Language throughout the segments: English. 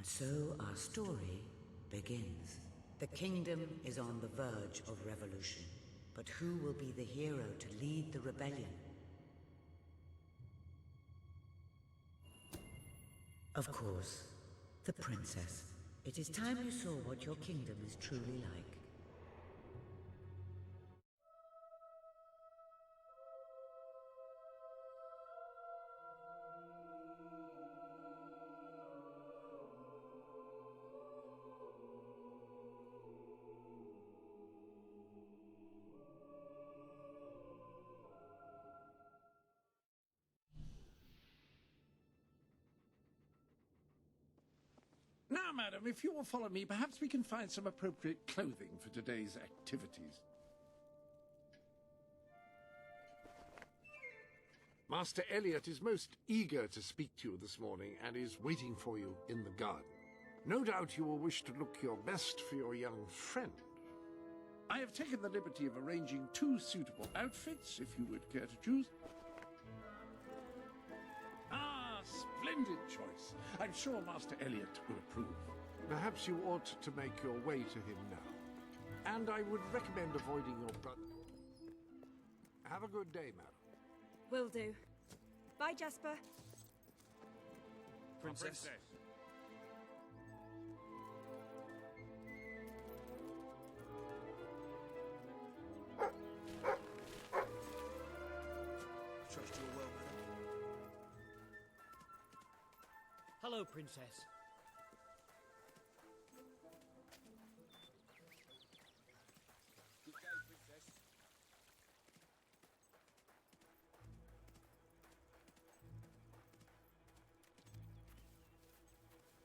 so our story begins. The kingdom is on the verge of revolution, but who will be the hero to lead the rebellion? Of course, the princess. It is time you saw what your kingdom is truly like. Now, madam, if you will follow me, perhaps we can find some appropriate clothing for today's activities. Master Elliot is most eager to speak to you this morning and is waiting for you in the garden. No doubt you will wish to look your best for your young friend. I have taken the liberty of arranging 2 suitable outfits, if you would care to choose. Splendid choice. I'm sure Master Elliot will approve. Perhaps you ought to make your way to him now. And I would recommend avoiding your brother. Have a good day, madam. Will do. Bye, Jasper. Princess. Trust you well, madam. Hello, Princess. Good day, Princess.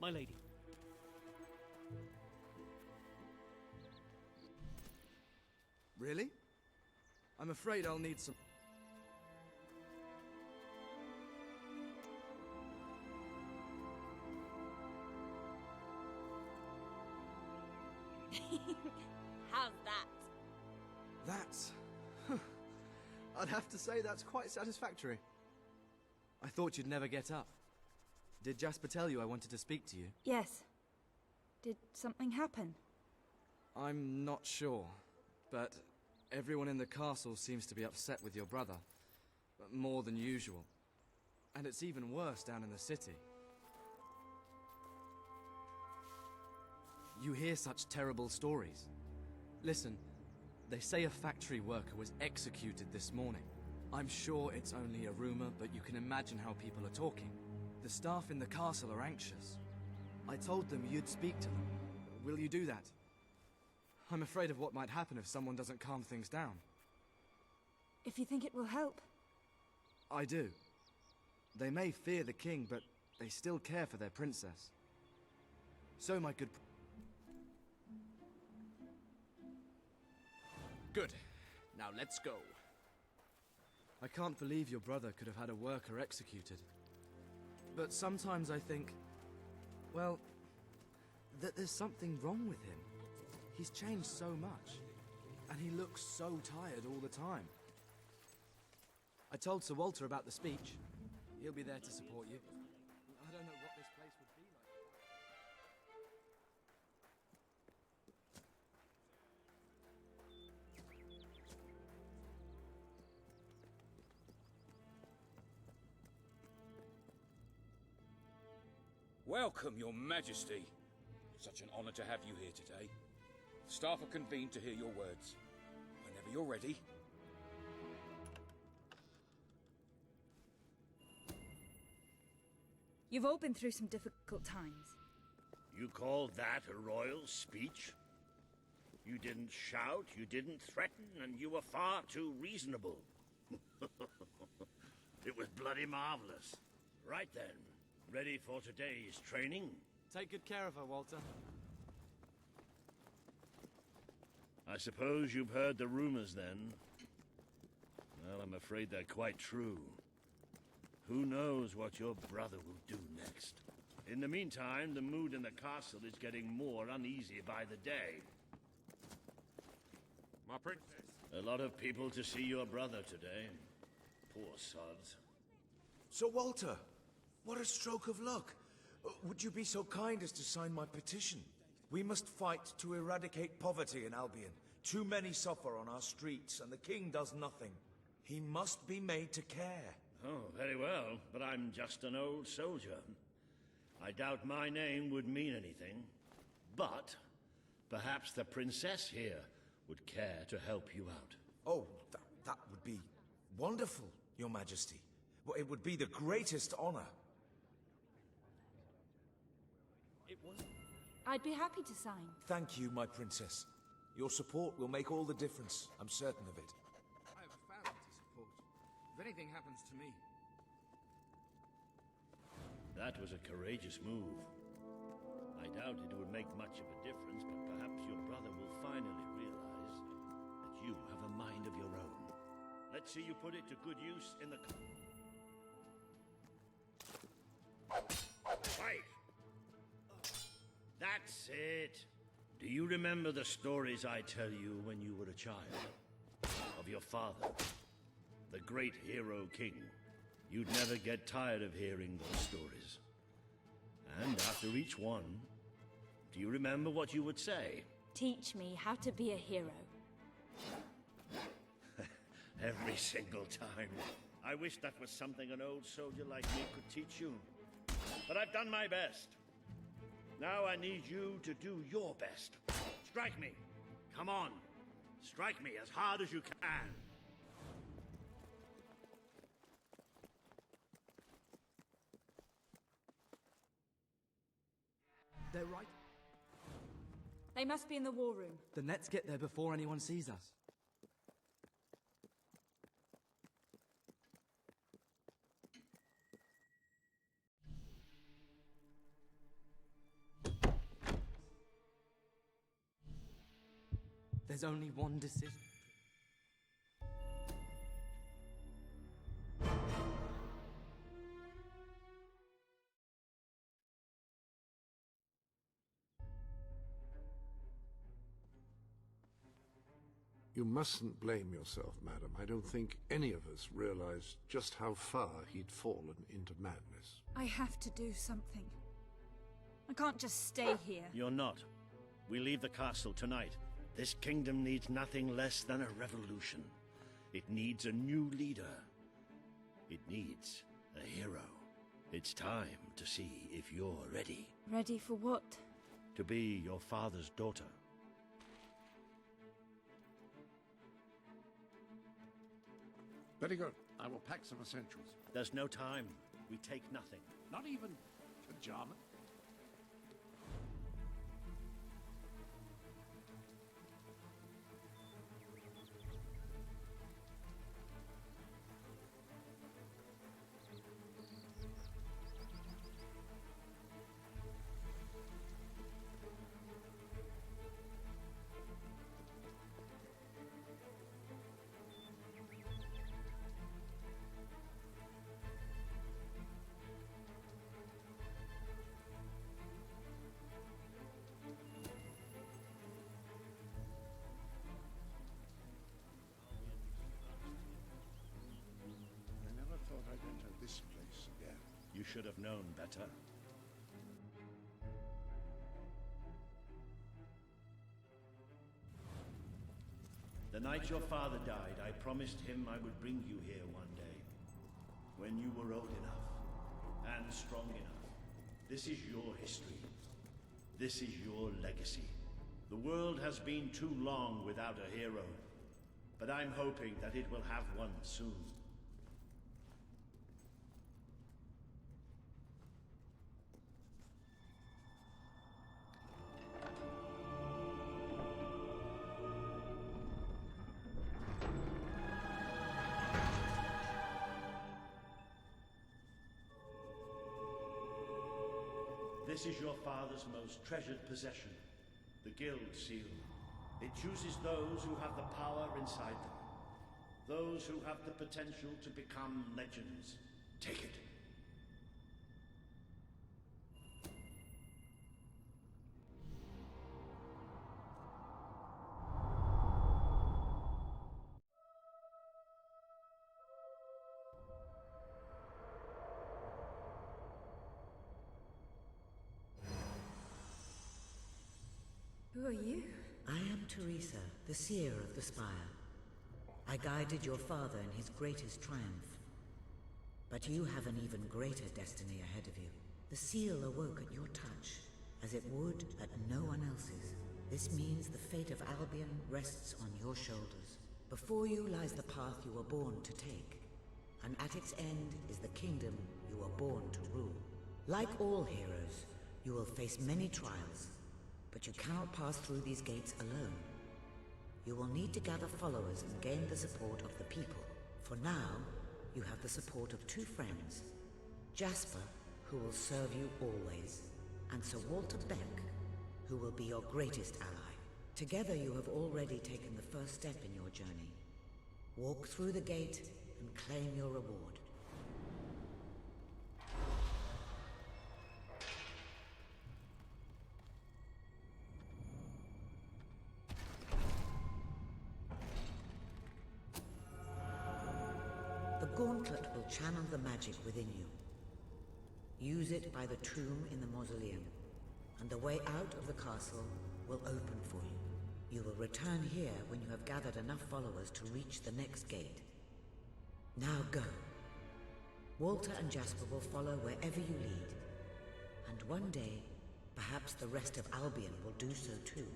My lady. Really? I'm afraid I'll need some... How's that? That's... I'd have to say that's quite satisfactory. I thought you'd never get up. Did Jasper tell you I wanted to speak to you? Yes. Did something happen? I'm not sure, but everyone in the castle seems to be upset with your brother. More than usual. And it's even worse down in the city. You hear such terrible stories. Listen, they say a factory worker was executed this morning. I'm sure it's only a rumor, but you can imagine how people are talking. The staff in the castle are anxious. I told them you'd speak to them. Will you do that? I'm afraid of what might happen if someone doesn't calm things down. If you think it will help. I do. They may fear the king, but they still care for their princess. So, my good... Good. Now let's go. I can't believe your brother could have had a worker executed. But sometimes I think, well, that there's something wrong with him. He's changed so much, and he looks so tired all the time. I told Sir Walter about the speech. He'll be there to support you. I don't know what this place would be like. Welcome, Your Majesty. Such an honor to have you here today. Staff are convened to hear your words. Whenever you're ready. You've all been through some difficult times. You call that a royal speech? You didn't shout, you didn't threaten, and you were far too reasonable. It was bloody marvelous. Right then, ready for today's training? Take good care of her, Walter. I suppose you've heard the rumors then. Well, I'm afraid they're quite true. Who knows what your brother will do next? In the meantime, the mood in the castle is getting more uneasy by the day. My princess. A lot of people to see your brother today. Poor sods. Sir Walter, what a stroke of luck. Would you be so kind as to sign my petition? We must fight to eradicate poverty in Albion. Too many suffer on our streets, and the king does nothing. He must be made to care. Oh, very well, but I'm just an old soldier. I doubt my name would mean anything. But perhaps the princess here would care to help you out. Oh, that would be wonderful, Your Majesty. Well, it would be the greatest honor. It was... I'd be happy to sign. Thank you, my princess. Your support will make all the difference. I'm certain of it. I have a family to support. If anything happens to me... That was a courageous move. I doubt it would make much of a difference, but perhaps your brother will finally realize that you have a mind of your own. Let's see you put it to good use in the... Fight! That's it! Do you remember the stories I tell you when you were a child? Of your father, the great hero king. You'd never get tired of hearing those stories. And after each one, do you remember what you would say? Teach me how to be a hero. Every single time. I wish that was something an old soldier like me could teach you. But I've done my best. Now I need you to do your best. Strike me. Come on. Strike me as hard as you can. They're right. They must be in the war room. Then let's get there before anyone sees us. There's only one decision. You mustn't blame yourself, madam. I don't think any of us realized just how far he'd fallen into madness. I have to do something. I can't just stay here. You're not. We leave the castle tonight. This kingdom needs nothing less than a revolution. It needs a new leader. It needs a hero. It's time to see if you're ready. Ready for what? To be your father's daughter. Very good. I will pack some essentials. There's no time. We take nothing. Not even pajamas. I'd enter this place again. You should have known better. The night your father died, I promised him I would bring you here one day. When you were old enough and strong enough. This is your history. This is your legacy. The world has been too long without a hero, but I'm hoping that it will have one soon. This is your father's most treasured possession, the Guild Seal. It chooses those who have the power inside them, those who have the potential to become legends. Take it. Who are you? I am Teresa, the seer of the spire. I guided your father in his greatest triumph. But you have an even greater destiny ahead of you. The seal awoke at your touch, as it would at no one else's. This means the fate of Albion rests on your shoulders. Before you lies the path you were born to take, and at its end is the kingdom you were born to rule. Like all heroes, you will face many trials, but you cannot pass through these gates alone. You will need to gather followers and gain the support of the people. For now, you have the support of two friends, Jasper, who will serve you always, and Sir Walter Beck, who will be your greatest ally. Together you have already taken the first step in your journey. Walk through the gate and claim your reward. The gauntlet will channel the magic within you. Use it by the tomb in the mausoleum, and the way out of the castle will open for you. You will return here when you have gathered enough followers to reach the next gate. Now go. Walter and Jasper will follow wherever you lead, and one day, perhaps the rest of Albion will do so too.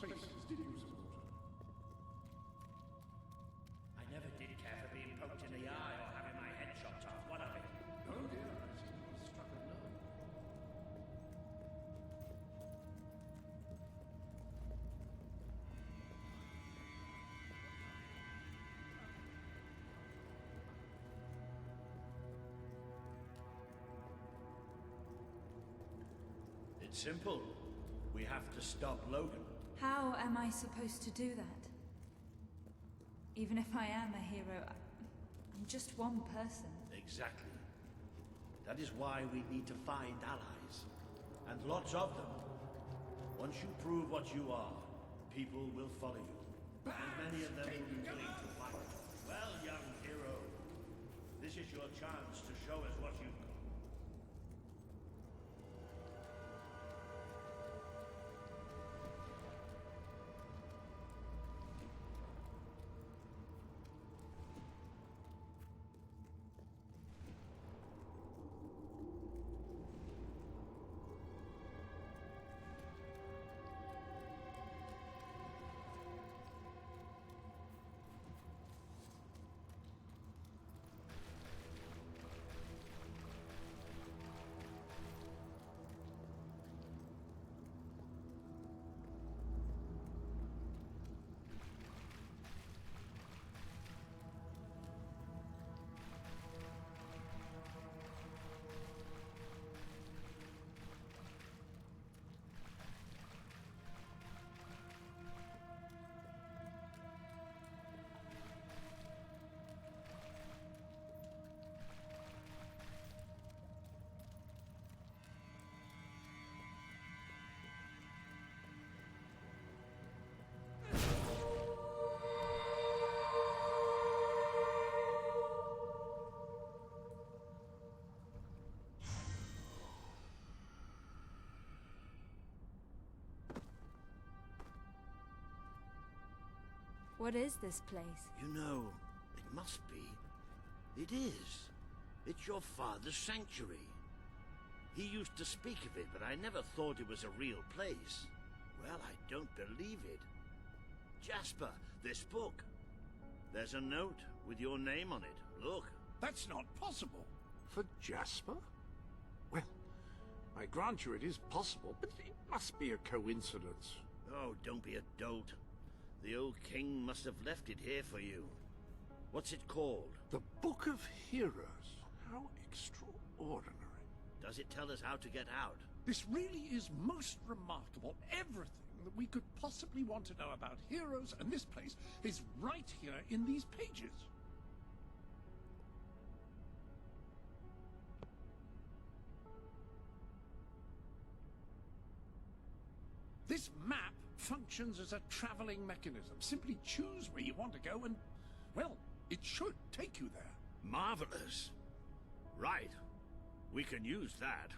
Spaces, did you, Sir Walter? I never did care for being poked in the eye or having my head chopped off. What of it? Oh dear, I seem to have struck a nerve. It's simple. We have to stop Logan. How am I supposed to do that? Even if I am a hero, I'm just one person. Exactly. That is why we need to find allies. And lots of them. Once you prove what you are, people will follow you. And many of them will be willing to fight. Well, young hero, this is your chance to show us what you've got. What is this place? You know, it must be. It is. It's your father's sanctuary. He used to speak of it, but I never thought it was a real place. Well, I don't believe it. Jasper, this book. There's a note with your name on it. Look. That's not possible. For Jasper? Well, I grant you it is possible, but it must be a coincidence. Oh, don't be a dolt. The old king must have left it here for you. What's it called? The Book of Heroes. How extraordinary. Does it tell us how to get out? This really is most remarkable. Everything that we could possibly want to know about heroes, and this place is right here in these pages. This map functions as a traveling mechanism. Simply choose where you want to go and, well, it should take you there. Marvelous. Right. We can use that.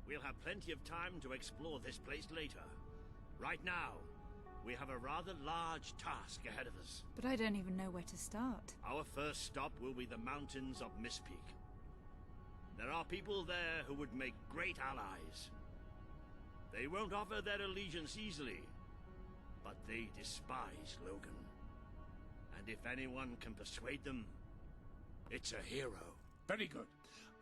We'll have plenty of time to explore this place later. Right now, we have a rather large task ahead of us. But I don't even know where to start. Our first stop will be the mountains of Mistpeak. There are people there who would make great allies. They won't offer their allegiance easily, but they despise Logan. And if anyone can persuade them, it's a hero. Very good.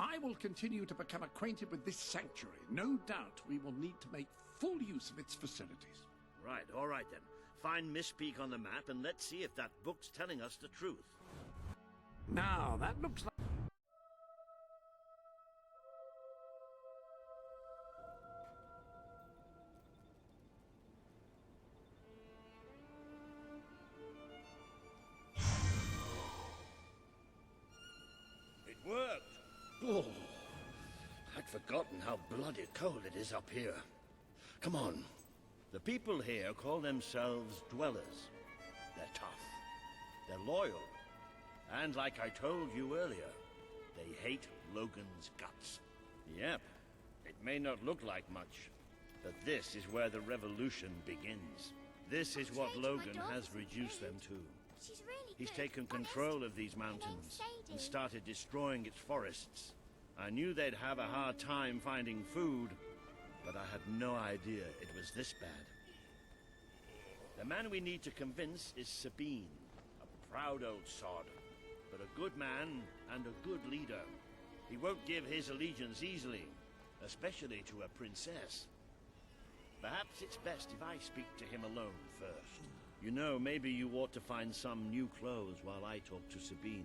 I will continue to become acquainted with this sanctuary. No doubt we will need to make full use of its facilities. Right, all right then. Find Mistpeak on the map and let's see if that book's telling us the truth. Now, that looks like... It worked! Oh, I'd forgotten how bloody cold it is up here. Come on. The people here call themselves dwellers. They're tough. They're loyal. And like I told you earlier, they hate Logan's guts. Yep. It may not look like much, but this is where the revolution begins. This is what Logan has reduced them to. She's really He's good, taken honest. control of these Her name's mountains Sadie. and started destroying its forests. I knew they'd have a hard time finding food, but I had no idea it was this bad. The man we need to convince is Sabine, a proud old sod, but a good man and a good leader. He won't give his allegiance easily, especially to a princess. Perhaps it's best if I speak to him alone first. You know, maybe you ought to find some new clothes while I talk to Sabine.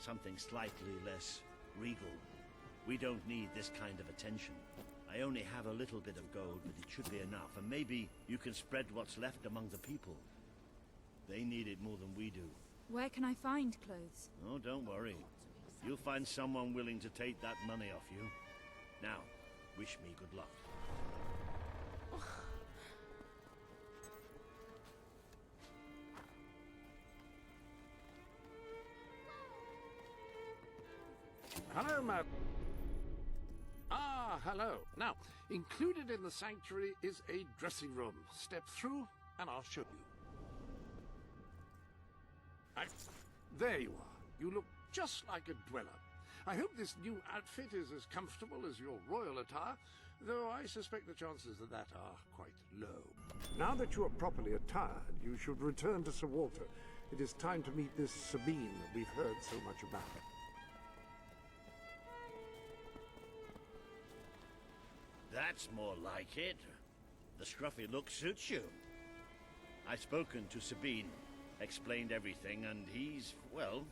Something slightly less regal. We don't need this kind of attention. I only have a little bit of gold, but it should be enough, and maybe you can spread what's left among the people. They need it more than we do. Where can I find clothes? Oh, don't worry. You'll find someone willing to take that money off you. Now, wish me good luck. Hello, madam. Ah, hello. Now, included in the sanctuary is a dressing room. Step through, and I'll show you. There you are. You look just like a dweller. I hope this new outfit is as comfortable as your royal attire, though I suspect the chances of that are quite low. Now that you are properly attired, you should return to Sir Walter. It is time to meet this Sabine that we've heard so much about. That's more like it. The scruffy look suits you. I've spoken to Sabine, explained everything, and he's, well...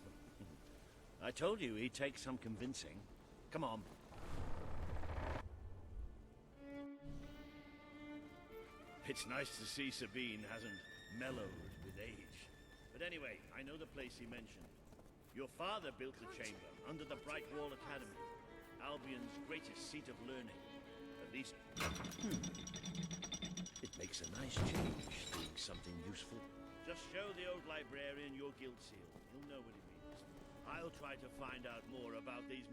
I told you he'd take some convincing. Come on. It's nice to see Sabine hasn't mellowed with age. But anyway, I know the place he mentioned. Your father built the chamber under the Bright Wall Academy, Albion's greatest seat of learning. At least... It makes a nice change, doing something useful. Just show the old librarian your guild seal. He'll know what it means. I'll try to find out more about these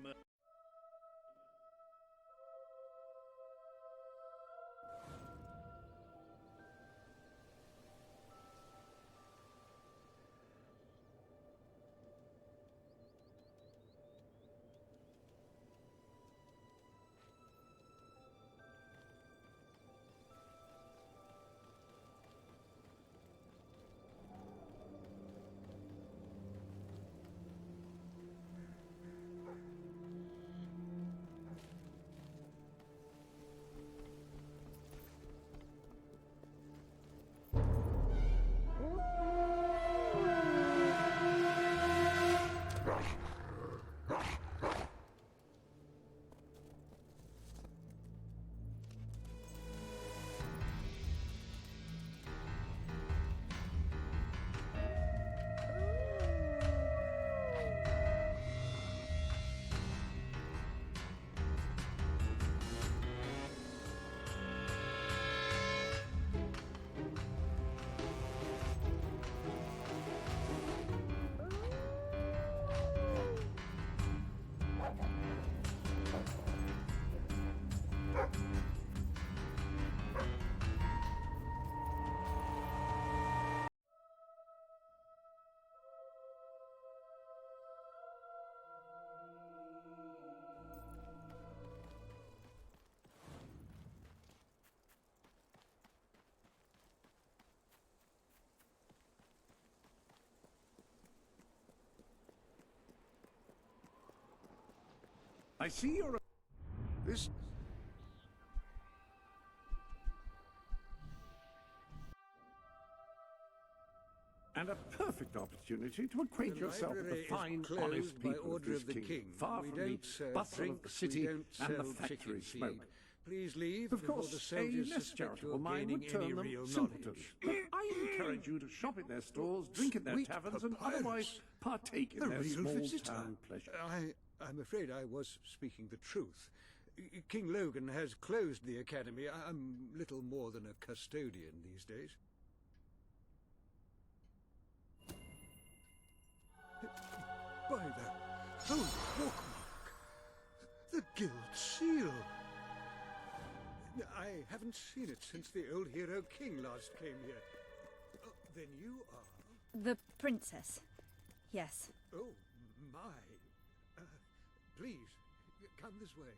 I see you're this. And a perfect opportunity to acquaint yourself with the fine, honest people order of this king, far from the bustle of the city and the factory smoke. Please leave Of before course, the a soldiers less suspect charitable you're mind would gaining turn any them real simpletons. knowledge. But I encourage you to shop in their stores, drink in their Sweet taverns, and papyrus. otherwise partake in A their real small visitor. town pleasure. I'm afraid I was speaking the truth. King Logan has closed the academy. I'm little more than a custodian these days. By the holy bookmark! The Guild Seal! I haven't seen it since the old hero king last came here. Oh, then you are... The princess. Yes. Oh, my. Please, come this way.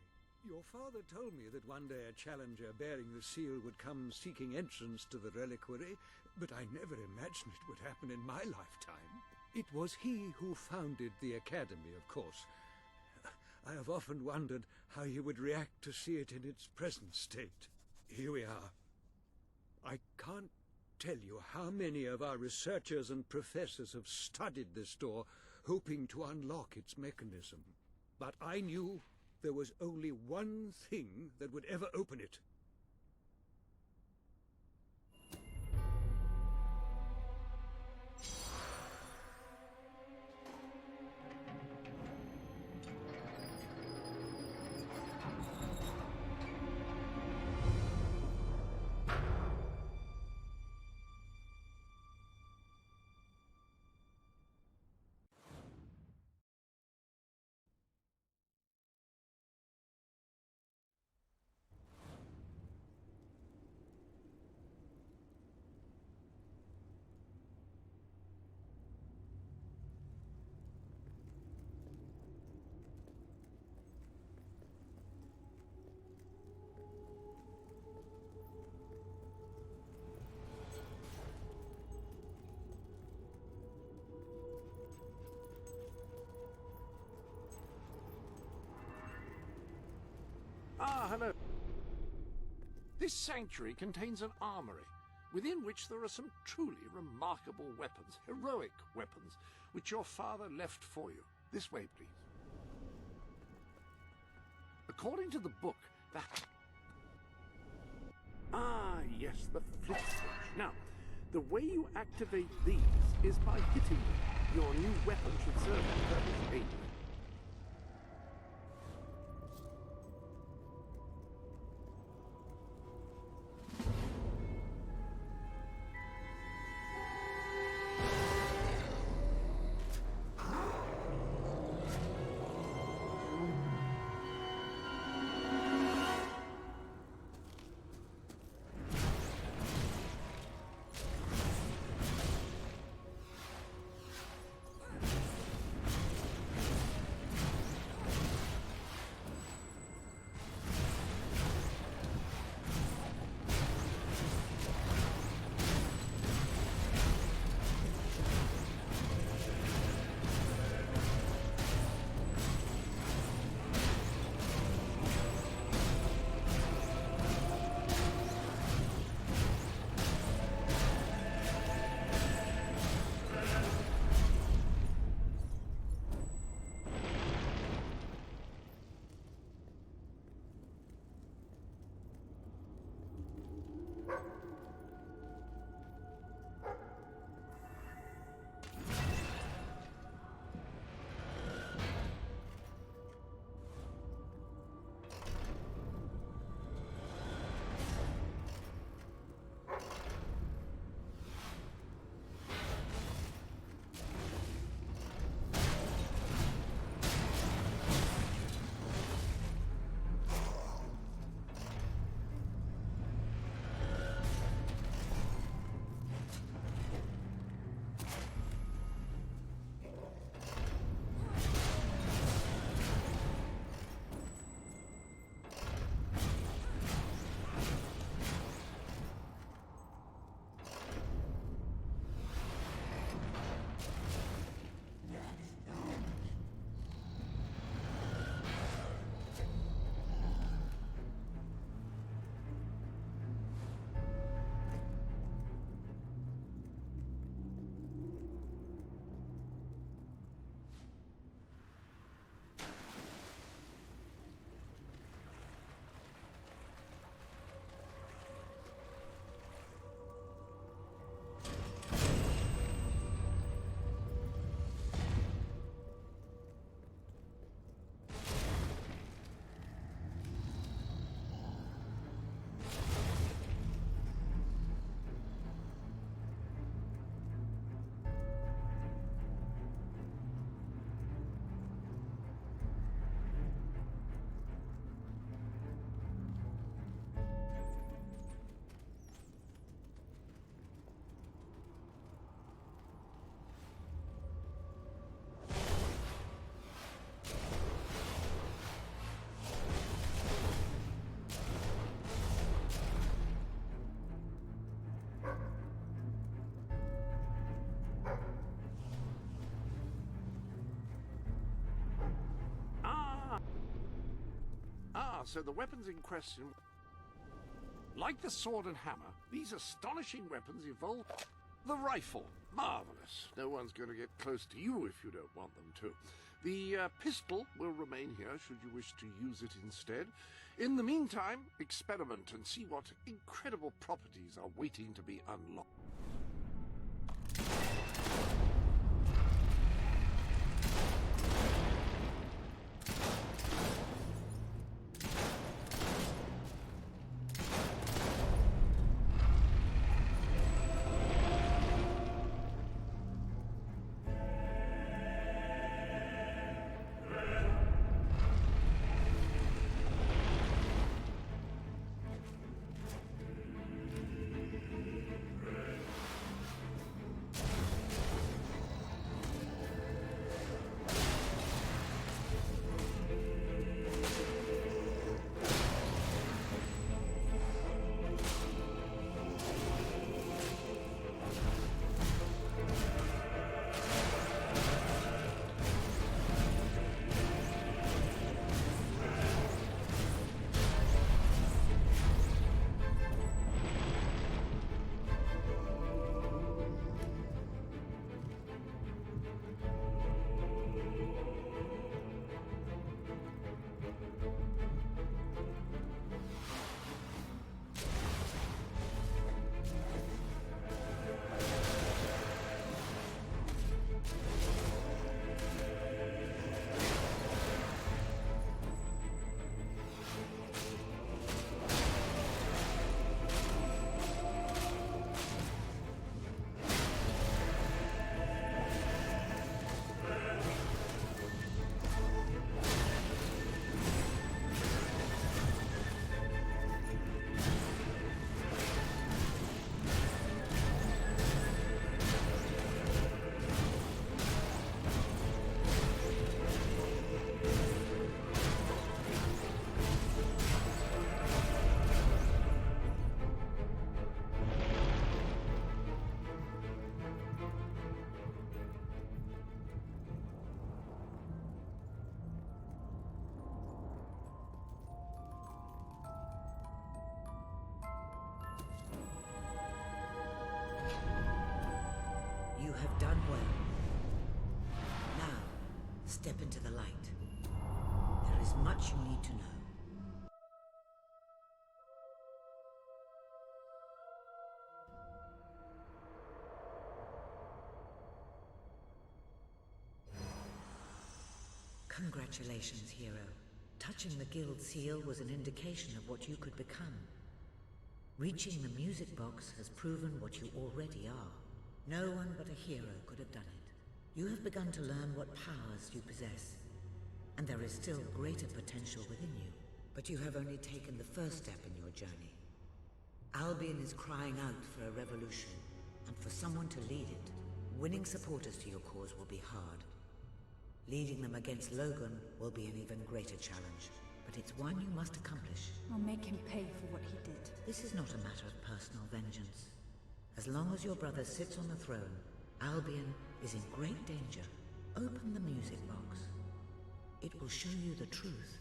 Your father told me that one day a challenger bearing the seal would come seeking entrance to the reliquary, but I never imagined it would happen in my lifetime. It was he who founded the academy, of course. I have often wondered how he would react to see it in its present state. Here we are. I can't tell you how many of our researchers and professors have studied this door, hoping to unlock its mechanism. But I knew there was only one thing that would ever open it. Ah, hello. This sanctuary contains an armory, within which there are some truly remarkable weapons, heroic weapons, which your father left for you. This way, please. According to the book, that... Ah, yes, the flip switch. Now, the way you activate these is by hitting them. Your new weapon should serve that purpose ably. so the weapons in question... Like the sword and hammer, these astonishing weapons evolve... The rifle. Marvelous. No one's going to get close to you if you don't want them to. The pistol will remain here should you wish to use it instead. In the meantime, experiment and see what incredible properties are waiting to be unlocked. You have done well. Now, step into the light. There is much you need to know. Congratulations, hero. Touching the guild seal was an indication of what you could become. Reaching the music box has proven what you already are. No one but a hero could have done it. You have begun to learn what powers you possess, and there is still greater potential within you. But you have only taken the first step in your journey. Albion is crying out for a revolution, and for someone to lead it. Winning supporters to your cause will be hard. Leading them against Logan will be an even greater challenge, but it's one you must accomplish. I'll make him pay for what he did. This is not a matter of personal vengeance. As long as your brother sits on the throne, Albion is in great danger. Open the music box. It will show you the truth.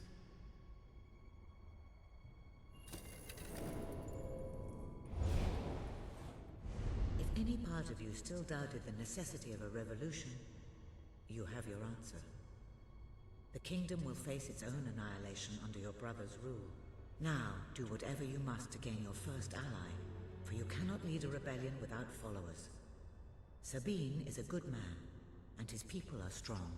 If any part of you still doubted the necessity of a revolution, you have your answer. The kingdom will face its own annihilation under your brother's rule. Now, do whatever you must to gain your first ally, for you cannot lead a rebellion without followers. Sabine is a good man, and his people are strong.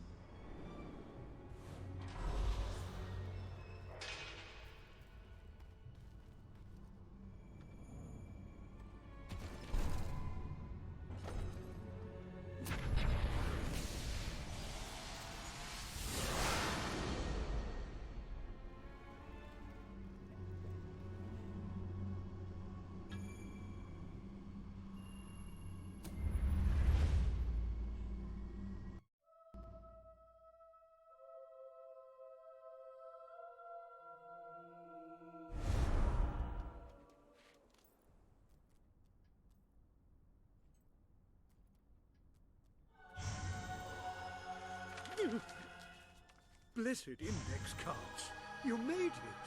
Blessed index cards. You made it.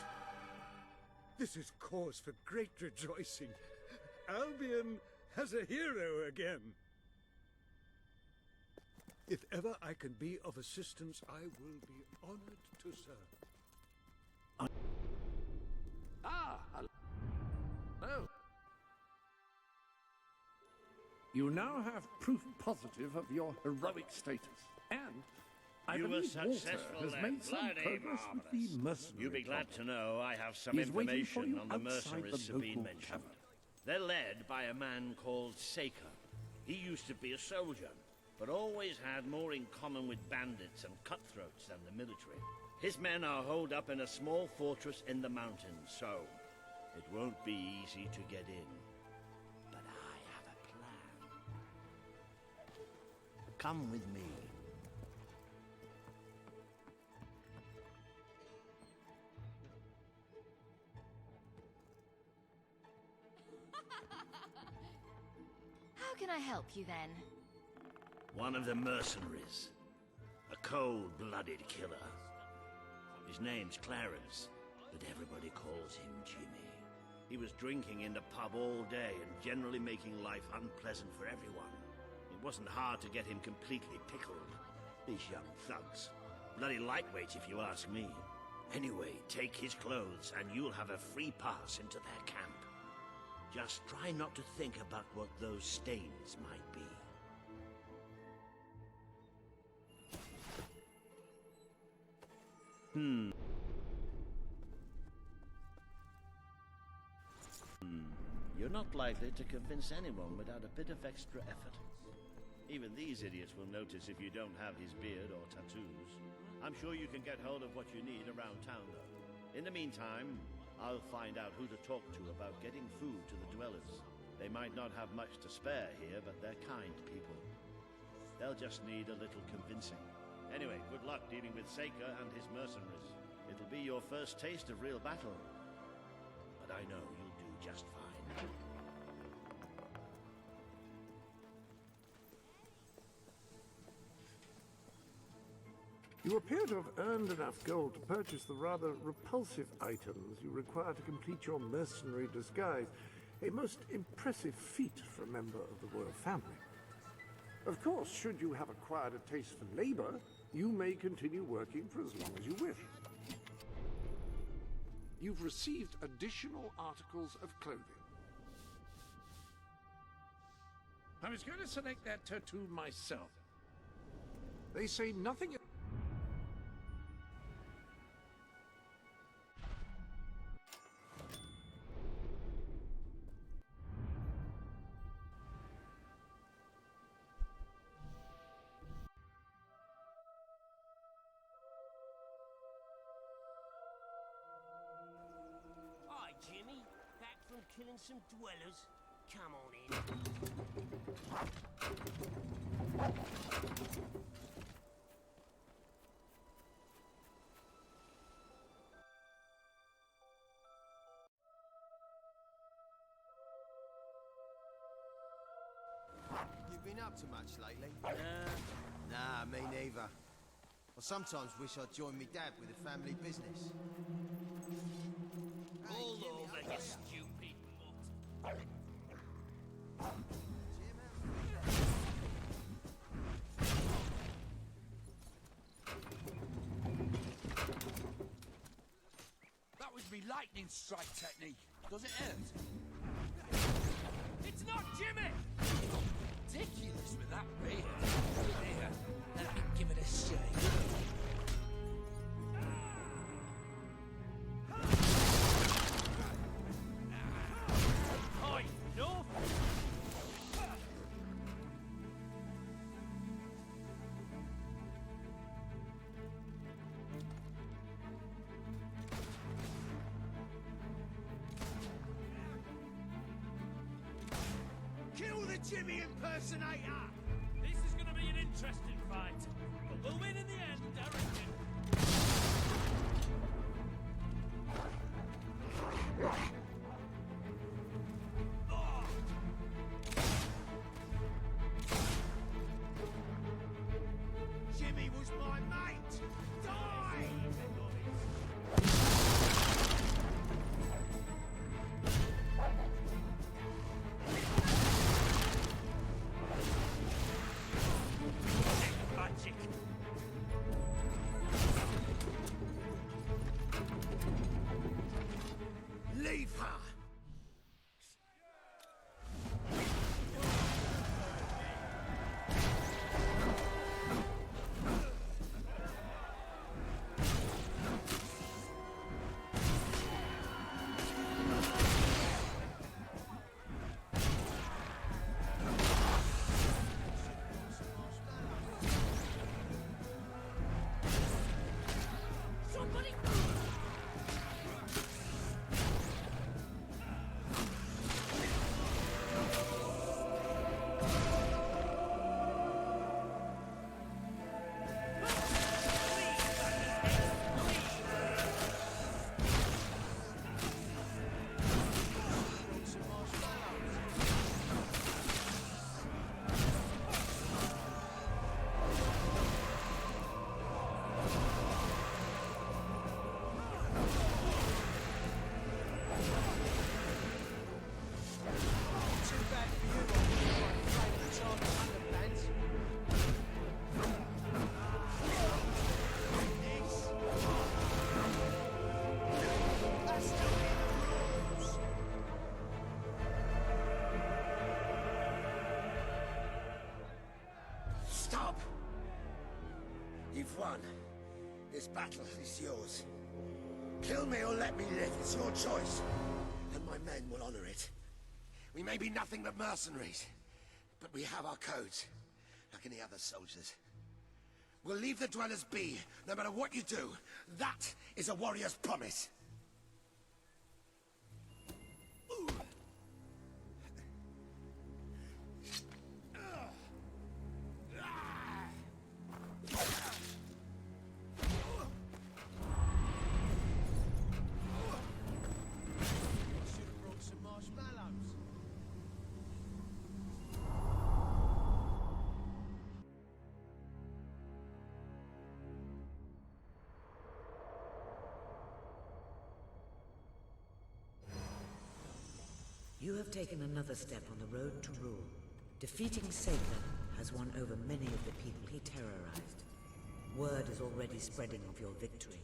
This is cause for great rejoicing. Albion has a hero again. If ever I can be of assistance, I will be honored to serve. Ah, hello. You now have proof positive of your heroic status. And I You were believe Walter successful has then. made some Bloody progress with the marvellous. mercenary You'll be glad to know I have some He's waiting for information you on the outside mercenaries the Sabine local mentioned. tavern. They're led by a man called Saker. He used to be a soldier, but always had more in common with bandits and cutthroats than the military. His men are holed up in a small fortress in the mountains, so it won't be easy to get in. But I have a plan. Come with me. How can I help you then? One of the mercenaries. A cold-blooded killer. His name's Clarence, but everybody calls him Jimmy. He was drinking in the pub all day and generally making life unpleasant for everyone. It wasn't hard to get him completely pickled. These young thugs. Bloody lightweight, if you ask me. Anyway, take his clothes and you'll have a free pass into their camp. Just try not to think about what those stains might be. You're not likely to convince anyone without a bit of extra effort. Even these idiots will notice if you don't have his beard or tattoos. I'm sure you can get hold of what you need around town, though. In the meantime, I'll find out who to talk to about getting food to the dwellers. They might not have much to spare here, but they're kind people. They'll just need a little convincing. Anyway, good luck dealing with Saker and his mercenaries. It'll be your first taste of real battle. But I know you'll do just fine. You appear to have earned enough gold to purchase the rather repulsive items you require to complete your mercenary disguise. A most impressive feat for a member of the royal family. Of course, should you have acquired a taste for labor, you may continue working for as long as you wish. You've received additional articles of clothing. I was going to select that tattoo myself. They say nothing... Hi, Jimmy. Back from killing some dwellers. Come on in. You been up to much lately? Nah, me neither. I sometimes wish I'd join me dad with a family business. All over, you stupid mutt. That was me lightning strike technique. Does it hurt? It's not Jimmy! Ridiculous with that beard. Here, let me give it a shake. Hi, no! Kill the Jimmy impersonator! This is gonna be an interesting fight. But we'll win in the end, I reckon. Jimmy was my mate! Die! Stop! You've won. This battle is yours. Kill me or let me live. It's your choice. And my men will honor it. We may be nothing but mercenaries, but we have our codes, like any other soldiers. We'll leave the dwellers be, no matter what you do. That is a warrior's promise. You have taken another step on the road to rule. Defeating Saker has won over many of the people he terrorized. Word is already spreading of your victory.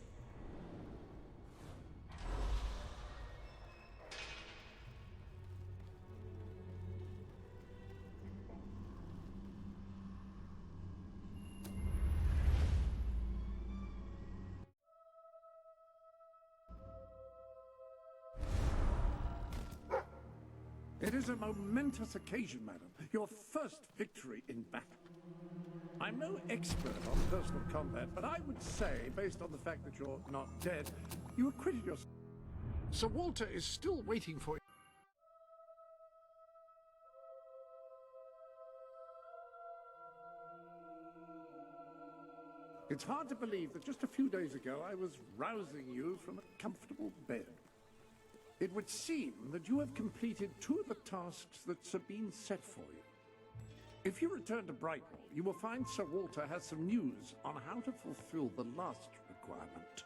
It is a momentous occasion, madam. Your first victory in battle. I'm no expert on personal combat, but I would say, based on the fact that you're not dead, you acquitted yourself. Sir Walter is still waiting for you. It's hard to believe that just a few days ago I was rousing you from a comfortable bed. It would seem that you have completed 2 of the tasks that Sabine set for you. If you return to Brightwall, you will find Sir Walter has some news on how to fulfill the last requirement.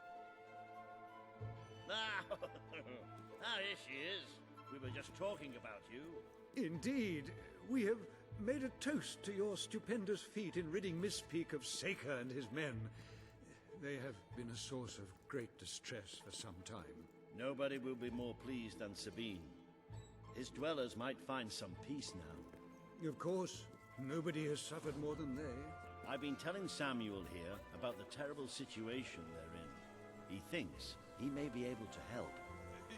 Here she is. We were just talking about you. Indeed. We have made a toast to your stupendous feat in ridding Mistpeak of Saker and his men. They have been a source of great distress for some time. Nobody will be more pleased than Sabine. His dwellers might find some peace now. Of course, nobody has suffered more than they. I've been telling Samuel here about the terrible situation they're in. He thinks he may be able to help.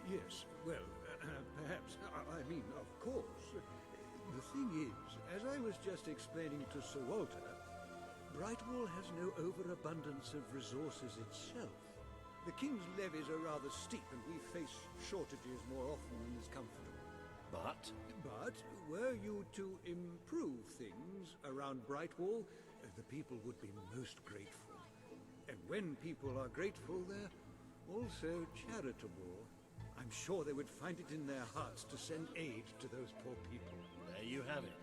Yes, well, perhaps. I mean, of course. The thing is, as I was just explaining to Sir Walter, Brightwall has no overabundance of resources itself. The King's levies are rather steep, and we face shortages more often than is comfortable. But were you to improve things around Brightwall, the people would be most grateful. And when people are grateful, they're also charitable. I'm sure they would find it in their hearts to send aid to those poor people. there you have it.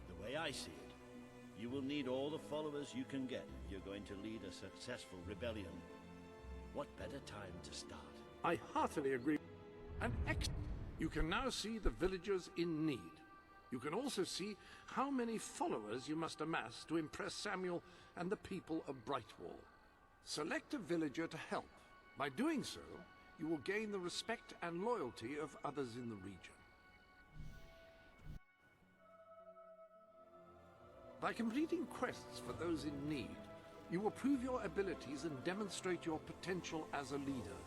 The way I see it, you will need all the followers you can get if you're going to lead a successful rebellion. What better time to start? I heartily agree. You can now see the villagers in need. You can also see how many followers you must amass to impress Samuel and the people of Brightwall. Select a villager to help. By doing so, you will gain the respect and loyalty of others in the region. By completing quests for those in need, you will prove your abilities and demonstrate your potential as a leader.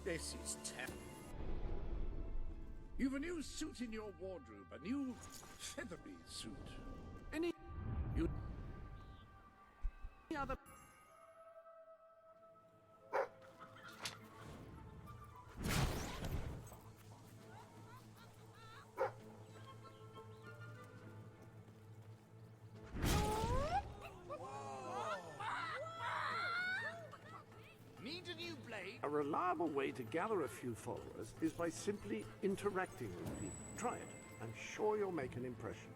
This is terrible. You've a new suit in your wardrobe, a new feathery suit. Any other? Need a new blade? A reliable way to gather a few followers is by simply interacting with people. Try it. I'm sure you'll make an impression.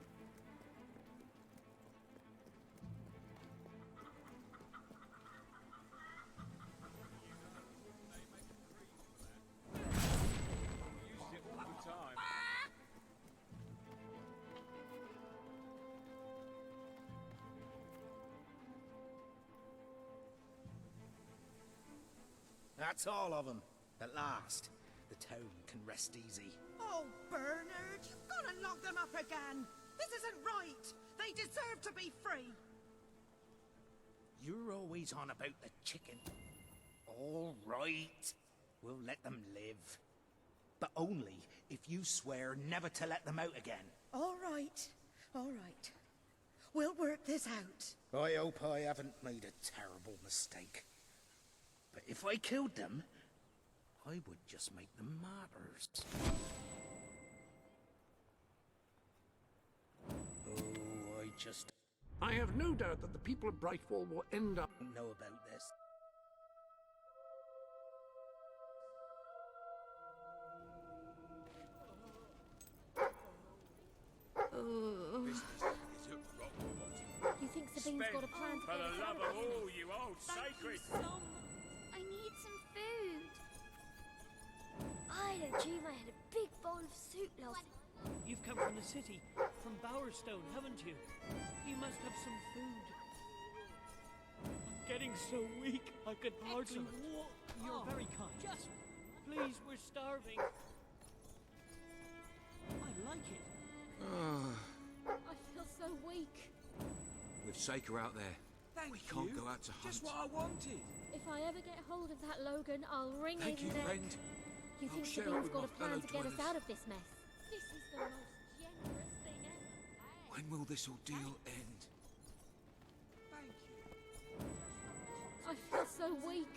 That's all of them. At last, the town can rest easy. Oh, Bernard, you've got to lock them up again. This isn't right. They deserve to be free. You're always on about the chicken. All right. We'll let them live. But only if you swear never to let them out again. All right. All right. We'll work this out. I hope I haven't made a terrible mistake. But if I killed them, I would just make them martyrs. Oh, I have no doubt that the people of Brightwall will end up... know about this. You think Sabine's got a plan to For get the us love out of of this all mess? you old sacred... I need some food. I had a dream I had a big bowl of soup last night. You've come from the city, from Bowerstone, haven't you? You must have some food. I'm getting so weak, I can hardly walk. You're very kind. Just, please, we're starving. I like it. I feel so weak. With Saker out there, we can't go out to hunt. Just what I wanted. If I ever get hold of that Logan, I'll ring Thank his you, neck. friend. You I'll think share it Sabine's with got my a plan fellow to get us dwellers. out of this mess? This is the most generous thing ever. When will this ordeal end? Thank you. I feel so weak.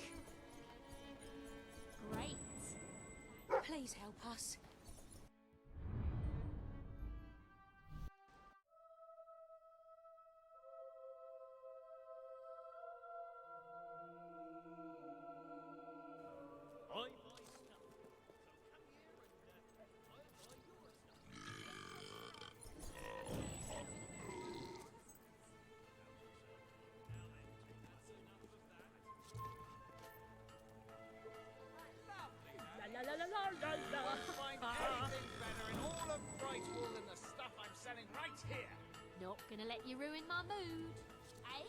Great. Please help us. La la la la la la. I won't find anything better in all of Brightwall than the stuff I'm selling right here. Not gonna let you ruin my mood, eh?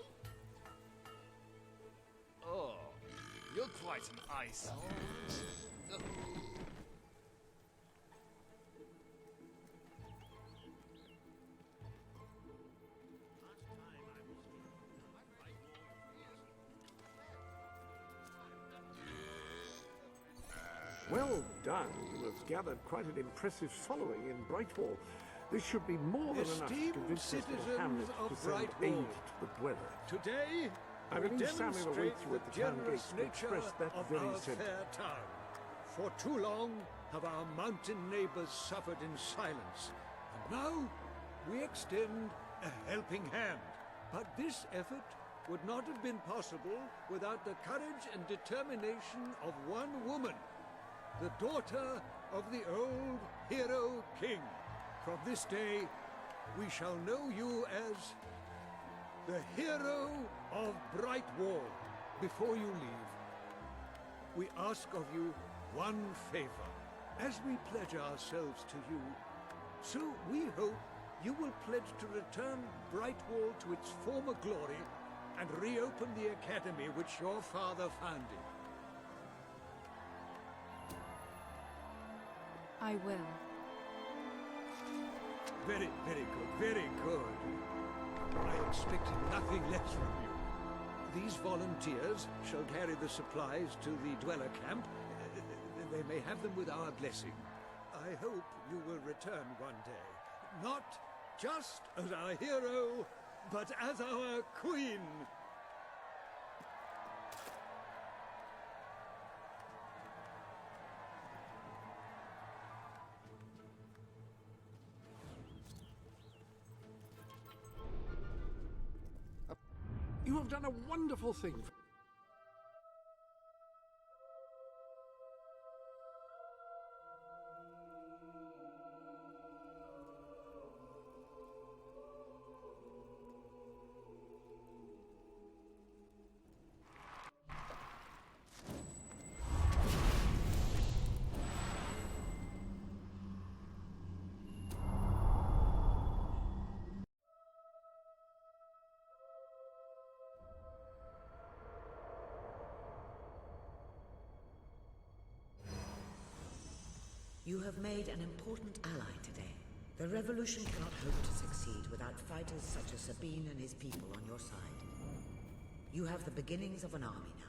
Oh, you're quite an eyesore. Well done. You have gathered quite an impressive following in Brightwall. This should be more than enough to Esteemed convince this little citizens hamlet of to send Brightwall, aid to the dweller. Today, I we believe Samuel demonstrate awaits you the at the town generous gates to nature express that of very our sentiment. fair town. For too long have our mountain neighbors suffered in silence, and now we extend a helping hand. But this effort would not have been possible without the courage and determination of one woman, the daughter of the old hero king. From this day, we shall know you as the hero of Brightwall. Before you leave, we ask of you one favor. As we pledge ourselves to you, so we hope you will pledge to return Brightwall to its former glory and reopen the academy which your father founded. I will. Very, very good, very good. I expected nothing less from you. These volunteers shall carry the supplies to the dweller camp. They may have them with our blessing. I hope you will return one day. Not just as our hero, but as our queen. You have done a wonderful thing. You have made an important ally today. The revolution cannot hope to succeed without fighters such as Sabine and his people on your side. You have the beginnings of an army now.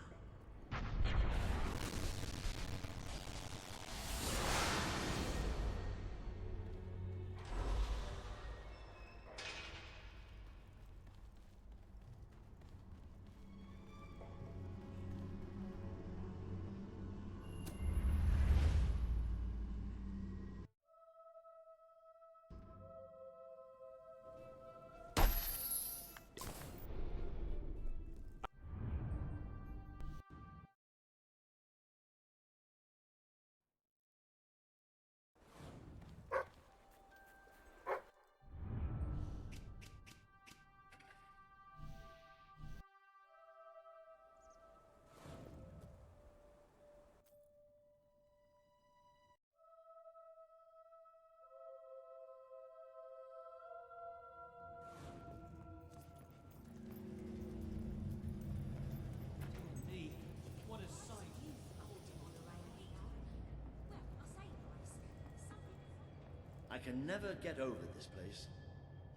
I can never get over this place.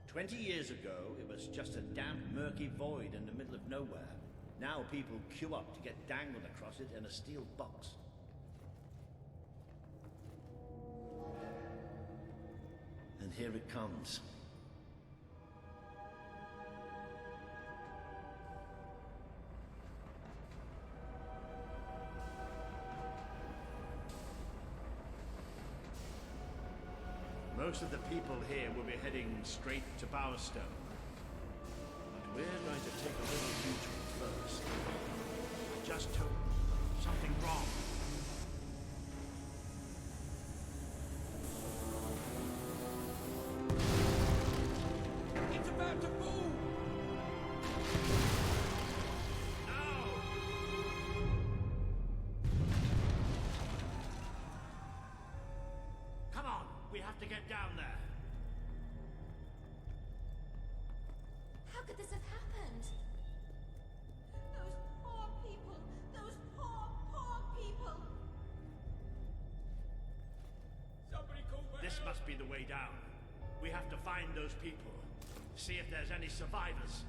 20 years ago, it was just a damp, murky void in the middle of nowhere. Now people queue up to get dangled across it in a steel box. And here it comes. Most of the people here will be heading straight to Bowerstone. But we're going to take a little detour first. Just told something wrong. It's about to boom! Come on, we have to get down there. How could this have happened? Those poor people! Those poor, poor people! Somebody call for This help! must be the way down. We have to find those people. See if there's any survivors.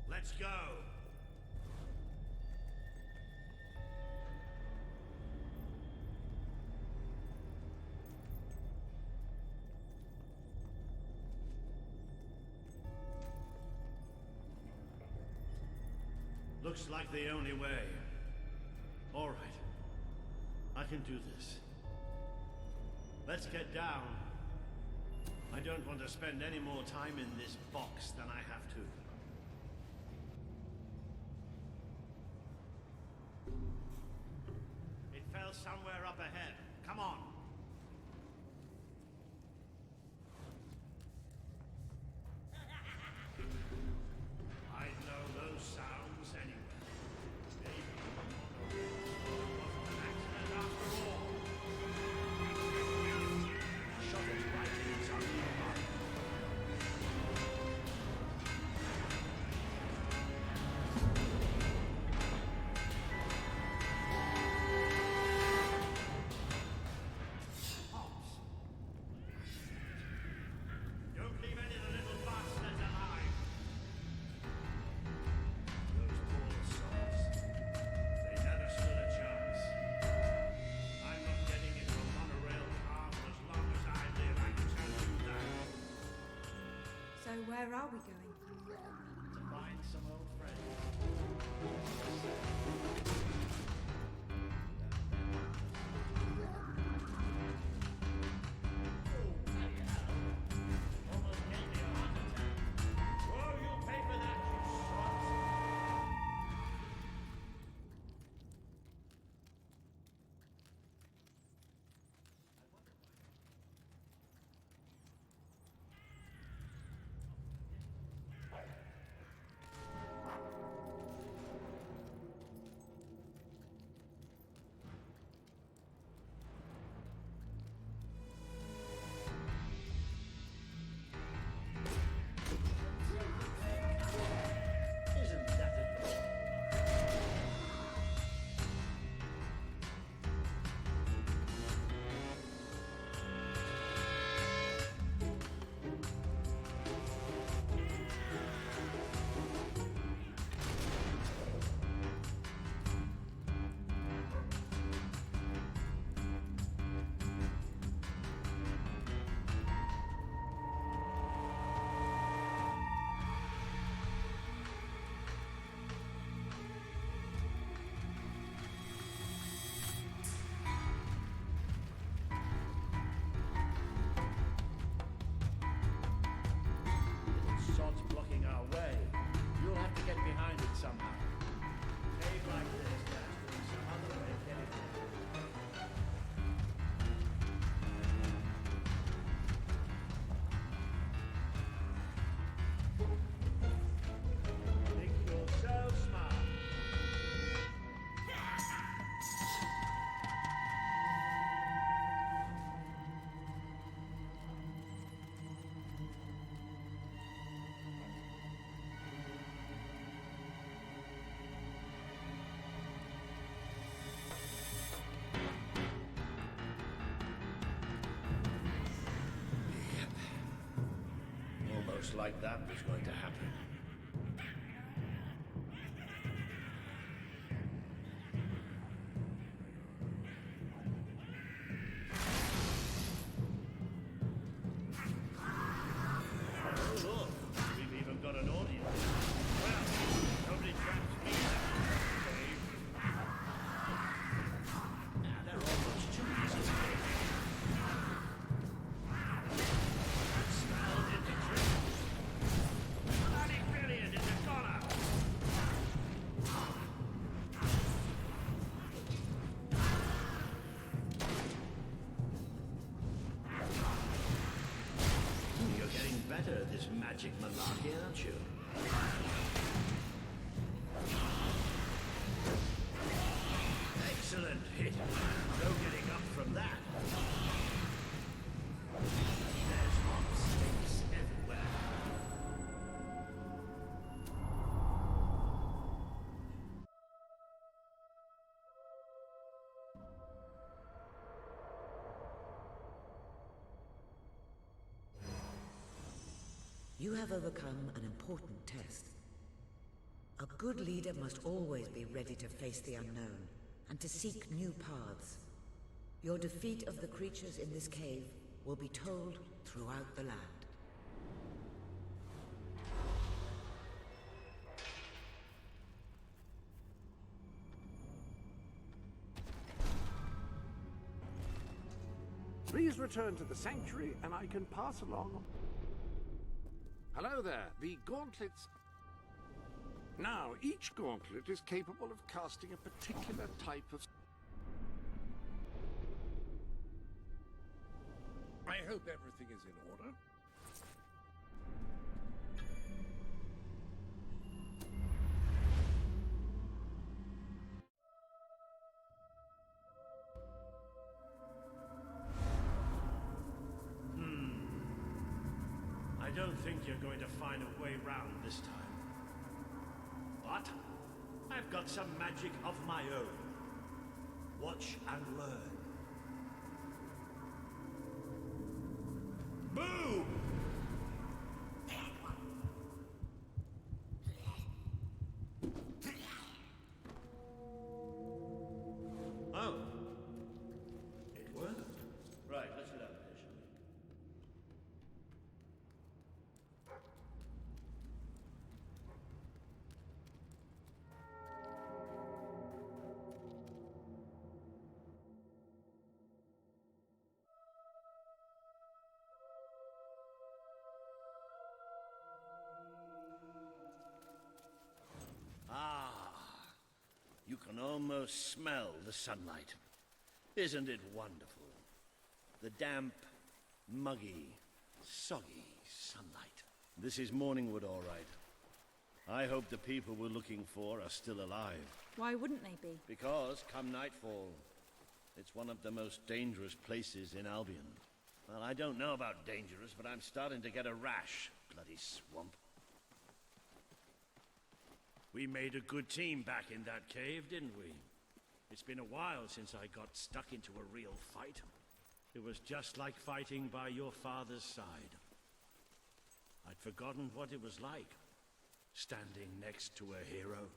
Let's go. Looks like the only way. All right. I can do this. Let's get down. I don't want to spend any more time in this box than I have to. It fell somewhere up ahead. Come on. I know those sounds anywhere. Where are we going? To find some old friends. Sod's blocking our way. You'll have to get behind it somehow. Cave like this, there's some other way of getting there. Think you're so smart. Almost like that was going to happen. Oh, look, we've even got an audience. Well, nobody traps me in that cave. They're almost too easy to get. Smelled into trees. Bloody brilliant in the corner. You're getting better at this magic malarkey, aren't you? Excellent hit. No getting up from that. There's hot snakes everywhere. You have overcome an important test. A good leader must always be ready to face the unknown and to seek new paths. Your defeat of the creatures in this cave will be told throughout the land. Please return to the sanctuary and I can pass along. Hello there. The gauntlets... Now, each gauntlet is capable of casting a particular type of... I hope everything is in order. I don't think you're going to find a way round this time. But I've got some magic of my own. Watch and learn. Boom! Oh. It worked. Right, let's get out of here, shall almost smell the sunlight. Isn't it wonderful? The damp, muggy, soggy sunlight. This is Morningwood, all right. I hope the people we're looking for are still alive. Why wouldn't they be? Because, come nightfall, it's one of the most dangerous places in Albion. Well, I don't know about dangerous, but I'm starting to get a rash. Bloody swamp. We made a good team back in that cave, didn't we? It's been a while since I got stuck into a real fight. It was just like fighting by your father's side. I'd forgotten what it was like, standing next to a hero.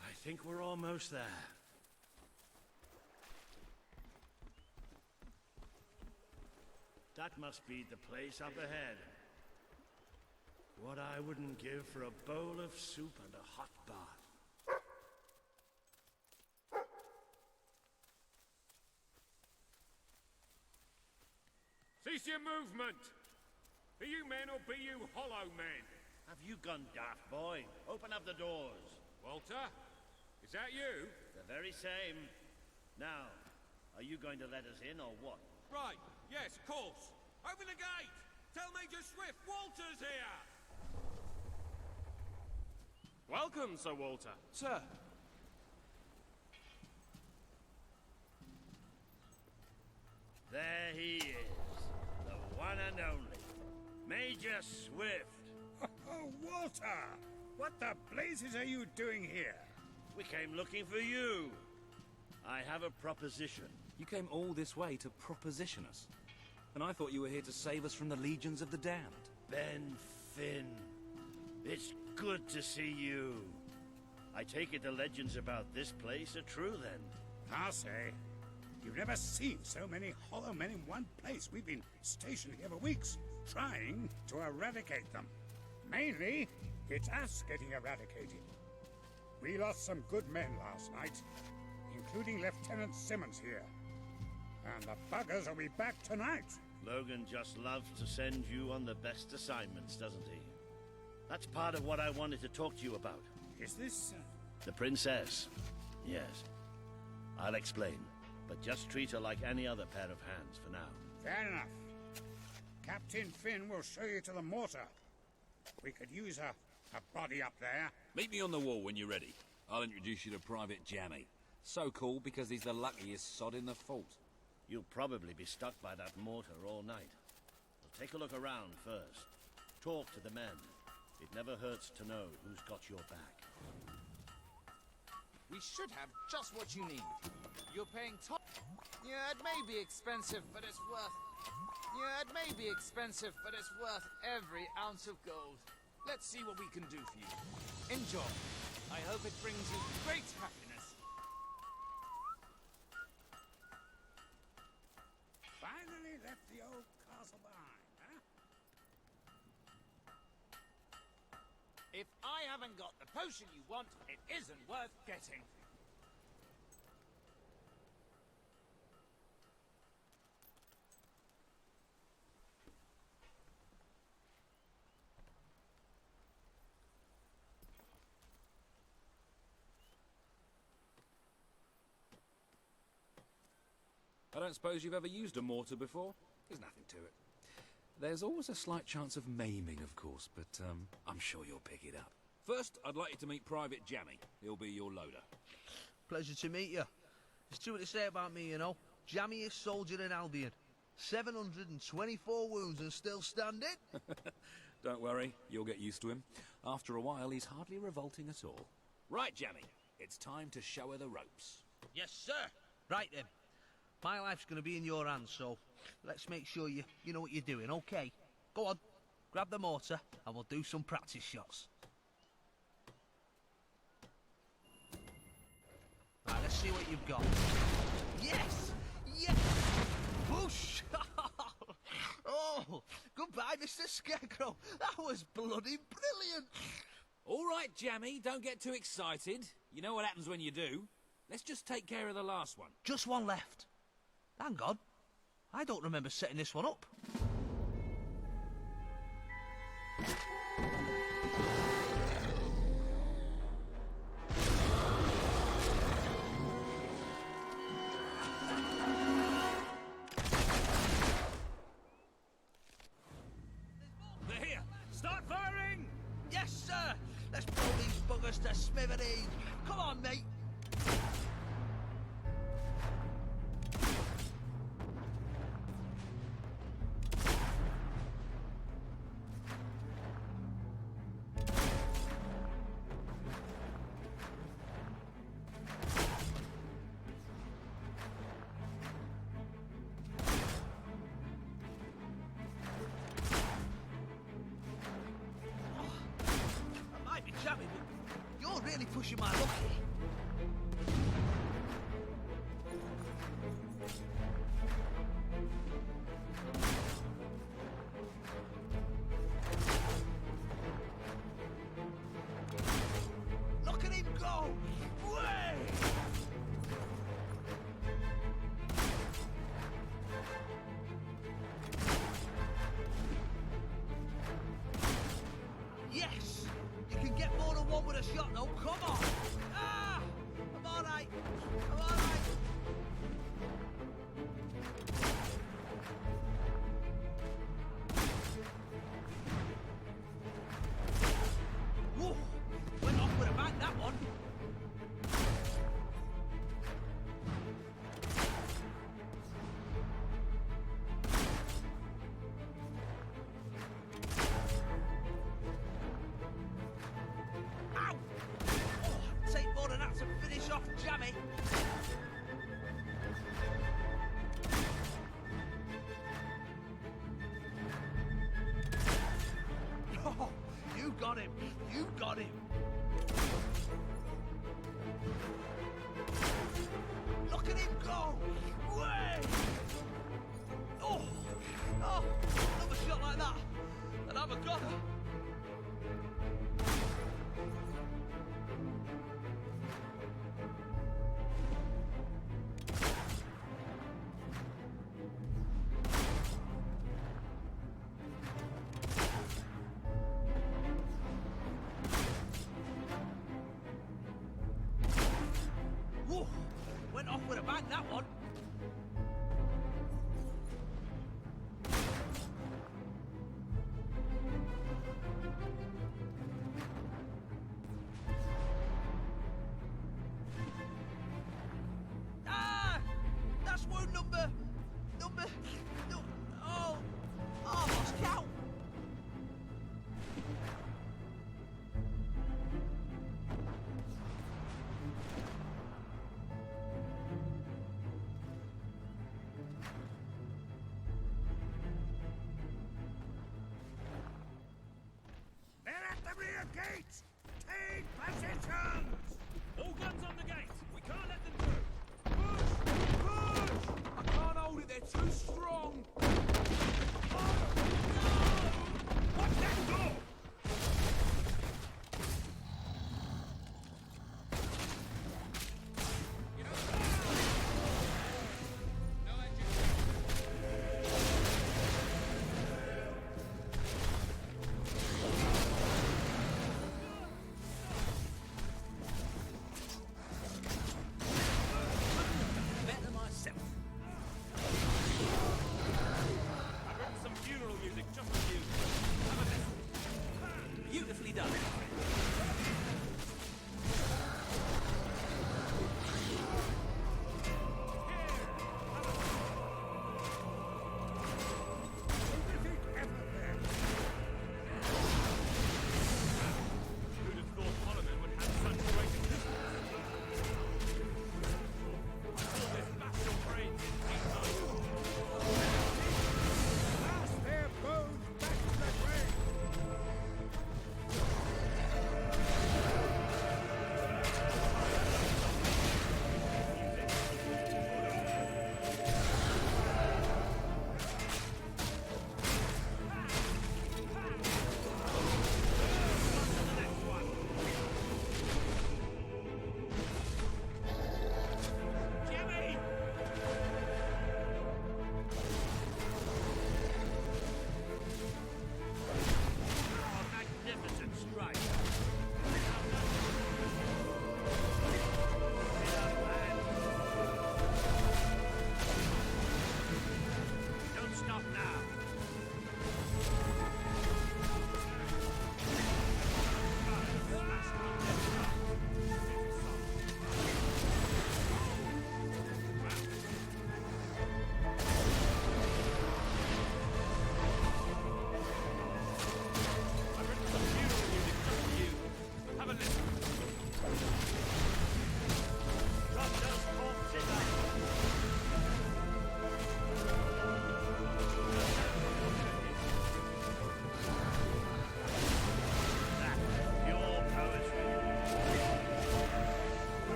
I think we're almost there. That must be the place up ahead. What I wouldn't give for a bowl of soup and a hot bath. Cease your movement! Be you men or be you hollow men? Have you gone daft, boy? Open up the doors. Walter? Is that you? The very same. Now, are you going to let us in or what? Right, yes, of course. Open the gate! Tell Major Swift Walter's here! Welcome, Sir Walter. Sir. There he is. The one and only. Major Swift. Oh, Walter! What the blazes are you doing here? We came looking for you. I have a proposition. You came all this way to proposition us. And I thought you were here to save us from the legions of the damned. Ben Finn. It's good to see you. I take it the legends about this place are true, then? I'll say. You've never seen so many hollow men in one place. We've been stationed here for weeks, trying to eradicate them. Mainly, it's us getting eradicated. We lost some good men last night, including Lieutenant Simmons here. And the buggers will be back tonight. Logan just loves to send you on the best assignments, doesn't he? That's part of what I wanted to talk to you about. Is this... The princess. Yes. I'll explain, but just treat her like any other pair of hands for now. Fair enough. Captain Finn will show you to the mortar. We could use a body up there. Meet me on the wall when you're ready. I'll introduce you to Private Jammy. So cool because he's the luckiest sod in the fort. You'll probably be stuck by that mortar all night. Well, take a look around first. Talk to the men. It never hurts to know who's got your back. We should have just what you need. You're paying top. Yeah, it may be expensive, but it's worth... Yeah, it may be expensive, but it's worth every ounce of gold. Let's see what we can do for you. Enjoy. I hope it brings you great happiness. Finally left the old castle behind, huh? If I haven't got the potion you want, it isn't worth getting. I don't suppose you've ever used a mortar before? There's nothing to it. There's always a slight chance of maiming, of course, but I'm sure you'll pick it up. First, I'd like you to meet Private Jammy. He'll be your loader. Pleasure to meet you. There's true what they say about me, you know. Jammiest soldier in Albion. 724 wounds and still standing. Don't worry, you'll get used to him. After a while, he's hardly revolting at all. Right, Jammy, it's time to show her the ropes. Yes, sir. Right then. My life's going to be in your hands, so let's make sure you know what you're doing, okay? Go on, grab the mortar, and we'll do some practice shots. Right, let's see what you've got. Yes! Yes! Whoosh! Oh, goodbye, Mr. Scarecrow. That was bloody brilliant. All right, Jammy, don't get too excited. You know what happens when you do. Let's just take care of the last one. Just one left. Hang on. I don't remember setting this one up. Come on, mate. I might be jammy, but you're really pushing my luck here. Look at him go! Way! Yes! You can get more than one with a shot, though. Come on! Ah! I'm alright. I'm alright. Whoa! Went off with a bang, that one. Ow! Oh, take more than that to finish off Jammy. Oh, you got him. You got him. Look at him go. Way! Oh, oh, another shot like that, and I'm a goner. Whoa, went off with a bang, that one. Ah! That's wound number... no, oh, I lost count. They're at the rear gates! Take positions! All guns on the gate. We can't let them through. Push! I can't hold it, they're too strong! What's that door?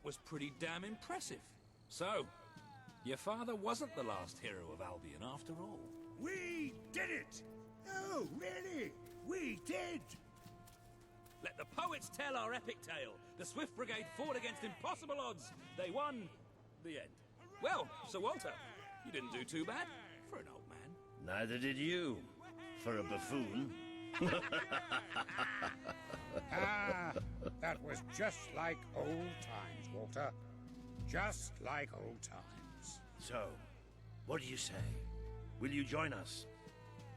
That was pretty damn impressive. So, your father wasn't the last hero of Albion after all. We did it! Oh, really? We did! Let the poets tell our epic tale. The Swift Brigade fought against impossible odds. They won. The end. Well, Sir Walter, you didn't do too bad for an old man. Neither did you, for a buffoon. That was just like old times, Walter. Just like old times. So, what do you say? Will you join us?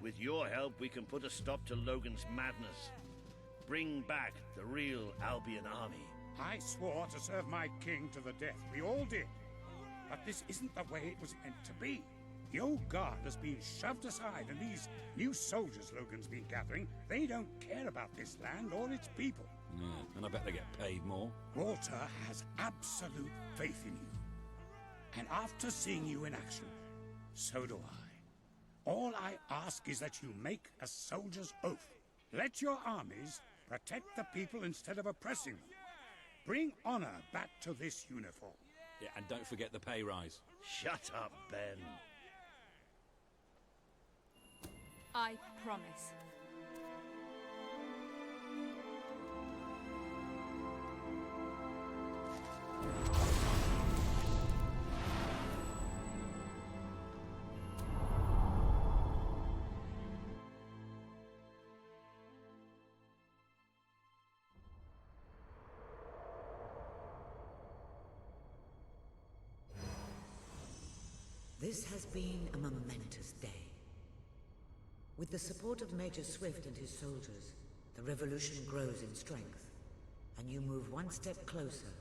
With your help, we can put a stop to Logan's madness. Bring back the real Albion army. I swore to serve my king to the death. We all did. But this isn't the way it was meant to be. The old guard has been shoved aside, and these new soldiers Logan's been gathering, they don't care about this land or its people. Yeah, and I bet they get paid more. Walter has absolute faith in you. And after seeing you in action, so do I. All I ask is that you make a soldier's oath. Let your armies protect the people instead of oppressing them. Bring honor back to this uniform. Yeah, and don't forget the pay rise. Shut up, Ben. I promise. This has been a momentous day. With the support of Major Swift and his soldiers, the revolution grows in strength, and you move one step closer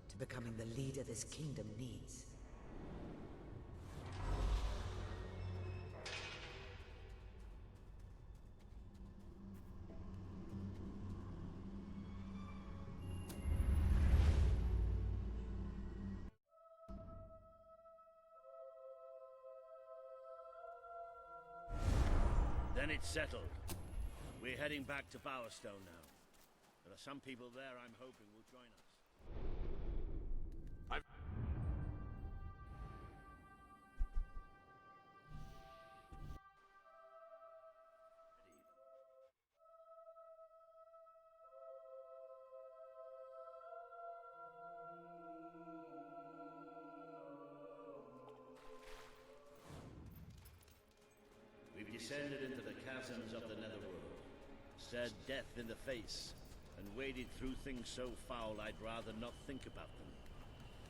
to becoming the leader this kingdom needs. Then it's settled. We're heading back to Bowerstone now. There are some people there I'm hoping will join us. We've descended into the chasms of the Netherworld, stared death in the face, and waded through things so foul I'd rather not think about them.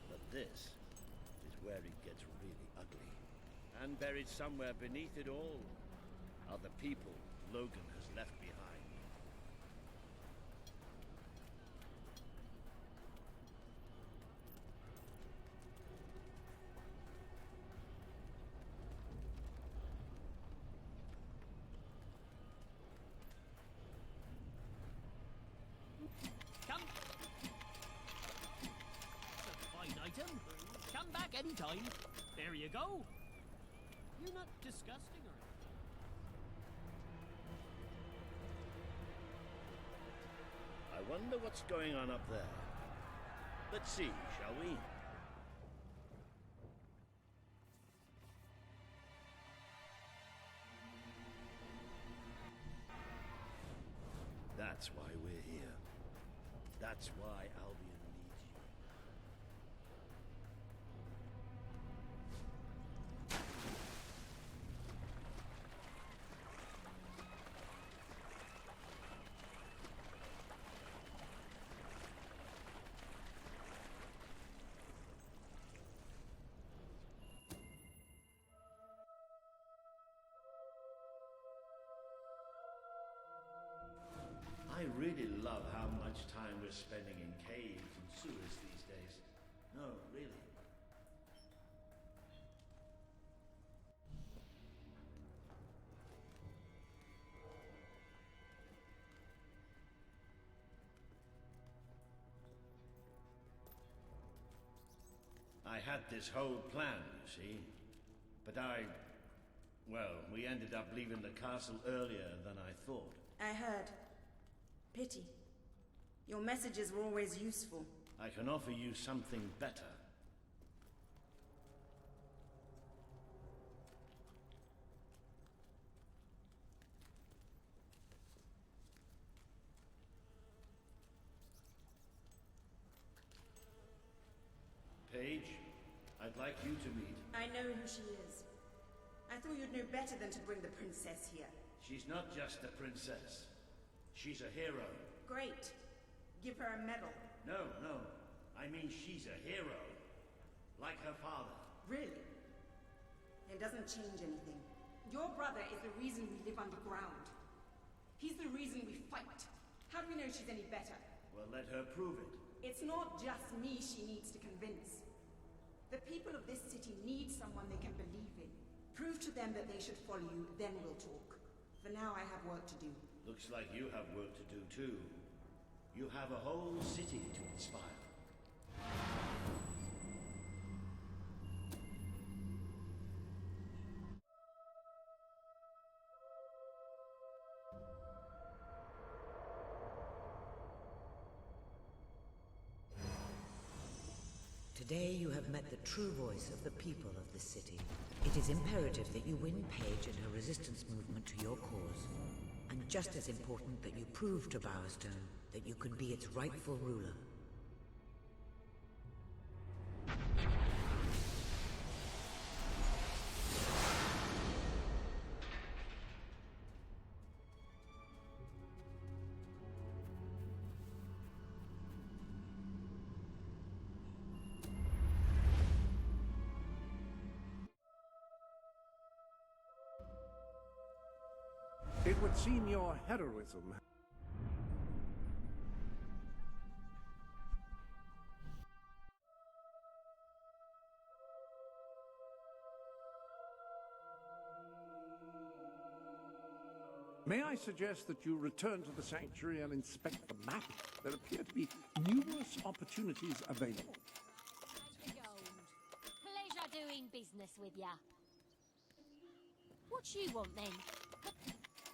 But this is where it gets really ugly. And buried somewhere beneath it all are the people Logan has left behind. Come back anytime. There you go. You're not disgusting or anything. I wonder what's going on up there. Let's see, shall we? That's why we're here. That's why Albion needs you. I really love how much time we're spending in caves and sewers these days. No, really. I had this whole plan, you see. But well, we ended up leaving the castle earlier than I thought. I heard. Pity. Your messages were always useful. I can offer you something better. Paige, I'd like you to meet. I know who she is. I thought you'd know better than to bring the princess here. She's not just a princess. She's a hero. Great. Give her a medal. No, no. I mean she's a hero. Like her father. Really? It doesn't change anything. Your brother is the reason we live underground. He's the reason we fight. How do we know she's any better? Well, let her prove it. It's not just me she needs to convince. The people of this city need someone they can believe in. Prove to them that they should follow you, then we'll talk. For now, I have work to do. Looks like you have work to do too. You have a whole city to inspire. Today you have met the true voice of the people of the city. It is imperative that you win Paige and her resistance movement to your cause. And just as important that you prove to Bowerstone that you can be its rightful ruler. It would seem your heroism. May I suggest that you return to the sanctuary and inspect the map? There appear to be numerous opportunities available. Pleasure doing business with ya. What you want then?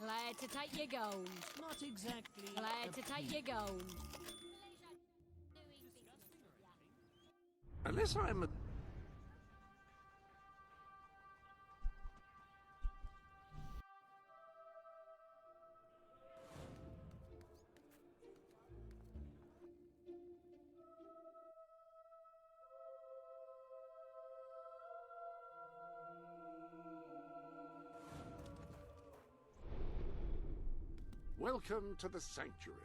Glad to take your gold. Not exactly. Glad to take your gold. Unless I'm a... Welcome to the sanctuary.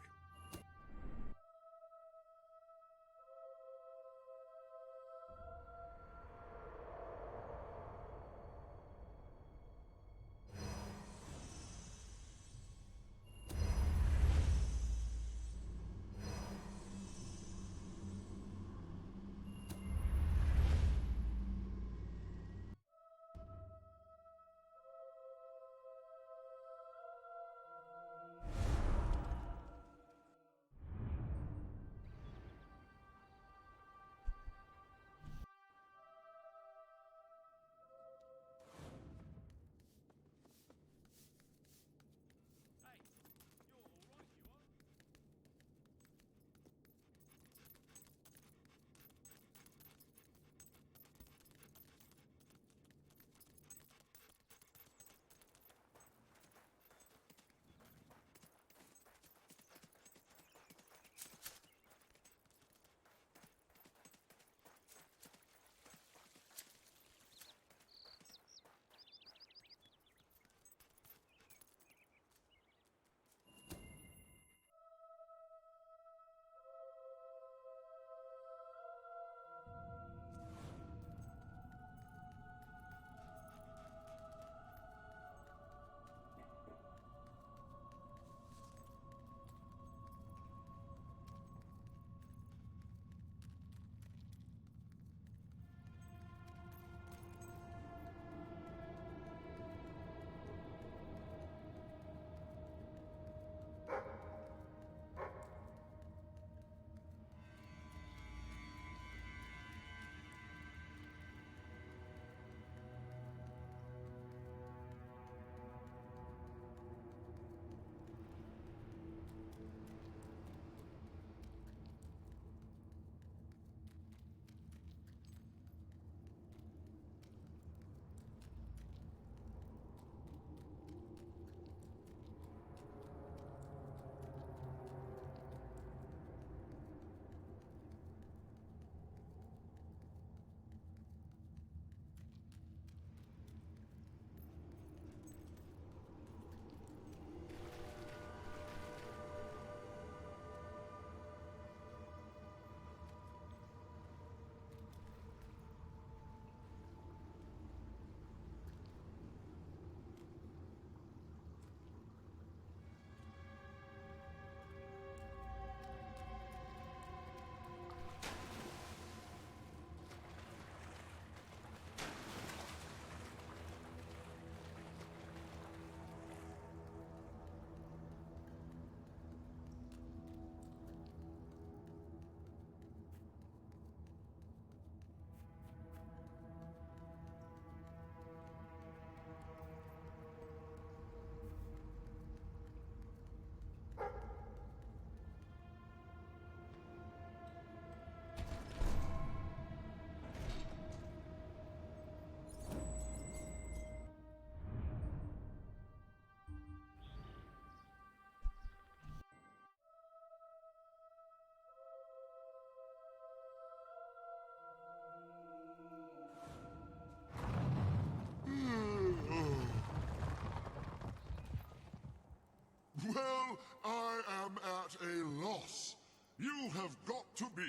You have got to be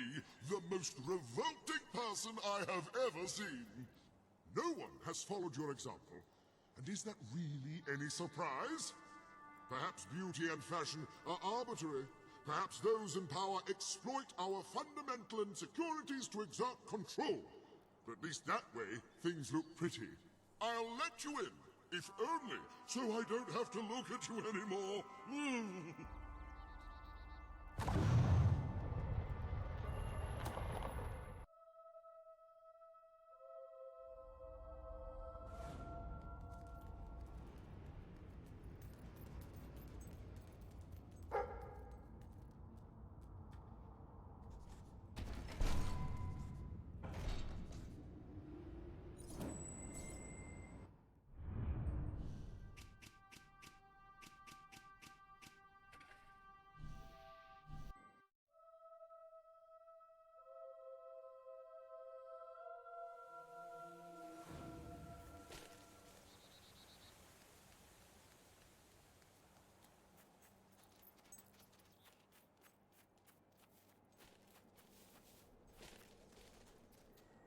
the most revolting person I have ever seen. No one has followed your example. And is that really any surprise? Perhaps beauty and fashion are arbitrary. Perhaps those in power exploit our fundamental insecurities to exert control. But at least that way, things look pretty. I'll let you in, if only so I don't have to look at you anymore.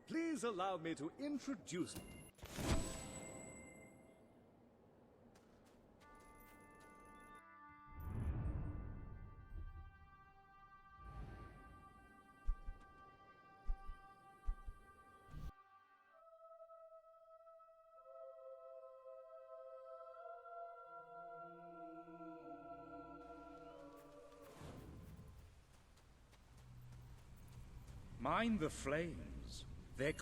Please allow me to introduce... Mind the flames. They're...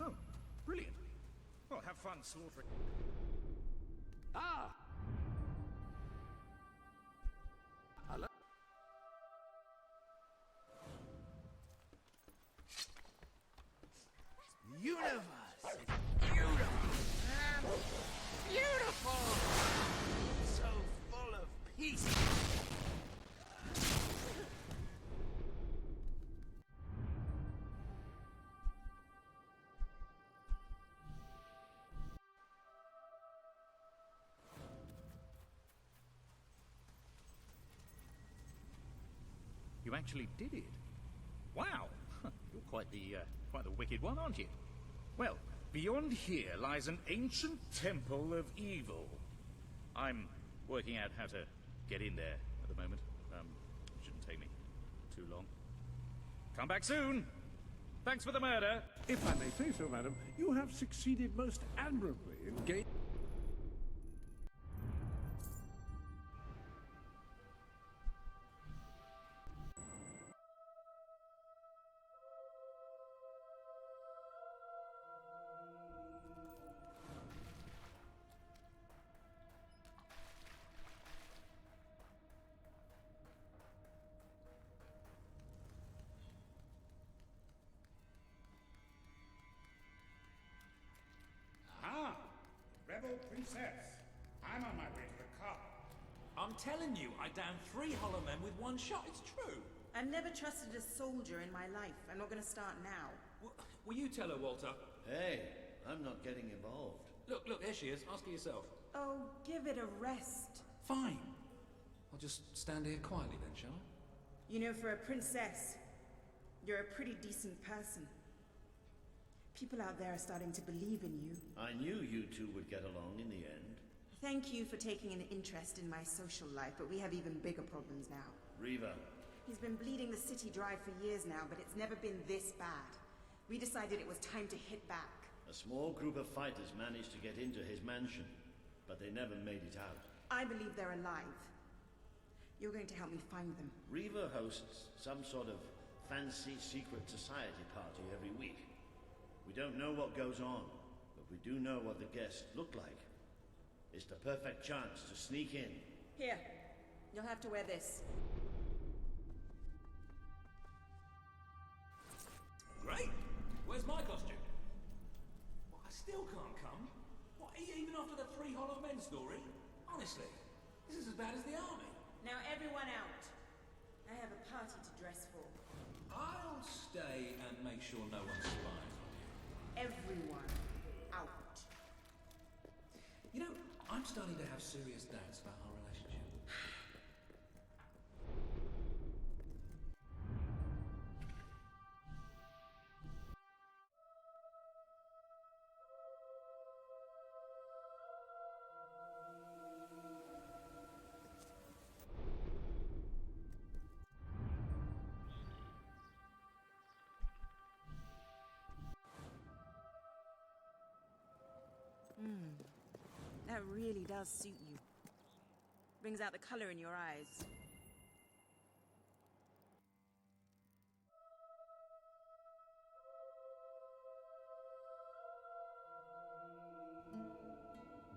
Oh, brilliant. Well, have fun slaughtering... Ah! Universe is beautiful and beautiful. So full of peace. You actually did it. Wow! You're quite the wicked one, aren't you? Well, beyond here lies an ancient temple of evil. I'm working out how to get in there at the moment. It shouldn't take me too long. Come back soon! Thanks for the murder! If I may say so, madam, you have succeeded most admirably in gaining... Rebel princess, I'm on my way to the car. I'm telling you, I downed 3 hollow men with 1 shot. It's true. I've never trusted a soldier in my life. I'm not going to start now. Will you tell her, Walter? Hey, I'm not getting involved. Look, there she is. Ask her yourself. Oh, give it a rest. Fine. I'll just stand here quietly then, shall I? You know, for a princess, you're a pretty decent person. People out there are starting to believe in you. I knew you two would get along in the end. Thank you for taking an interest in my social life, but we have even bigger problems now. Riva. He's been bleeding the city dry for years now, but it's never been this bad. We decided it was time to hit back. A small group of fighters managed to get into his mansion, but they never made it out. I believe they're alive. You're going to help me find them. Riva hosts some sort of fancy secret society party every week. We don't know what goes on, but we do know what the guests look like. It's the perfect chance to sneak in. Here, you'll have to wear this. Great! Where's my costume? What, I still can't come? What, even after the 3 hollow men story? Honestly, this is as bad as the army. Now everyone out. I have a party to dress for. I'll stay and make sure no one spies on you. Everyone out. You know, I'm starting to have serious doubts about our relationship. really does suit you. Brings out the color in your eyes.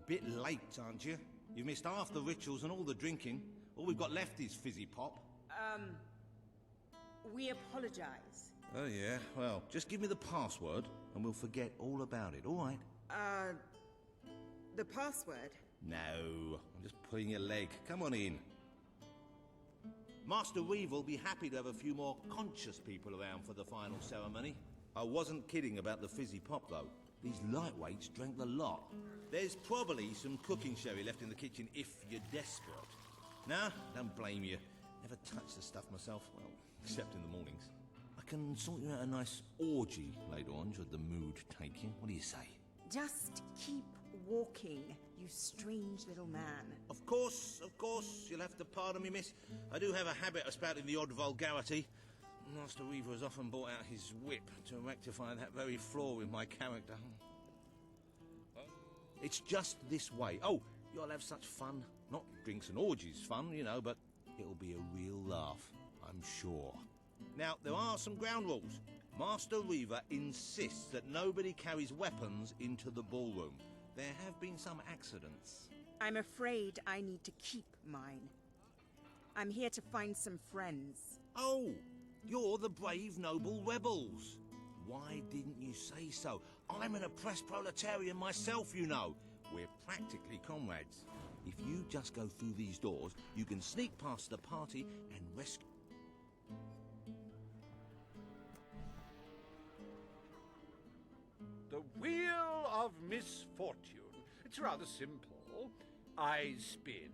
Bit late, aren't you? You've missed half the rituals and all the drinking. All we've got left is fizzy pop. We apologize. Oh, yeah? Well, just give me the password and we'll forget all about it, all right? The password? No, I'm just pulling your leg. Come on in. Master Reeve will be happy to have a few more conscious people around for the final ceremony. I wasn't kidding about the fizzy pop, though. These lightweights drank the lot. There's probably some cooking sherry left in the kitchen if you're desperate. Nah, don't blame you. Never touched the stuff myself, well, except in the mornings. I can sort you out a nice orgy later on, should the mood take you. What do you say? Just keep walking, you strange little man. Of course, you'll have to pardon me, miss. I do have a habit of spouting the odd vulgarity. Master Weaver has often brought out his whip to rectify that very flaw in my character. It's just this way. Oh, you'll have such fun. Not drinks and orgies fun, you know, but it'll be a real laugh, I'm sure. Now, there are some ground rules. Master Reaver insists that nobody carries weapons into the ballroom. There have been some accidents. I'm afraid I need to keep mine. I'm here to find some friends. Oh, you're the brave, noble rebels. Why didn't you say so? I'm an oppressed proletarian myself, you know. We're practically comrades. If you just go through these doors, you can sneak past the party and rescue... The Wheel of Misfortune. It's rather simple. I spin,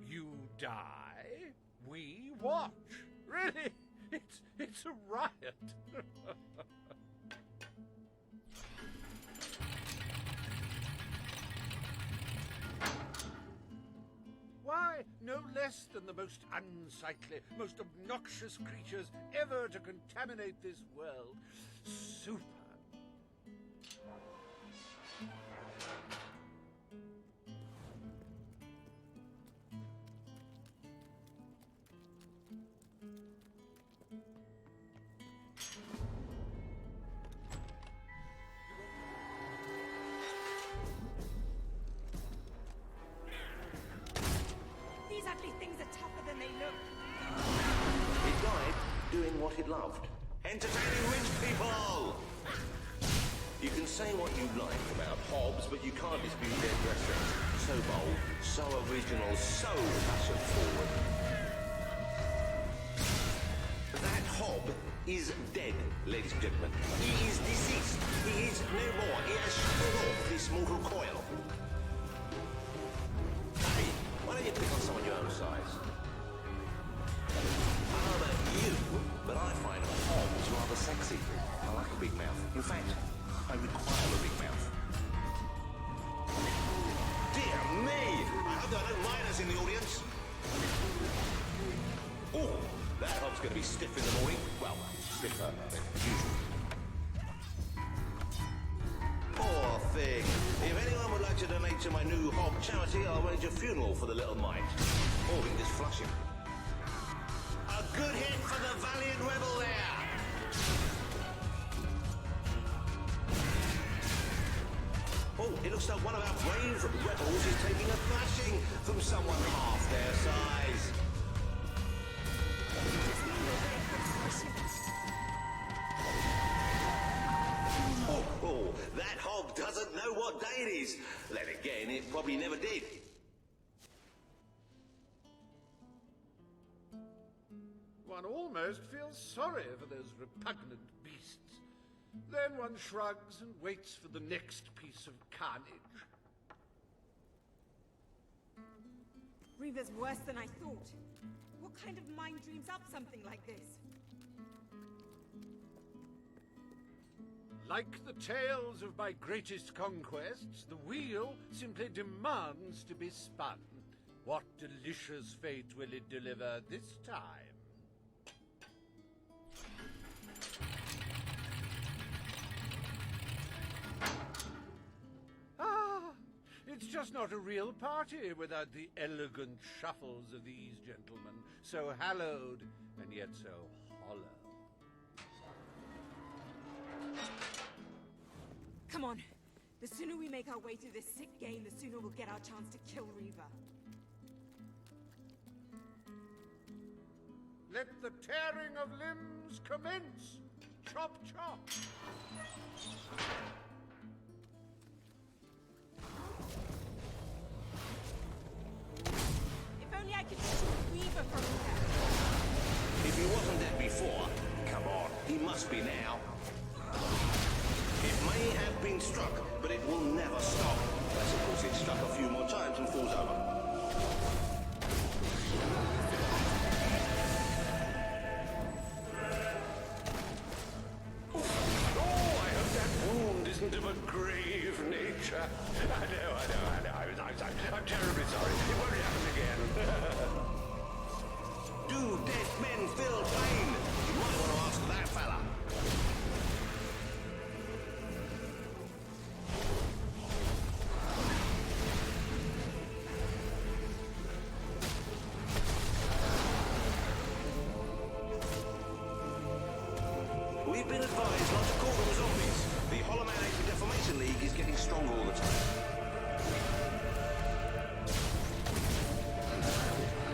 you die, we watch. Really? It's a riot. Why, no less than the most unsightly, most obnoxious creatures ever to contaminate this world. Super. These ugly things are tougher than they look. It died doing what it loved. Entertaining rich people! You can say what you like about Hobbs, but you can't dispute their dressing. So bold, so original, so fashion-forward. That Hob is dead, ladies and gentlemen. He is deceased. He is no more. He has shut off this mortal coil. Hey, why don't you pick on someone your own size? I don't know about you, but I find Hobbs rather sexy. I like a big mouth. In fact, I require a big mouth. Dear me! I hope there are no minors in the audience. Oh, that Hob's going to be stiff in the morning. Well, stiffer than usual. Poor thing. If anyone would like to donate to my new Hob charity, I'll arrange a funeral for the little mite. Or we can just flush him. A good hit for the valiant rebel there! Oh, it looks like one of our brave rebels is taking a thrashing from someone half their size. Oh, that Hog doesn't know what day it is. Then again, it probably never did. One almost feels sorry for those repugnant beasts. Then one shrugs and waits for the next piece of carnage. Reaver's worse than I thought. What kind of mind dreams up something like this? Like the tales of my greatest conquests, the wheel simply demands to be spun. What delicious fate will it deliver this time? It's just not a real party without the elegant shuffles of these gentlemen, so hallowed and yet so hollow. Come on. The sooner we make our way through this sick game, the sooner we'll get our chance to kill Reaver. Let the tearing of limbs commence! Chop, chop! If only I could shoot Reaver from here! If he wasn't dead before, come on, he must be now. It may have been struck, but it will never stop. Unless, of course, it's struck a few more times and falls over. Oh, I hope that wound isn't of a grave nature. I know. I'm terribly sorry. It won't happen again. Do dead men feel pain? You might want to ask that fella. We've been advised not to call them zombies. The Hollow Man Deformation League is getting stronger all the time.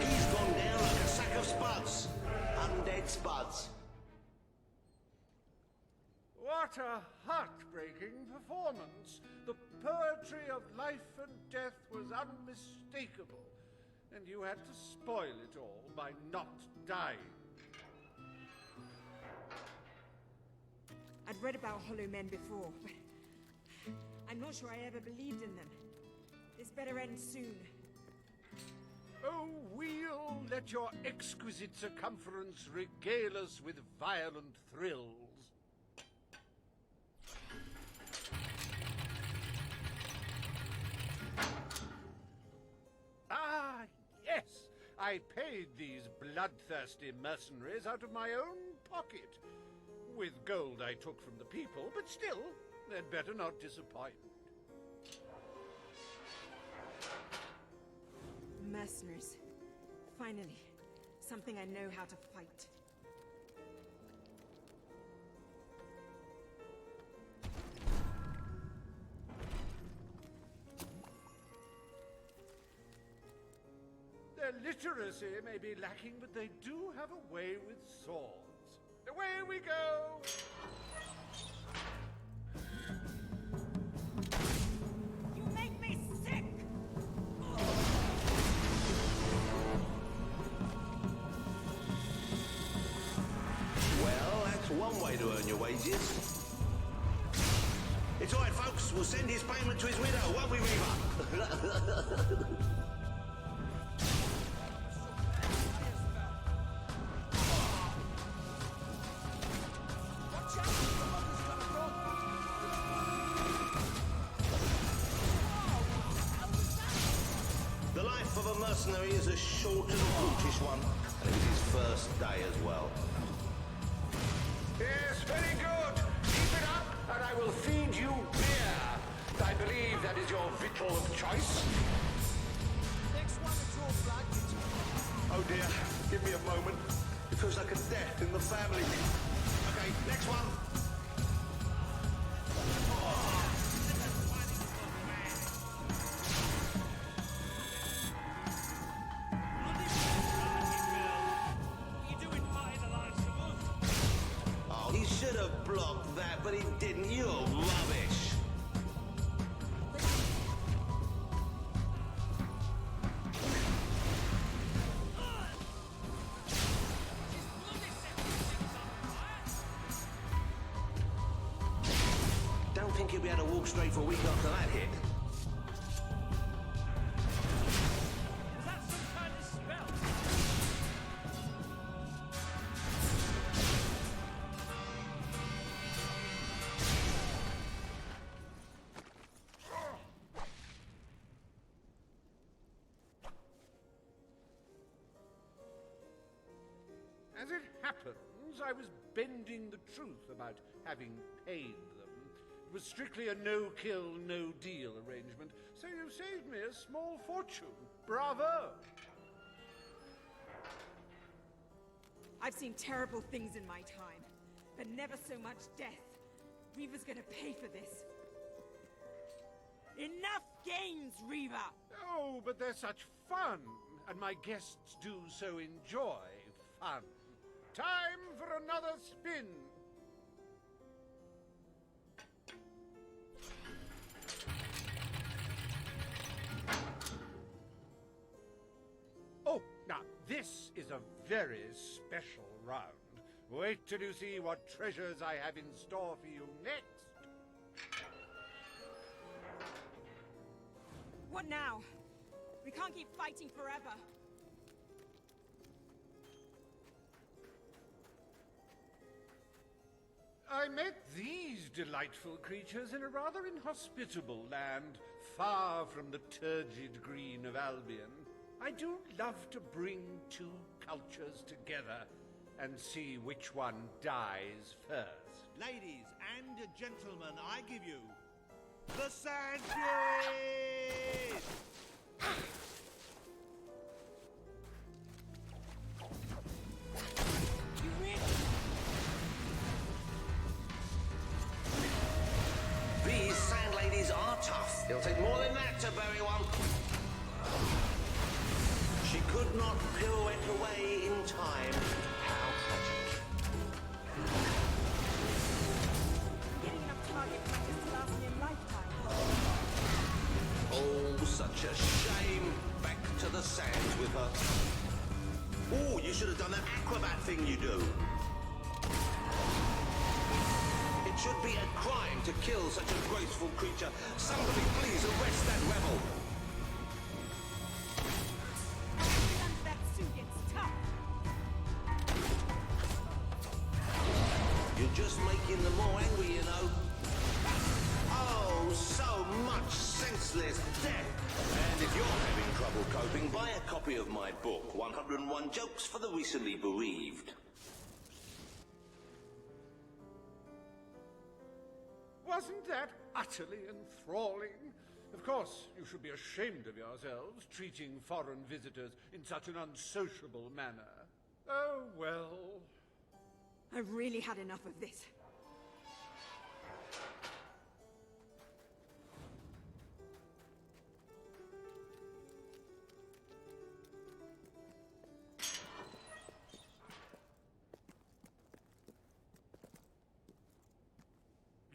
He's gone down like a sack of spuds. Undead spuds. What a heartbreaking performance. The poetry of life and death was unmistakable, and you had to spoil it all by not dying. I'd read about hollow men before, but I'm not sure I ever believed in them. This better end soon. Oh, we'll let your exquisite circumference regale us with violent thrills. Ah, yes! I paid these bloodthirsty mercenaries out of my own pocket. With gold I took from the people, but still, they'd better not disappoint. Mercenaries. Finally, something I know how to fight. Their literacy may be lacking, but they do have a way with swords. Away we go! You make me sick! Well, that's one way to earn your wages. It's all right, folks. We'll send his payment to his widow, won't we, Reaver? The life of a mercenary is a short and brutish one, and it was his first day as well. Yes, very good. Keep it up, and I will feed you beer. I believe that is your victual of choice. Next one to draw flag. Oh dear, give me a moment. It feels like a death in the family. Okay, next one. Oh, he should have blocked that, but he didn't. You're rubbish. Don't think you'll be able to walk straight for a week after that hit. Is that some kind of spell? As it happens, I was bending the truth about having paid them. was strictly a no-kill, no-deal arrangement, so you saved me a small fortune. Bravo! I've seen terrible things in my time, but never so much death. Reaver's gonna pay for this. Enough games, Reaver! Oh, but they're such fun, and my guests do so enjoy fun. Time for another spin. Oh, now this is a very special round. Wait till you see what treasures I have in store for you next. What now? We can't keep fighting forever. I met these delightful creatures in a rather inhospitable land, far from the turgid green of Albion. I do love to bring two cultures together and see which one dies first. Ladies and gentlemen, I give you the Sand Furies! These sand ladies are tough. It'll take more than that to bury one. She could not pirouette away in time. How tragic. Getting enough target practice to last me a lifetime. Oh, such a shame. Back to the sands with her. Oh, you should have done that acrobat thing you do. It should be a crime to kill such a graceful creature. Somebody please arrest that rebel. That suit gets tough. You're just making them more angry, you know. Oh, so much senseless death. And if you're having trouble coping, buy a copy of my book, 101 Jokes for the Recently Bereaved. Wasn't that utterly enthralling? Of course, you should be ashamed of yourselves, treating foreign visitors in such an unsociable manner. Oh, well. I've really had enough of this.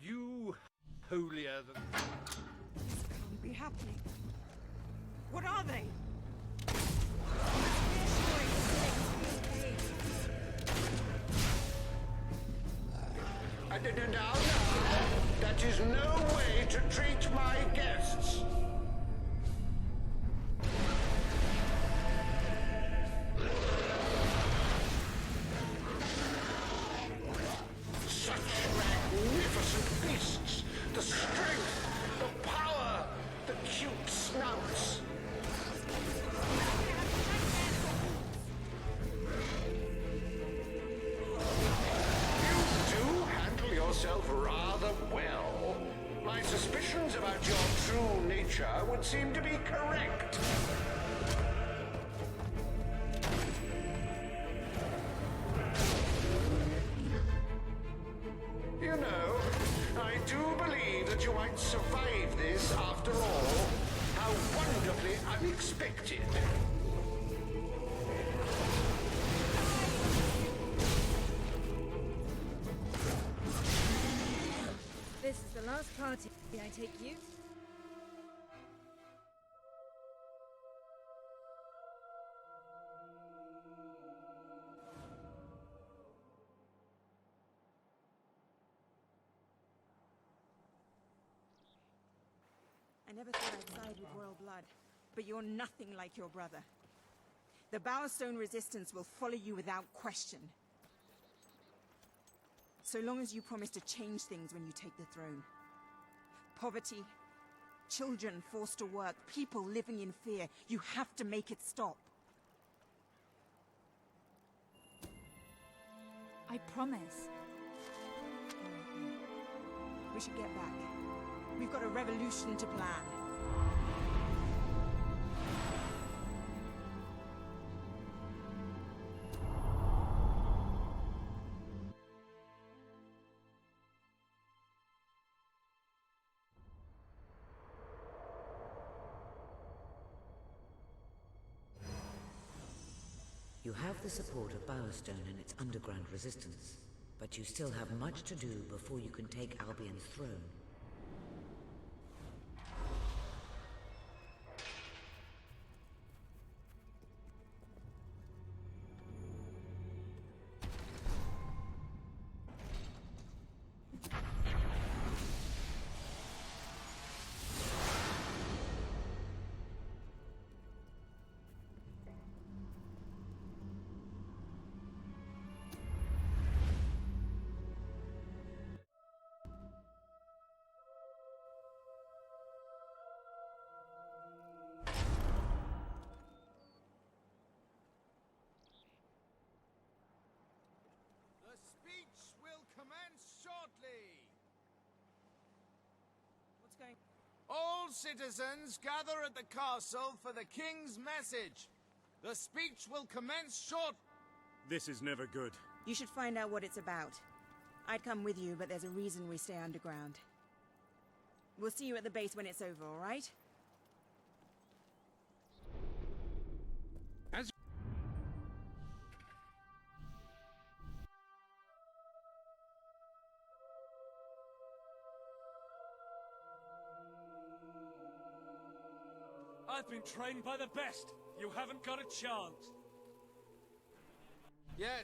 You holier than... This can't be happening. What are they? Now, that is no way to treat my guests. Such magnificent beasts! The strength, the power, the cute snouts. Yourself rather well. My suspicions about your true nature would seem to be correct. You know, I do believe that you might survive this after all. How wonderfully unexpected. This is the last party, I take you? I never thought I'd side with royal blood, but you're nothing like your brother. The Bowerstone resistance will follow you without question. So long as you promise to change things when you take the throne. Poverty, children forced to work, people living in fear. You have to make it stop. I promise. We should get back. We've got a revolution to plan. You have the support of Bowerstone and its underground resistance, but you still have much to do before you can take Albion's throne. The speech will commence shortly. What's going? All citizens gather at the castle for the king's message. The speech will commence short. This is never good. You should find out what it's about. I'd come with you, but there's a reason we stay underground. We'll see you at the base when it's over, all right? I've been trained by the best. You haven't got a chance. Yes.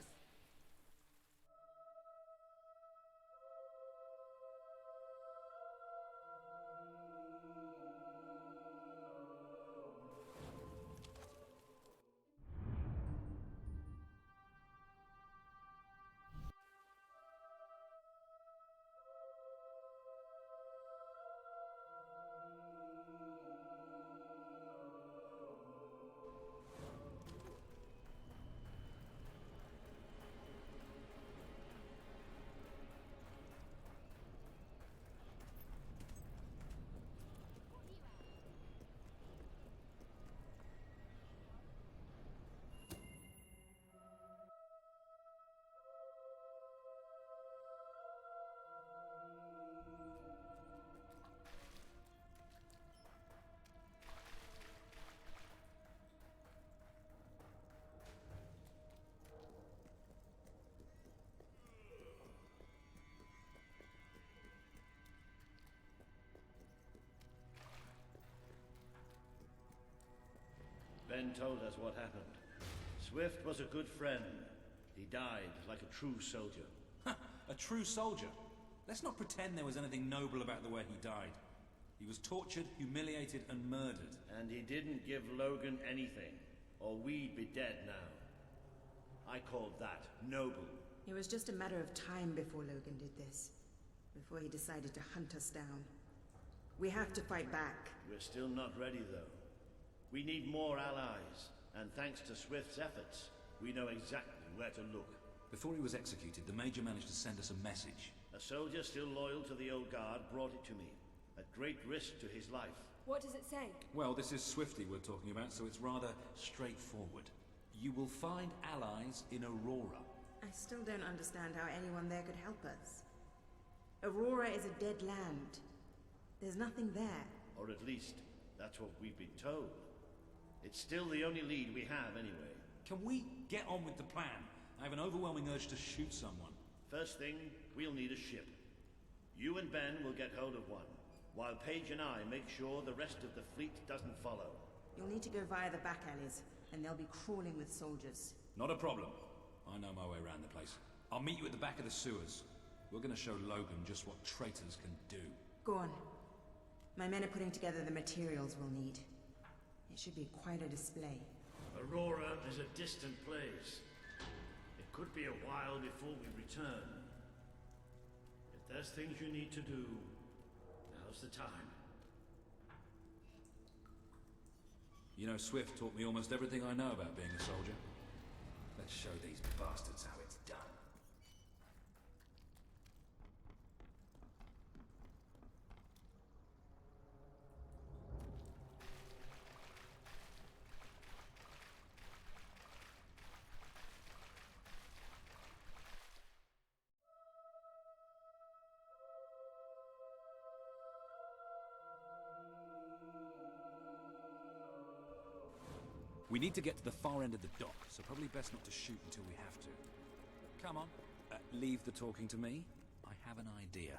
Ben told us what happened. Swift was a good friend. He died like a true soldier. A true soldier? Let's not pretend there was anything noble about the way he died. He was tortured, humiliated, and murdered. And he didn't give Logan anything, or we'd be dead now. I called that noble. It was just a matter of time before Logan did this. Before he decided to hunt us down. We have to fight back. We're still not ready, though. We need more allies, and thanks to Swift's efforts, we know exactly where to look. Before he was executed, the Major managed to send us a message. A soldier still loyal to the old guard brought it to me, at great risk to his life. What does it say? Well, this is Swifty we're talking about, so it's rather straightforward. You will find allies in Aurora. I still don't understand how anyone there could help us. Aurora is a dead land. There's nothing there. Or at least, that's what we've been told. It's still the only lead we have, anyway. Can we get on with the plan? I have an overwhelming urge to shoot someone. First thing, we'll need a ship. You and Ben will get hold of one, while Paige and I make sure the rest of the fleet doesn't follow. You'll need to go via the back alleys, and they'll be crawling with soldiers. Not a problem. I know my way around the place. I'll meet you at the back of the sewers. We're gonna show Logan just what traitors can do. Go on. My men are putting together the materials we'll need. It should be quite a display. Aurora is a distant place. It could be a while before we return. If there's things you need to do, now's the time. You know, Swift taught me almost everything I know about being a soldier. Let's show these bastards how it's done. We need to get to the far end of the dock, so probably best not to shoot until we have to. Come on. Leave the talking to me. I have an idea.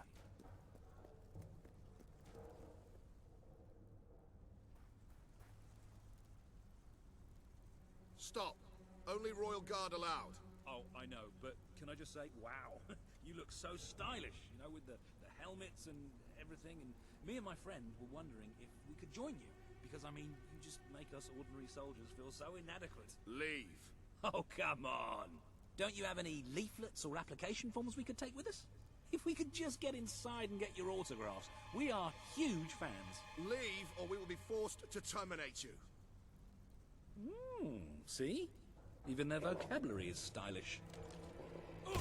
Stop. Only Royal Guard allowed. Oh, I know, but can I just say, wow, you look so stylish, you know, with the helmets and everything, and me and my friend were wondering if we could join you, because, I mean, you just make us ordinary soldiers feel so inadequate. Leave. Oh, come on. Don't you have any leaflets or application forms we could take with us? If we could just get inside and get your autographs, we are huge fans. Leave, or we will be forced to terminate you. See? Even their vocabulary is stylish. Put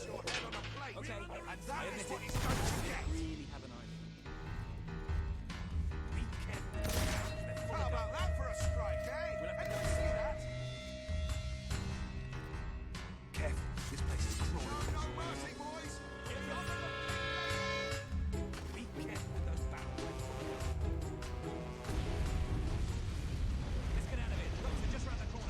your head on a plate, Okay, and that I is admit what it. he's going to get. Really have an idea. Be careful. How about that for a strike, eh? We'll have to Anyone see that? Careful, this place is crawling. No mercy, boys. If you're on the Be careful with those barrels. Let's get out of here. The docks are just round the corner.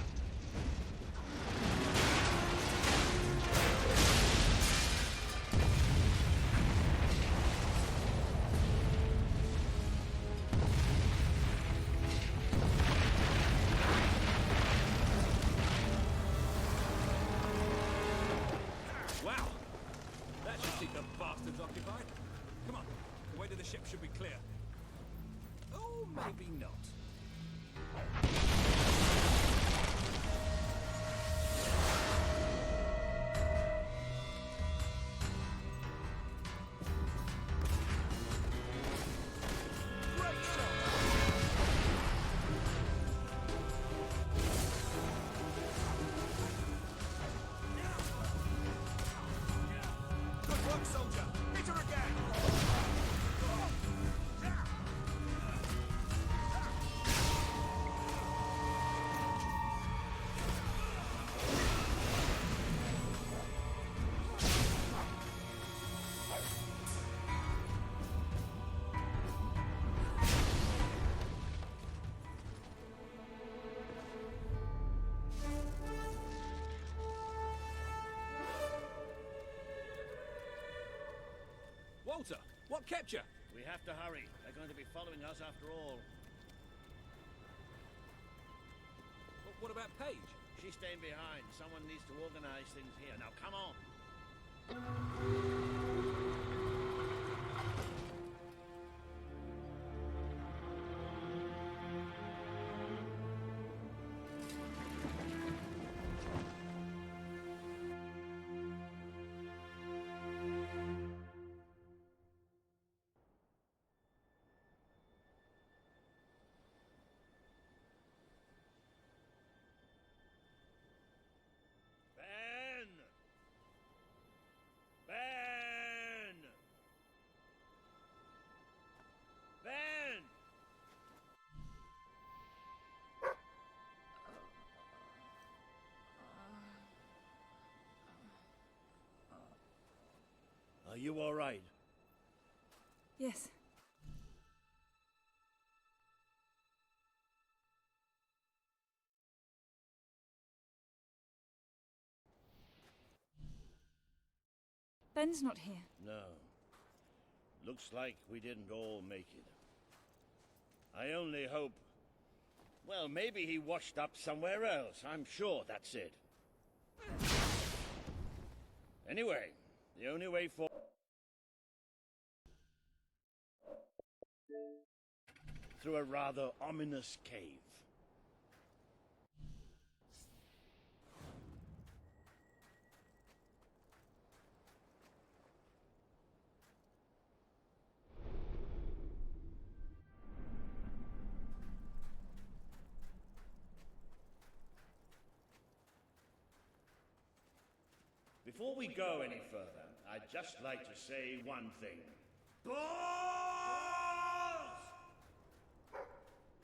Wow! That should keep the bastards occupied. Come on, the way to the ship should be clear. Oh, maybe not. Great shot! Good work, soldier. Hit her again. Walter, what kept you? We have to hurry. They're going to be following us after all. What about Paige? She's staying behind. Someone needs to organize things here. Now, come on. Ben! Ben! Ben! Are you all right? Yes. Ben's not here. No. Looks like we didn't all make it. I only hope... Well, maybe he washed up somewhere else. I'm sure that's it. Anyway, the only way for... through a rather ominous cave. Before we go any further, I'd just like to say one thing. Balls!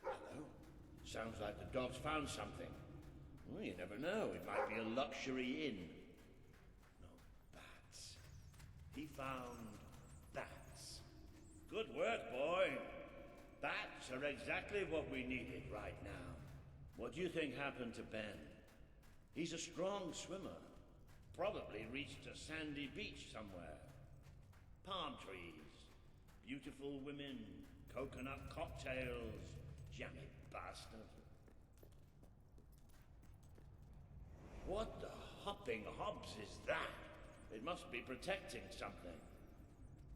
Hello? Sounds like the dog's found something. Well, you never know. It might be a luxury inn. No, bats. He found bats. Good work, boy. Bats are exactly what we needed right now. What do you think happened to Ben? He's a strong swimmer. Probably reached a sandy beach somewhere. Palm trees, beautiful women, coconut cocktails, jammy bastard. What the hopping hobs is that? It must be protecting something.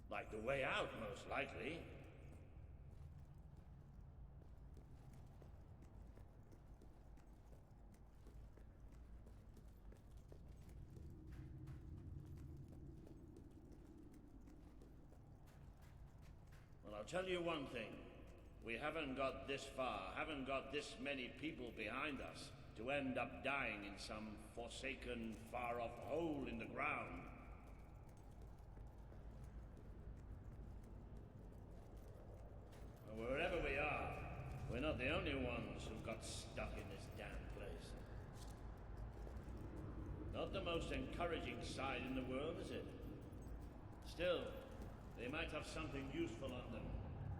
Like the way out, most likely. Well, I'll tell you one thing. We haven't got this far, haven't got this many people behind us to end up dying in some forsaken, far-off hole in the ground. Well, wherever we are, we're not the only ones who got stuck in this damn place. Not the most encouraging side in the world, is it? Still, they might have something useful on them.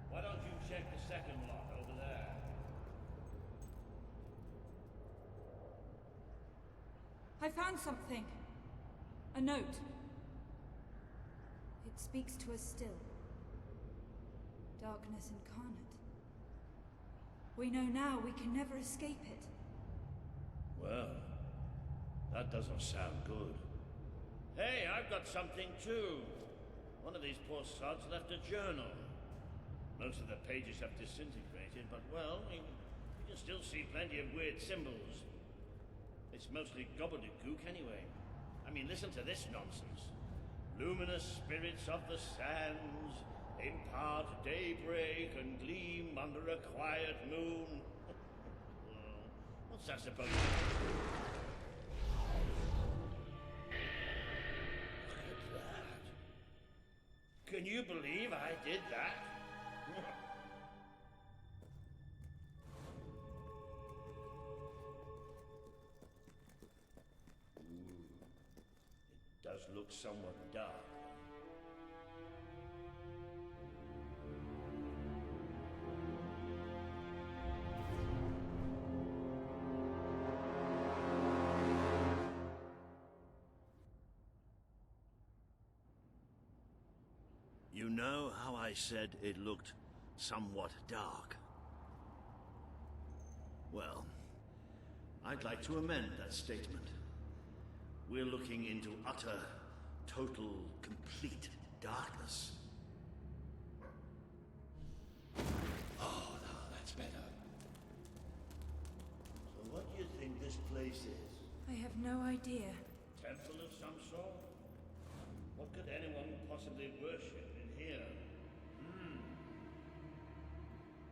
Why don't you check the second lot over there? I found something. A note. It speaks to us still. Darkness incarnate. We know now we can never escape it. Well, that doesn't sound good. Hey, I've got something too. One of these poor sods left a journal. Most of the pages have disintegrated, but well, you can still see plenty of weird symbols. It's mostly gobbledygook anyway. I mean, listen to this nonsense. Luminous spirits of the sands impart daybreak and gleam under a quiet moon. What's that supposed to be? Look at that. Can you believe I did that? It does look somewhat dark. You know how I said it looked somewhat dark? Well, I'd like to amend that statement. We're looking into utter, total, complete darkness. Oh, no, that's better. So what do you think this place is? I have no idea. Temple of some sort? What could anyone possibly worship in here?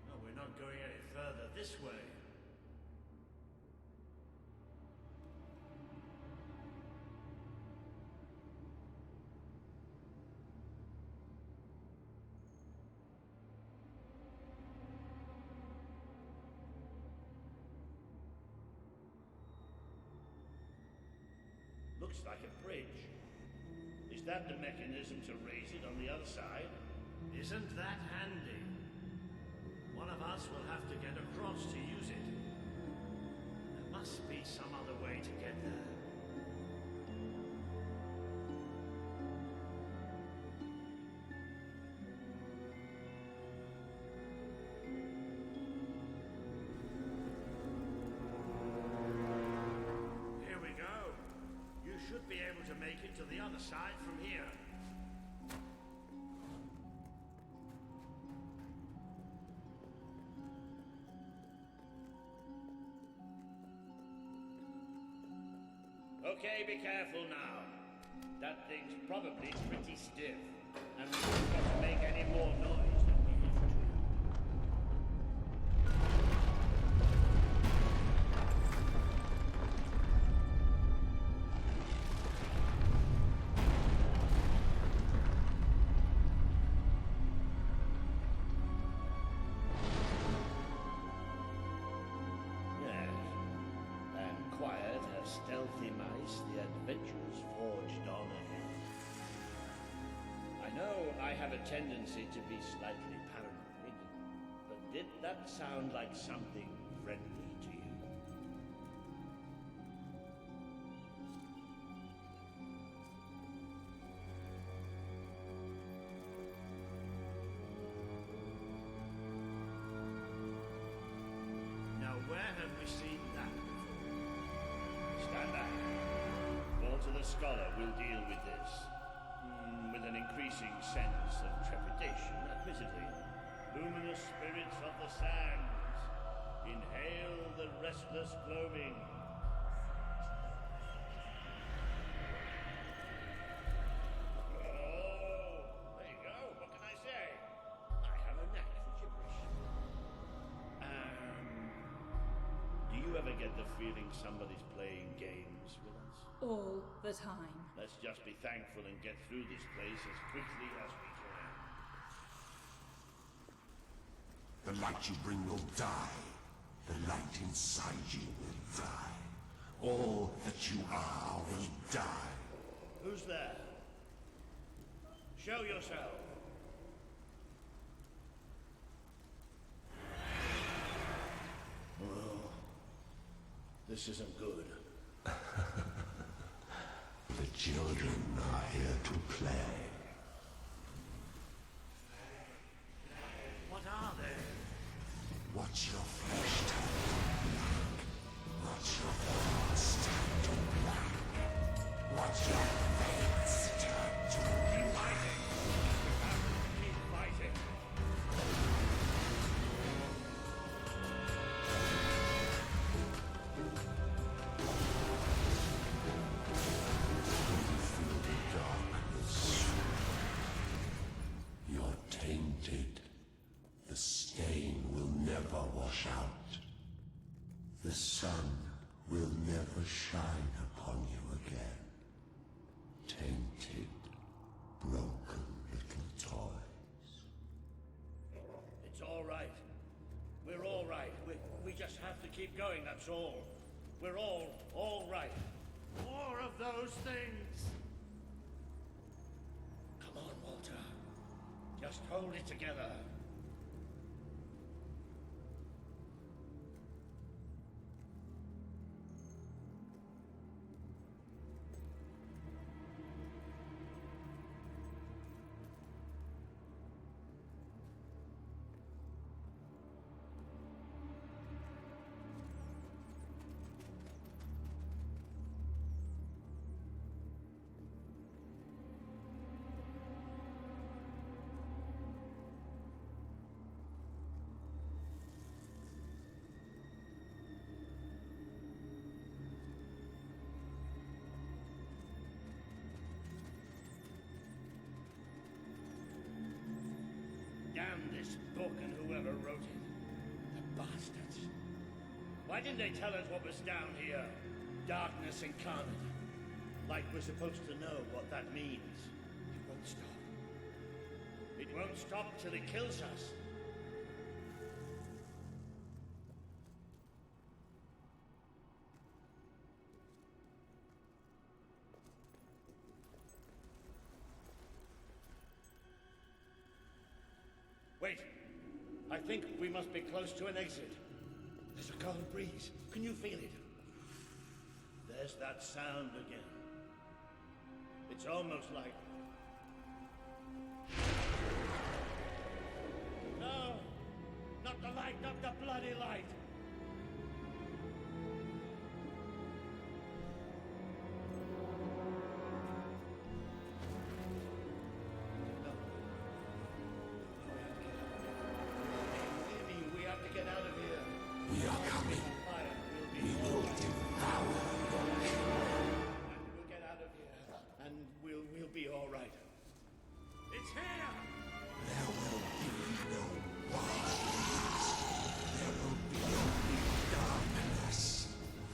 No, we're not going any further this way. Looks like a bridge. Is that the mechanism to raise it on the other side? Isn't that handy? One of us will have to get across to use it. There must be some other way to get there. Here we go. You should be able to make it to the other side from here. Okay, be careful now. That thing's probably pretty stiff, and we don't want to make any more noise than we have to. Quiet as stealthy mice, the adventurers forged on ahead. I know I have a tendency to be slightly paranoid, but did that sound like something friendly to you? scholar will deal with this. With an increasing sense of trepidation, admittedly. Luminous spirits of the sands, inhale the restless gloaming. Oh, there you go. What can I say? I have a knack for gibberish. Do you ever get the feeling somebody's playing games with us? All the time. Let's just be thankful and get through this place as quickly as we can. The light you bring will die. The light inside you will die. All that you are will die. Who's there? Show yourself. Oh, this isn't good. The children are here to play. What are they? Watch your flesh turn to black. Watch your thoughts turn to black. Watch your fates turn to black. Keep fighting. Feel the darkness. You're tainted. The stain will never wash out. The sun will never shine upon you again. Tainted, broken little toys. It's all right. We're all right. We just have to keep going, that's all. We're all right. More of those things. Come on, Walter. Just hold it together. Damn this book and whoever wrote it. The bastards. Why didn't they tell us what was down here? Darkness incarnate. Like we're supposed to know what that means. It won't stop. It won't stop till it kills us. Wait. I think we must be close to an exit. There's a cold breeze. Can you feel it? There's that sound again. It's almost like... No! Not the light, not the bloody light! We are coming. We will devour your kingdom. We'll get out of here, and we'll be all right. It's here! There will be no wise. There will be only darkness.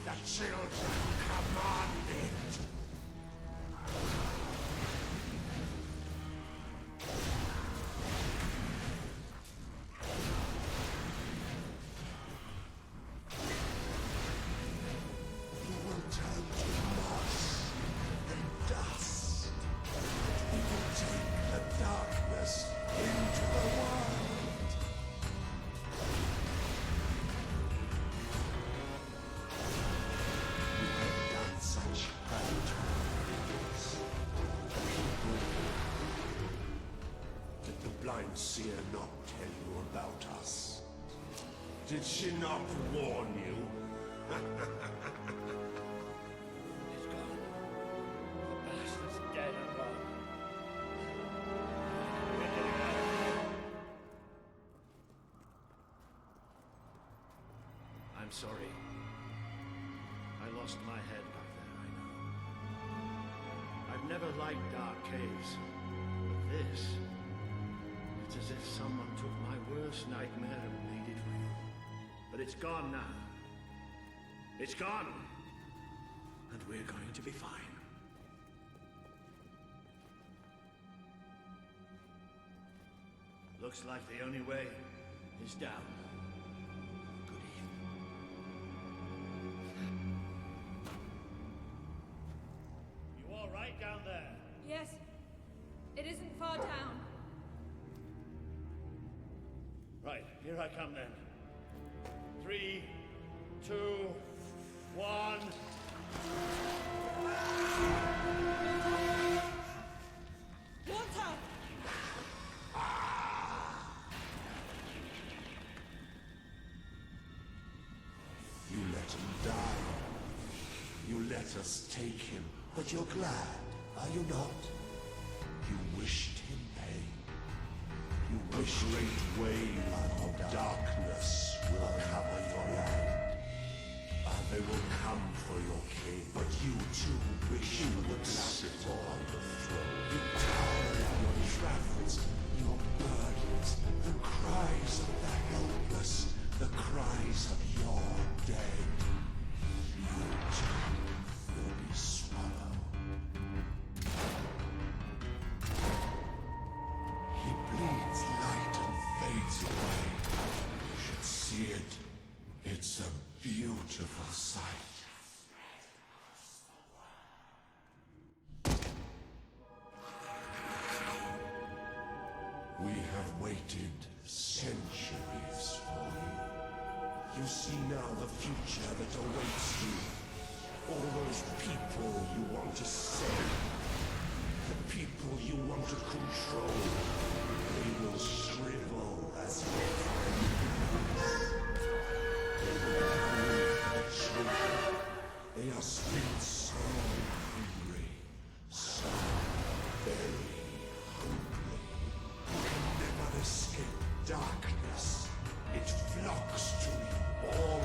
The children command it. Seer not tell you about us? Did she not warn you? It's gone. I'm sorry. I lost my head back there, I know. I've never liked dark caves, but this... It's as if someone took my worst nightmare and made it real. But it's gone now. It's gone! And we're going to be fine. Looks like the only way is down. Good evening. You all right down there? Yes. It isn't far down. Right, here I come then. 3, 2, 1. Water! You let him die. You let us take him. But you're glad, are you not? You wished him pain. You wish a great wave of darkness will cover your land. And they will come for your king. But you too wish you would sit on the throne. You tire of your travels, your burdens, the cries of the helpless, the cries of your dead. You too will be swallowed. He bleeds light and fades away. You should see it. It's a beautiful sight. We have waited centuries for you. You see now the future that awaits you. All those people you want to save. The people you want to control. They will shrivel as your They will prove the children. They are still so hungry. So very hungry. You can never escape darkness. It flocks to you all.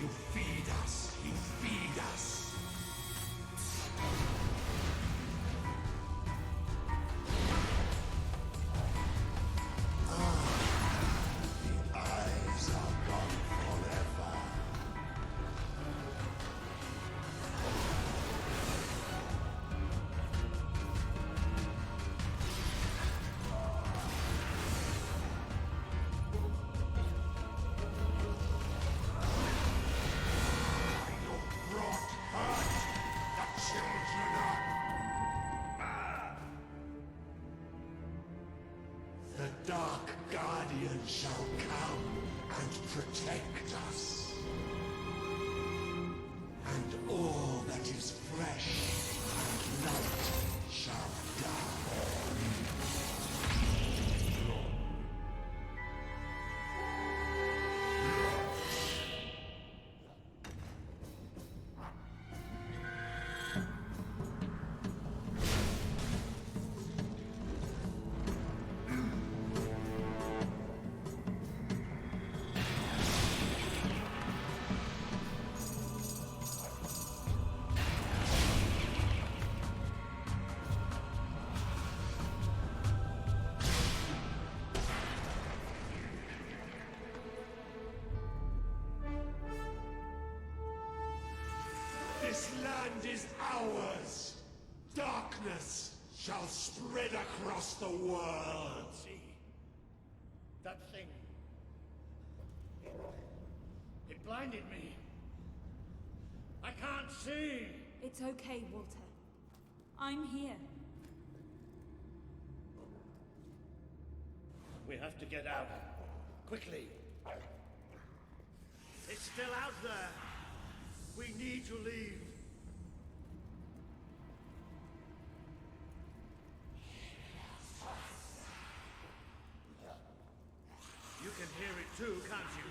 You feed us. You feed us. The eyes are gone forever. Brought hurt the children up. The Dark Guardian shall come and protect us. And all that is fresh and light shall die. This land is ours. Darkness shall spread across the world. See? That thing. It blinded me. I can't see. It's okay, Walter. I'm here. We have to get out. Quickly. It's still out there. We need to leave. You can hear it too, can't you?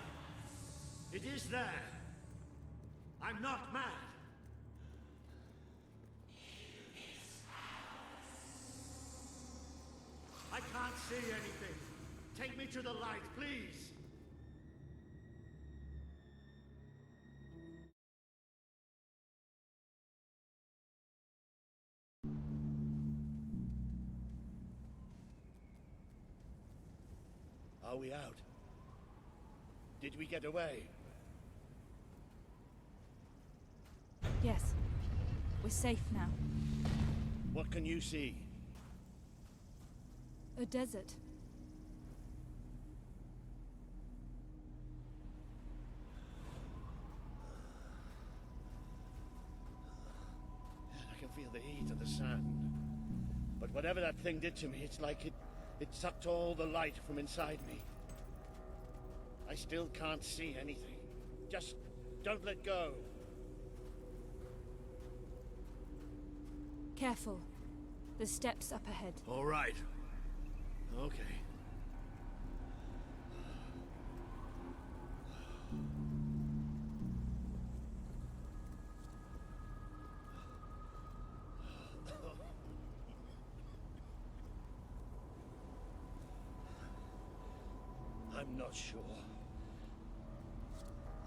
It is there. I'm not mad. I can't see anything. Take me to the light, please. Are we out? Did we get away? Yes. We're safe now. What can you see? A desert. I can feel the heat of the sand. But whatever that thing did to me, it's like it sucked all the light from inside me. I still can't see anything. Just don't let go. Careful. There's steps up ahead. All right. Okay. I'm not sure.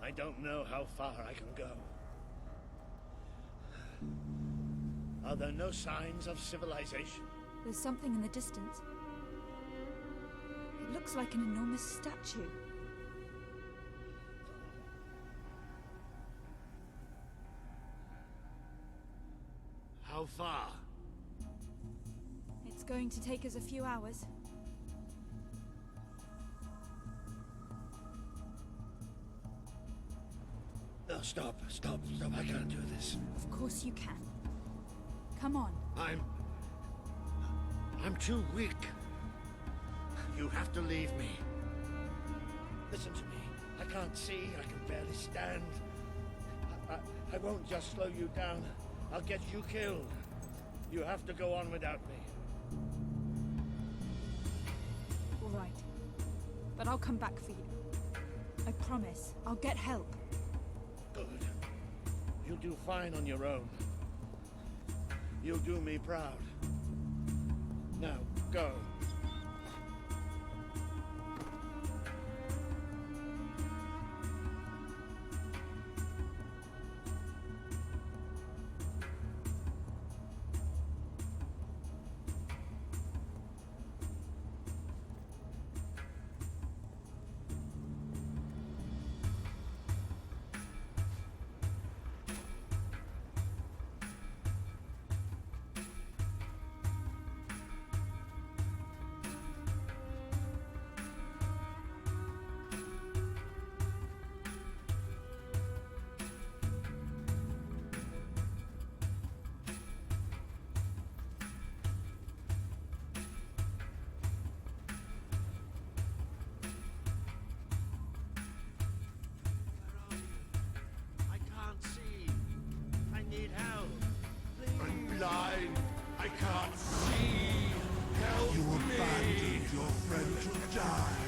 I don't know how far I can go. Are there no signs of civilization? There's something in the distance. It looks like an enormous statue. How far? It's going to take us a few hours. No, stop. I can't do this. Of course you can. Come on. I'm too weak. You have to leave me. Listen to me. I can't see. I can barely stand. I won't just slow you down. I'll get you killed. You have to go on without me. All right. But I'll come back for you. I promise. I'll get help. Good. You'll do fine on your own. You'll do me proud. Now, go. blind. I can't see. Help you me. Abandoned your friend to die.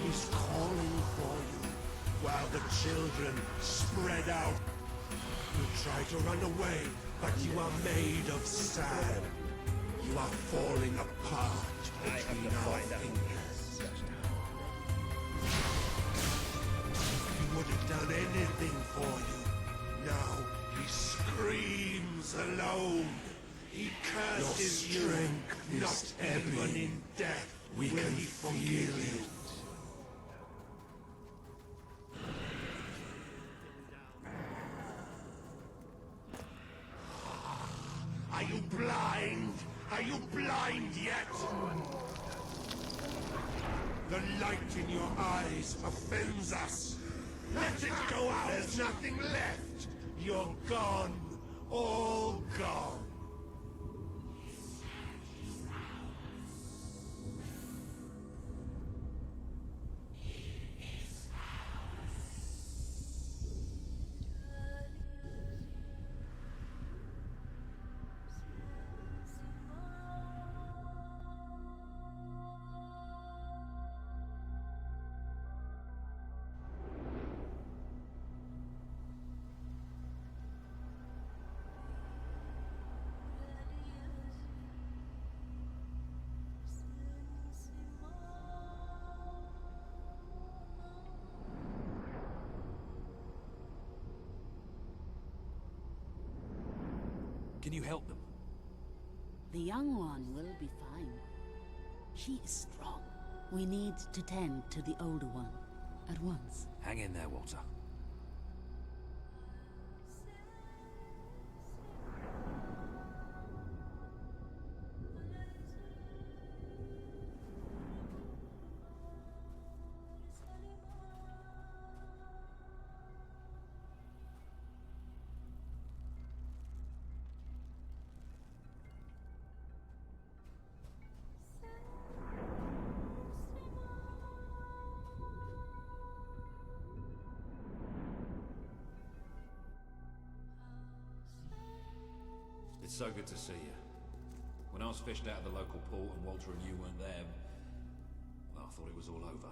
He's calling for you while the children spread out. You try to run away, but you are made of sand. You are falling apart between our fingers. He would have done anything for you. Now he screams alone. He curses you. Not even in death will he forgive you. Are you blind? Are you blind yet? The light in your eyes offends us. Let it go out. There's nothing left. You're gone. All gone. Can you help them? The young one will be fine. She is strong. We need to tend to the older one at once. Hang in there, Walter. It's so good to see you. When I was fished out of the local port and Walter and you weren't there, well, I thought it was all over.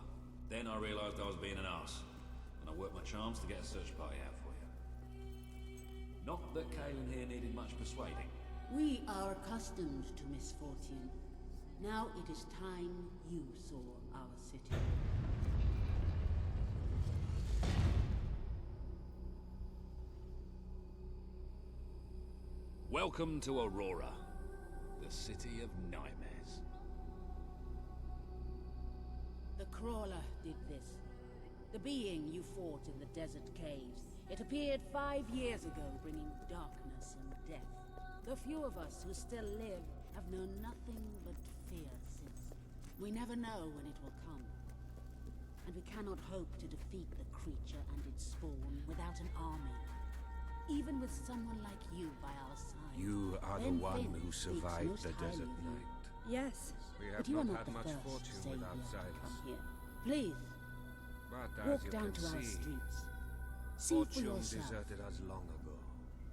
Then I realised I was being an arse, and I worked my charms to get a search party out for you. Not that Kaelin here needed much persuading. We are accustomed to misfortune. Now it is time you saw our city. Welcome to Aurora, the city of nightmares. The Crawler did this. The being you fought in the desert caves. It appeared 5 years ago, bringing darkness and death. The few of us who still live have known nothing but fear since. We never know when it will come. And we cannot hope to defeat the creature and its spawn without an army. Even with someone like you by our side. You are the then one Finn who speaks survived most the highly desert of you. night. Yes. We But have you are not not had the much first fortune savior without to Silas. come here. Please, But as walk you down can to our see, streets. See for fortune yourself. deserted us long ago.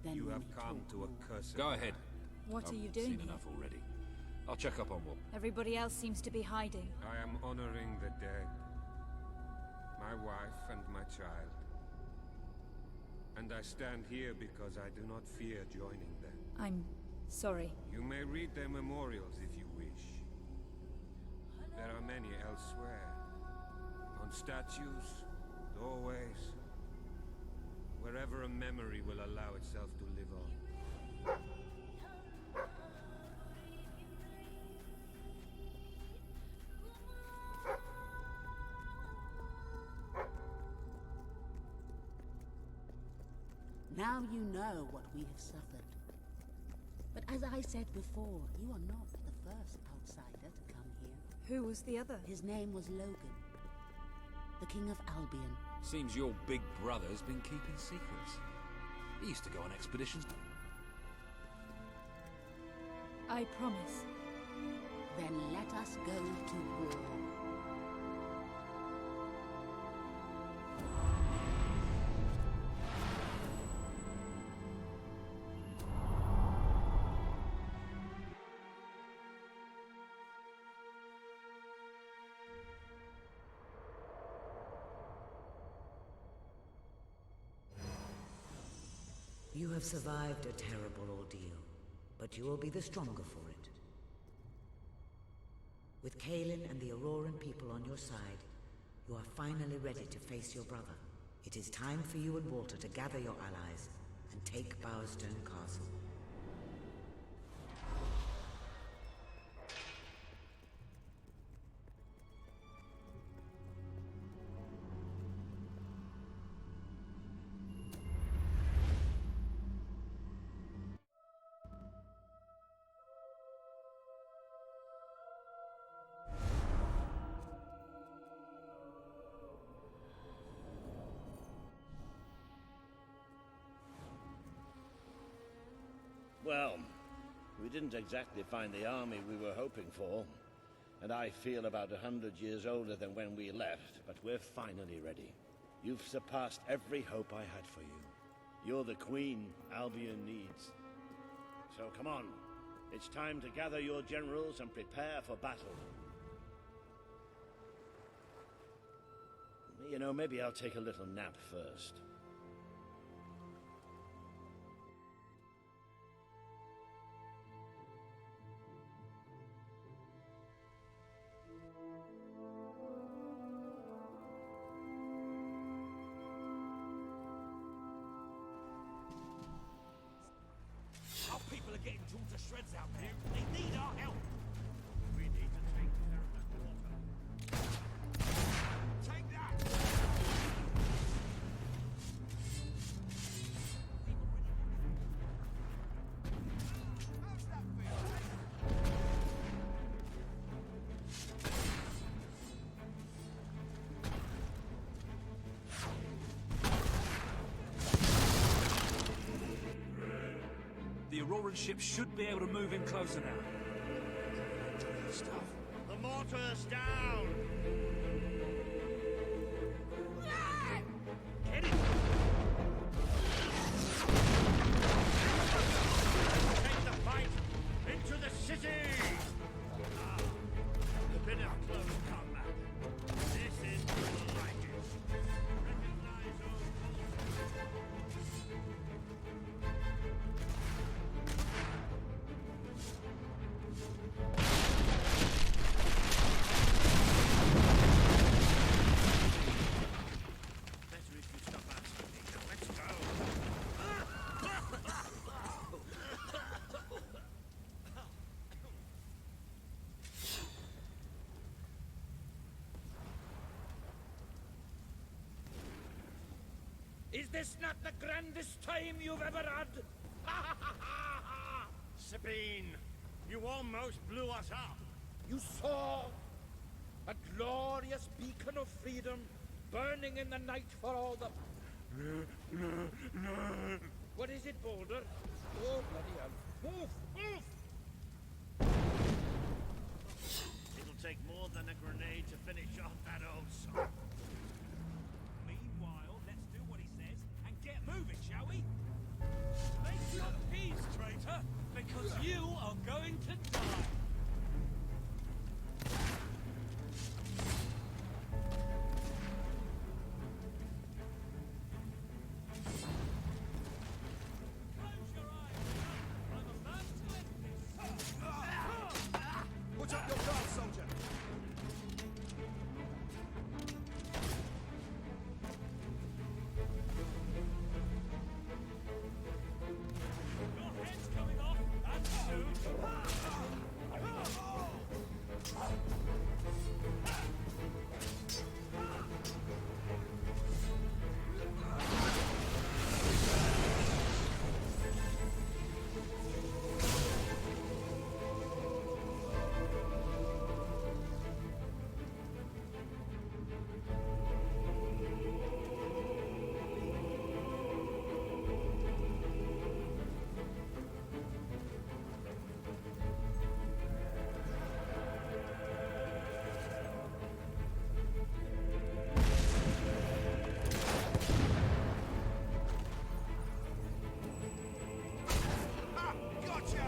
Then You we have may come talk to a more. cursed Go ahead. What are you I've doing seen here? enough already. I'll check up on Walt. Everybody else seems to be hiding. I am honoring the dead. My wife and my child. And I stand here because I do not fear joining them. I'm sorry. You may read their memorials if you wish. There are many elsewhere. On statues, doorways, wherever a memory will allow itself to live on. Now you know what we have suffered. But as I said before, you are not the first outsider to come here. Who was the other? His name was Logan, the King of Albion. Seems your big brother's been keeping secrets. He used to go on expeditions. I promise. Then let us go to war. You have survived a terrible ordeal, but you will be the stronger for it. With Kaelin and the Auroran people on your side, you are finally ready to face your brother. It is time for you and Walter to gather your allies and take Bowerstone Castle. Well, we didn't exactly find the army we were hoping for. And I feel about 100 years older than when we left, but we're finally ready. You've surpassed every hope I had for you. You're the queen Albion needs. So come on. It's time to gather your generals and prepare for battle. You know, maybe I'll take a little nap first. Our people are shreds out there. They need our help. We need to take care of that water. Take that! How's that feel? The Auroran ship should be able to move in closer now. Stuff. The mortar's down! Get it! Take the fight into the city! Ah, a bit of close combat. This is more like it. Recognize all. Better if you stop answering me. Now let's go. Is this not the grandest time you've ever had? Sabine, you almost blew us up. You saw a glorious beacon of freedom burning in the night for all the... What is it, Boulder? Oh, bloody hell. Move! Move! It'll take more than a grenade to finish off that old song. Meanwhile, let's do what he says and get moving, shall we? Make your peace, traitor, because you are going to die. Close your eyes. I'm about to end this. Put up your guard, soldier! Your head's coming off, and soon. Ha! Gotcha!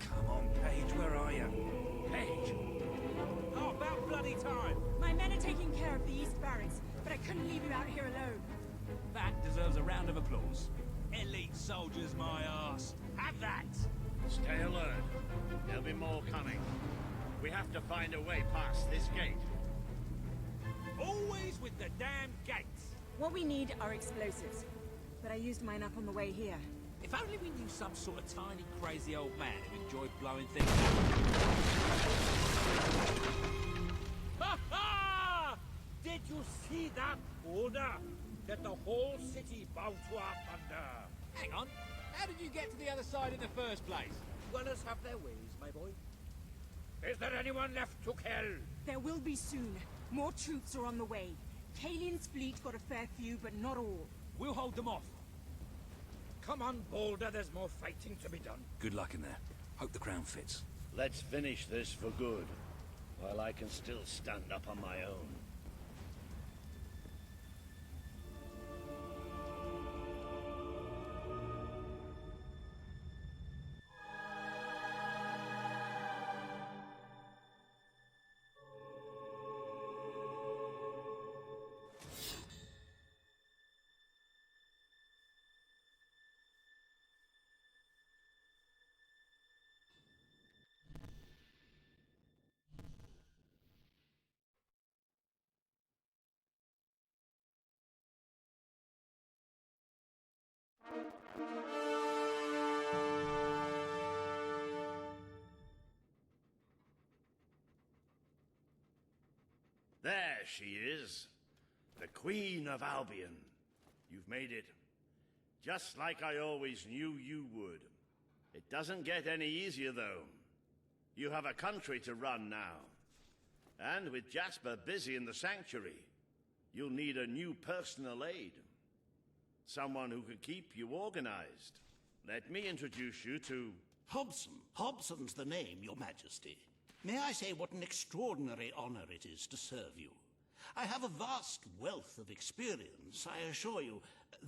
Come on, Paige, where are you? Paige! Oh, about bloody time. My men are taking care of the East Barracks, but I couldn't leave you out here alone. That deserves a round of applause. Elite soldiers, my arse. Have that. Stay alert. There'll be more coming. We have to find a way past this gate. Always with the damn gates. What we need are explosives, but I used mine up on the way here. If only we knew some sort of tiny, crazy old man who enjoyed blowing things up. Ha ha! Did you see that, Boulder? That the whole city bowed to our thunder. Hang on. How did you get to the other side in the first place? Gunners have their ways, my boy. Is there anyone left to kill? There will be soon. More troops are on the way. Kalian's fleet got a fair few, but not all. We'll hold them off. Come on, Boulder, there's more fighting to be done. Good luck in there. Hope the crown fits. Let's finish this for good, while I can still stand up on my own. There she is, the Queen of Albion. You've made it, just like I always knew you would. It doesn't get any easier, though. You have a country to run now. And with Jasper busy in the sanctuary, you'll need a new personal aide. Someone who can keep you organized. Let me introduce you to... Hobson. Hobson's the name, Your Majesty. May I say what an extraordinary honor it is to serve you? I have a vast wealth of experience, I assure you,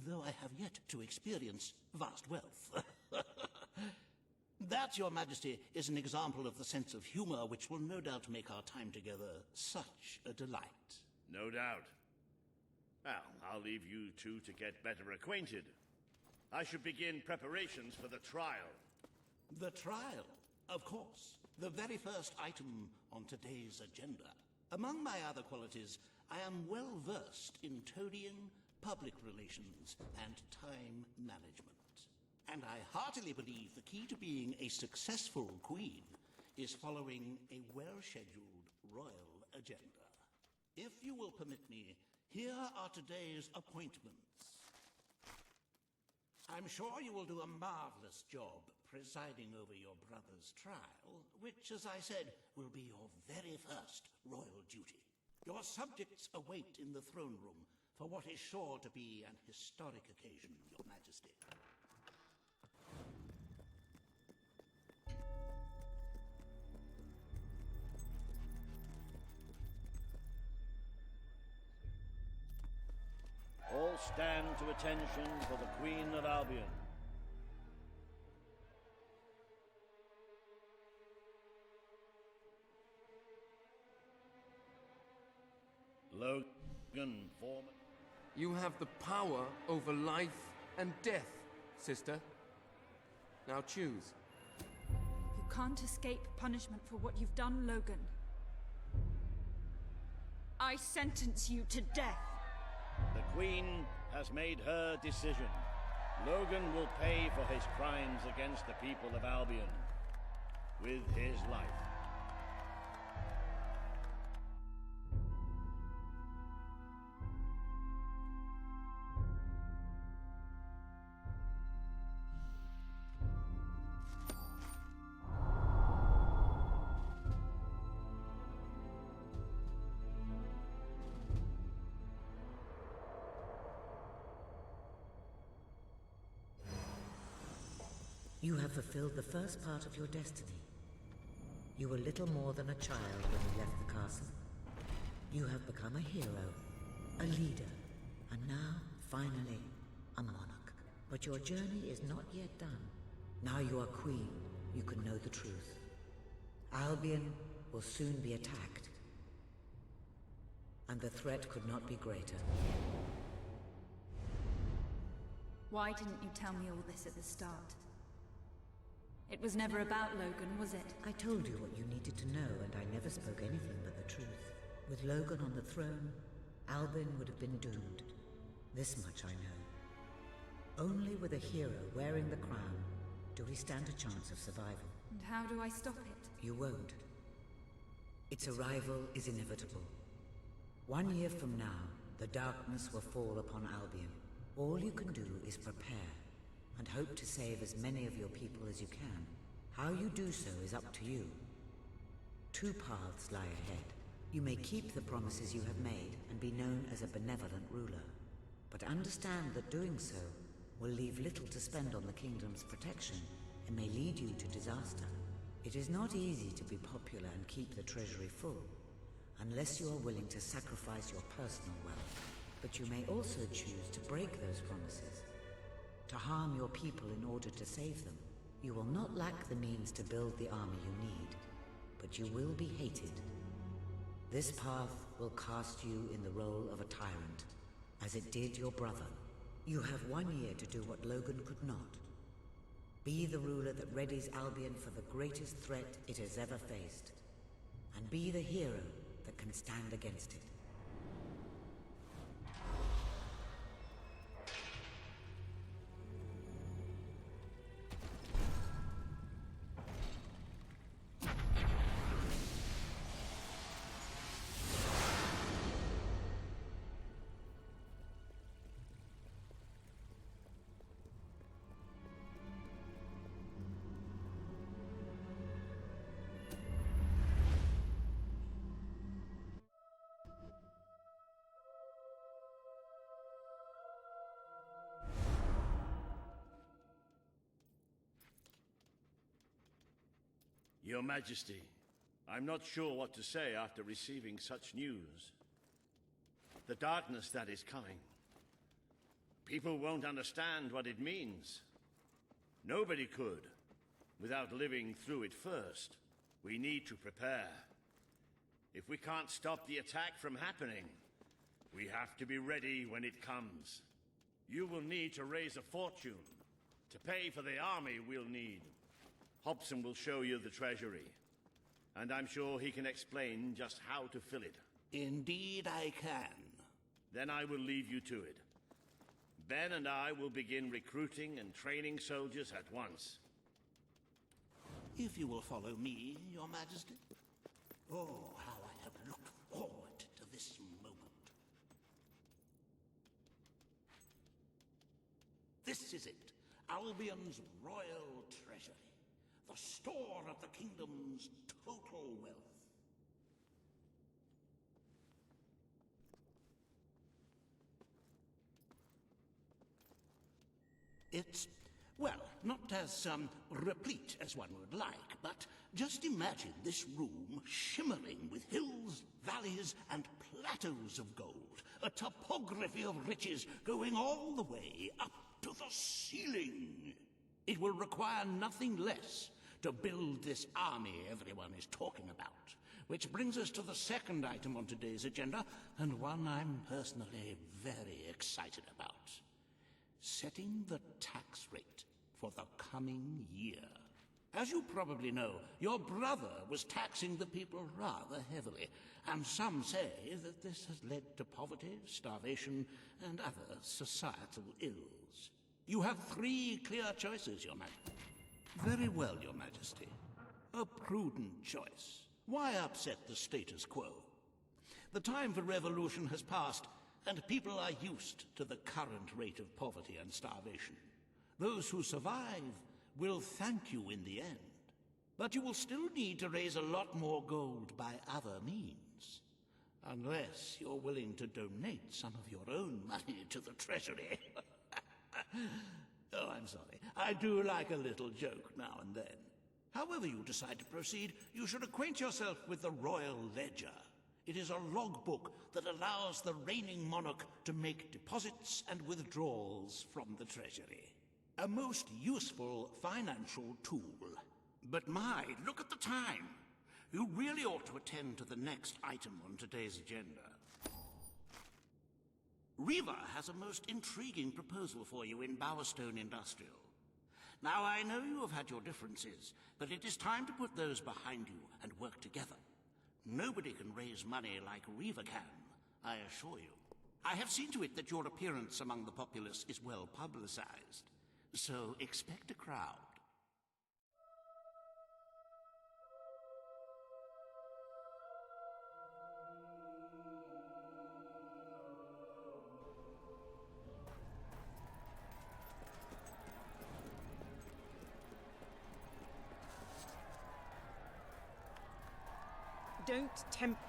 though I have yet to experience vast wealth. That, Your Majesty, is an example of the sense of humor which will no doubt make our time together such a delight. No doubt. Well, I'll leave you two to get better acquainted. I should begin preparations for the trial. The trial, of course. The very first item on today's agenda. Among my other qualities, I am well versed in toadying, public relations, and time management. And I heartily believe the key to being a successful queen is following a well-scheduled royal agenda. If you will permit me, here are today's appointments. I'm sure you will do a marvelous job presiding over your brother's trial, which, as I said, will be your very first royal duty. Your subjects await in the throne room for what is sure to be an historic occasion, Your Majesty. All stand to attention for the Queen of Albion. Logan, former... You have the power over life and death, sister. Now choose. You can't escape punishment for what you've done, Logan. I sentence you to death. The Queen has made her decision. Logan will pay for his crimes against the people of Albion with his life. You have fulfilled the first part of your destiny. You were little more than a child when you left the castle. You have become a hero, a leader, and now, finally, a monarch. But your journey is not yet done. Now you are queen, you can know the truth. Albion will soon be attacked. And the threat could not be greater. Why didn't you tell me all this at the start? It was never about Logan, was it? I told you what you needed to know, and I never spoke anything but the truth. With Logan on the throne, Albion would have been doomed. This much I know. Only with a hero wearing the crown do we stand a chance of survival. And how do I stop it? You won't. Its arrival is inevitable. 1 year from now, the darkness will fall upon Albion. All you can do is prepare, and hope to save as many of your people as you can. How you do so is up to you. 2 paths lie ahead. You may keep the promises you have made and be known as a benevolent ruler. But understand that doing so will leave little to spend on the kingdom's protection and may lead you to disaster. It is not easy to be popular and keep the treasury full, unless you are willing to sacrifice your personal wealth. But you may also choose to break those promises, to harm your people in order to save them. You will not lack the means to build the army you need, but you will be hated. This path will cast you in the role of a tyrant, as it did your brother. You have 1 year to do what Logan could not. Be the ruler that readies Albion for the greatest threat it has ever faced, and be the hero that can stand against it. Your Majesty, I'm not sure what to say after receiving such news. The darkness that is coming. People won't understand what it means. Nobody could, without living through it first. We need to prepare. If we can't stop the attack from happening, we have to be ready when it comes. You will need to raise a fortune to pay for the army we'll need. Hobson will show you the treasury, and I'm sure he can explain just how to fill it. Indeed I can. Then I will leave you to it. Ben and I will begin recruiting and training soldiers at once. If you will follow me, Your Majesty. Oh, how I have looked forward to this moment. This is it, Albion's royal treasury. The store of the kingdom's total wealth. It's, well, not as replete as one would like, but just imagine this room shimmering with hills, valleys, and plateaus of gold. A topography of riches going all the way up to the ceiling. It will require nothing less to build this army everyone is talking about. Which brings us to the second item on today's agenda, and one I'm personally very excited about. Setting the tax rate for the coming year. As you probably know, your brother was taxing the people rather heavily, and some say that this has led to poverty, starvation, and other societal ills. You have 3 clear choices, Your Majesty. Very well, Your Majesty. A prudent choice. Why upset the status quo? The time for revolution has passed, and people are used to the current rate of poverty and starvation. Those who survive will thank you in the end. But you will still need to raise a lot more gold by other means. Unless you're willing to donate some of your own money to the treasury. Oh, I'm sorry. I do like a little joke now and then. However you decide to proceed, you should acquaint yourself with the Royal Ledger. It is a logbook that allows the reigning monarch to make deposits and withdrawals from the treasury. A most useful financial tool. But my, look at the time. You really ought to attend to the next item on today's agenda. Reva has a most intriguing proposal for you in Bowerstone Industrial. Now, I know you have had your differences, but it is time to put those behind you and work together. Nobody can raise money like Reva can, I assure you. I have seen to it that your appearance among the populace is well publicized, so expect a crowd. Don't tempt...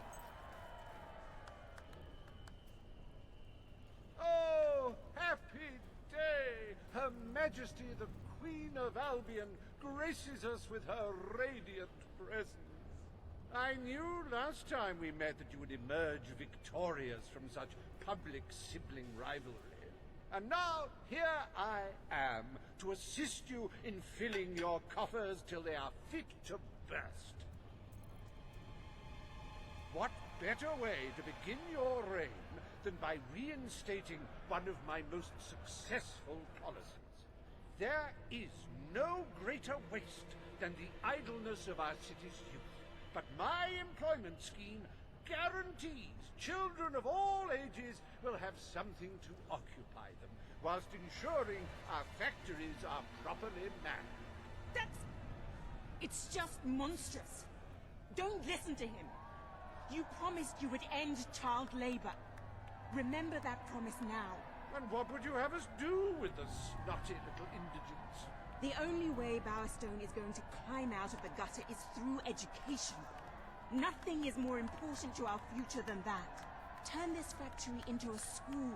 Oh, happy day! A Majesty, the Queen of Albion graces us with her radiant presence. I knew last time we met that you would emerge victorious from such public sibling rivalry. And now, here I am, to assist you in filling your coffers till they are fit to burst. What better way to begin your reign than by reinstating one of my most successful policies? There is no greater waste than the idleness of our city's youth, but my employment scheme guarantees children of all ages will have something to occupy them, whilst ensuring our factories are properly manned. It's just monstrous. Don't listen to him. You promised you would end child labor. Remember that promise now. And what would you have us do with the snotty little indigents? The only way Bowerstone is going to climb out of the gutter is through education. Nothing is more important to our future than that. Turn this factory into a school.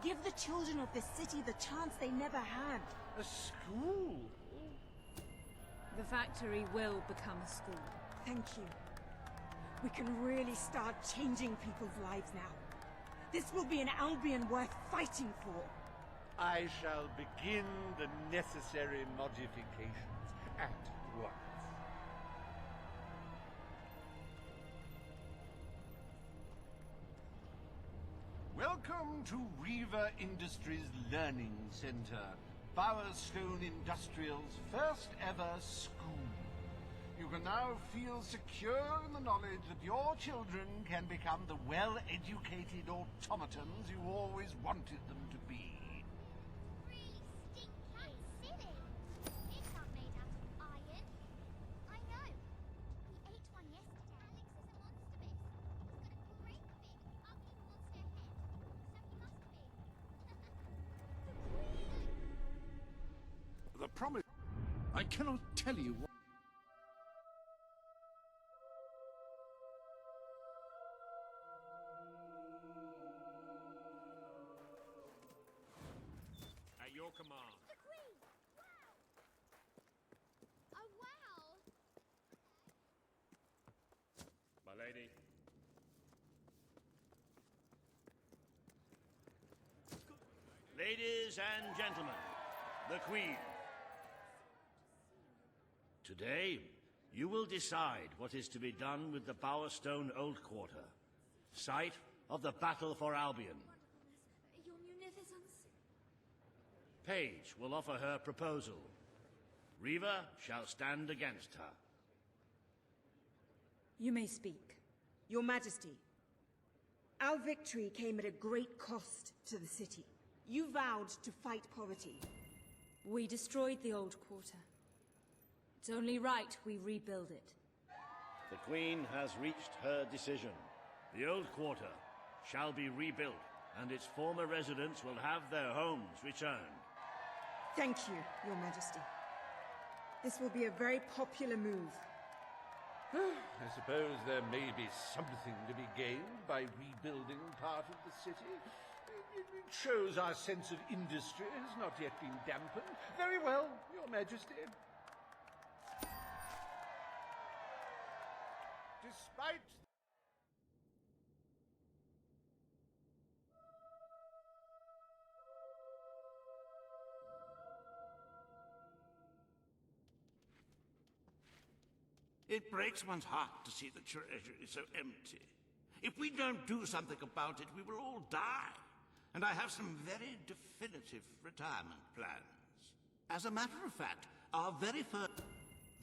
Give the children of this city the chance they never had. A school? The factory will become a school. Thank you. We can really start changing people's lives now. This will be an Albion worth fighting for. I shall begin the necessary modifications at once. Welcome to Reaver Industries Learning Center, Bowerstone Industrial's first ever school. You can now feel secure in the knowledge that your children can become the well-educated automatons you always wanted them to be. The promise... I cannot tell you what... At your command. The Queen! Wow! Oh, wow! My lady. Ladies and gentlemen, the Queen. Today, you will decide what is to be done with the Bowerstone Old Quarter, site of the Battle for Albion. Your Munificence? Paige will offer her proposal. Reaver shall stand against her. You may speak. Your Majesty, our victory came at a great cost to the city. You vowed to fight poverty. We destroyed the old quarter. It's only right we rebuild it. The Queen has reached her decision. The Old Quarter shall be rebuilt, and its former residents will have their homes returned. Thank you, Your Majesty. This will be a very popular move. I suppose there may be something to be gained by rebuilding part of the city. It shows our sense of industry has not yet been dampened. Very well, Your Majesty. Despite... It breaks one's heart to see the treasury so empty. If we don't do something about it, we will all die. And I have some very definitive retirement plans. As a matter of fact, our very first...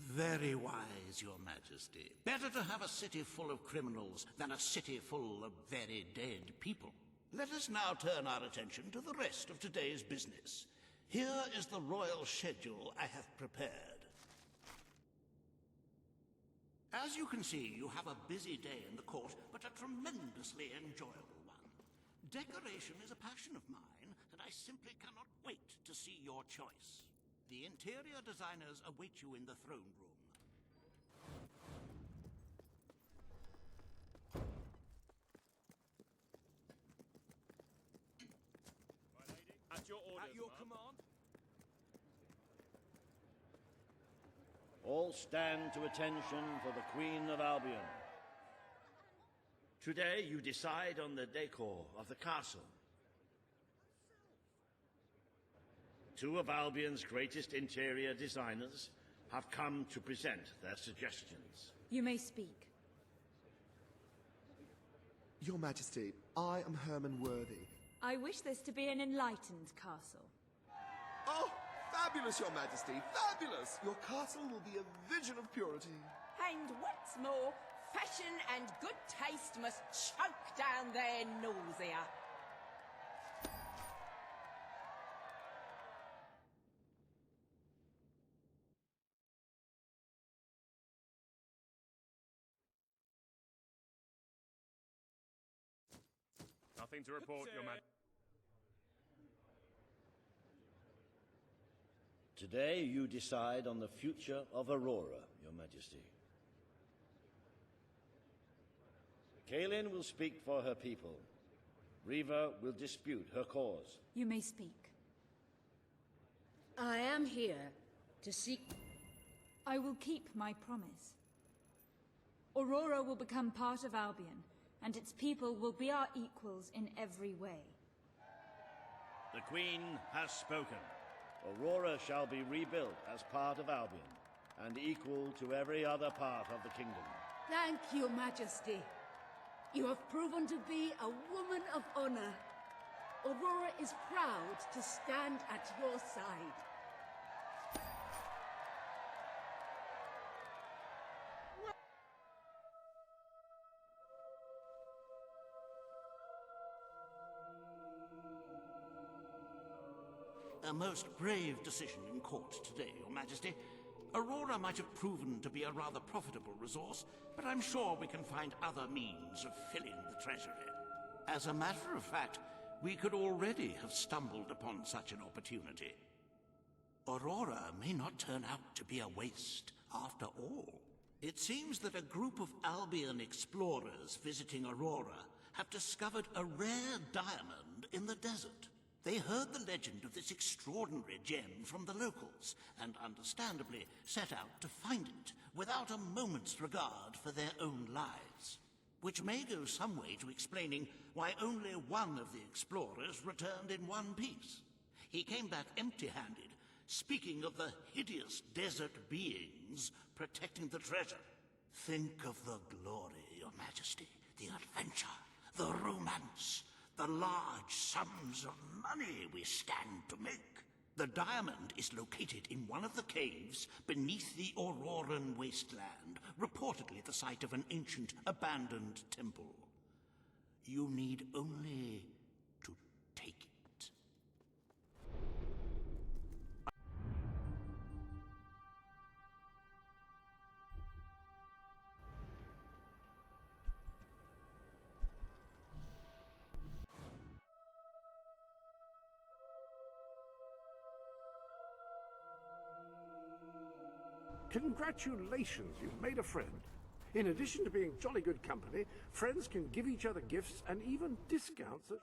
Very wise, Your Majesty. Better to have a city full of criminals than a city full of very dead people. Let us now turn our attention to the rest of today's business. Here is the royal schedule I have prepared. As you can see, you have a busy day in the court, but a tremendously enjoyable one. Decoration is a passion of mine, and I simply cannot wait to see your choice. The interior designers await you in the throne room. At your orders, At your command. All stand to attention for the Queen of Albion. Today you decide on the decor of the castle. Two of Albion's greatest interior designers have come to present their suggestions. You may speak. Your Majesty, I am Herman Worthy. I wish this to be an enlightened castle. Oh, fabulous, Your Majesty, fabulous! Your castle will be a vision of purity. And what's more, fashion and good taste must choke down their nausea. Nothing to report, Your Majesty. Today you decide on the future of Aurora, Your Majesty. Kaelin will speak for her people. Riva will dispute her cause. You may speak. I am here to seek... I will keep my promise. Aurora will become part of Albion, and its people will be our equals in every way. The Queen has spoken. Aurora shall be rebuilt as part of Albion, and equal to every other part of the kingdom. Thank you, Majesty. You have proven to be a woman of honor. Aurora is proud to stand at your side. A most brave decision in court today, Your Majesty. Aurora might have proven to be a rather profitable resource, but I'm sure we can find other means of filling the treasury. As a matter of fact, we could already have stumbled upon such an opportunity. Aurora may not turn out to be a waste after all. It seems that a group of Albion explorers visiting Aurora have discovered a rare diamond in the desert. They heard the legend of this extraordinary gem from the locals, and understandably set out to find it, without a moment's regard for their own lives. Which may go some way to explaining why only one of the explorers returned in one piece. He came back empty-handed, speaking of the hideous desert beings protecting the treasure. Think of the glory, Your Majesty, the adventure, the romance, the large sums of money we stand to make. The diamond is located in one of the caves beneath the Auroran wasteland, reportedly the site of an ancient, abandoned temple. You need only to take it. Congratulations, you've made a friend. In addition to being jolly good company, friends can give each other gifts and even discounts at...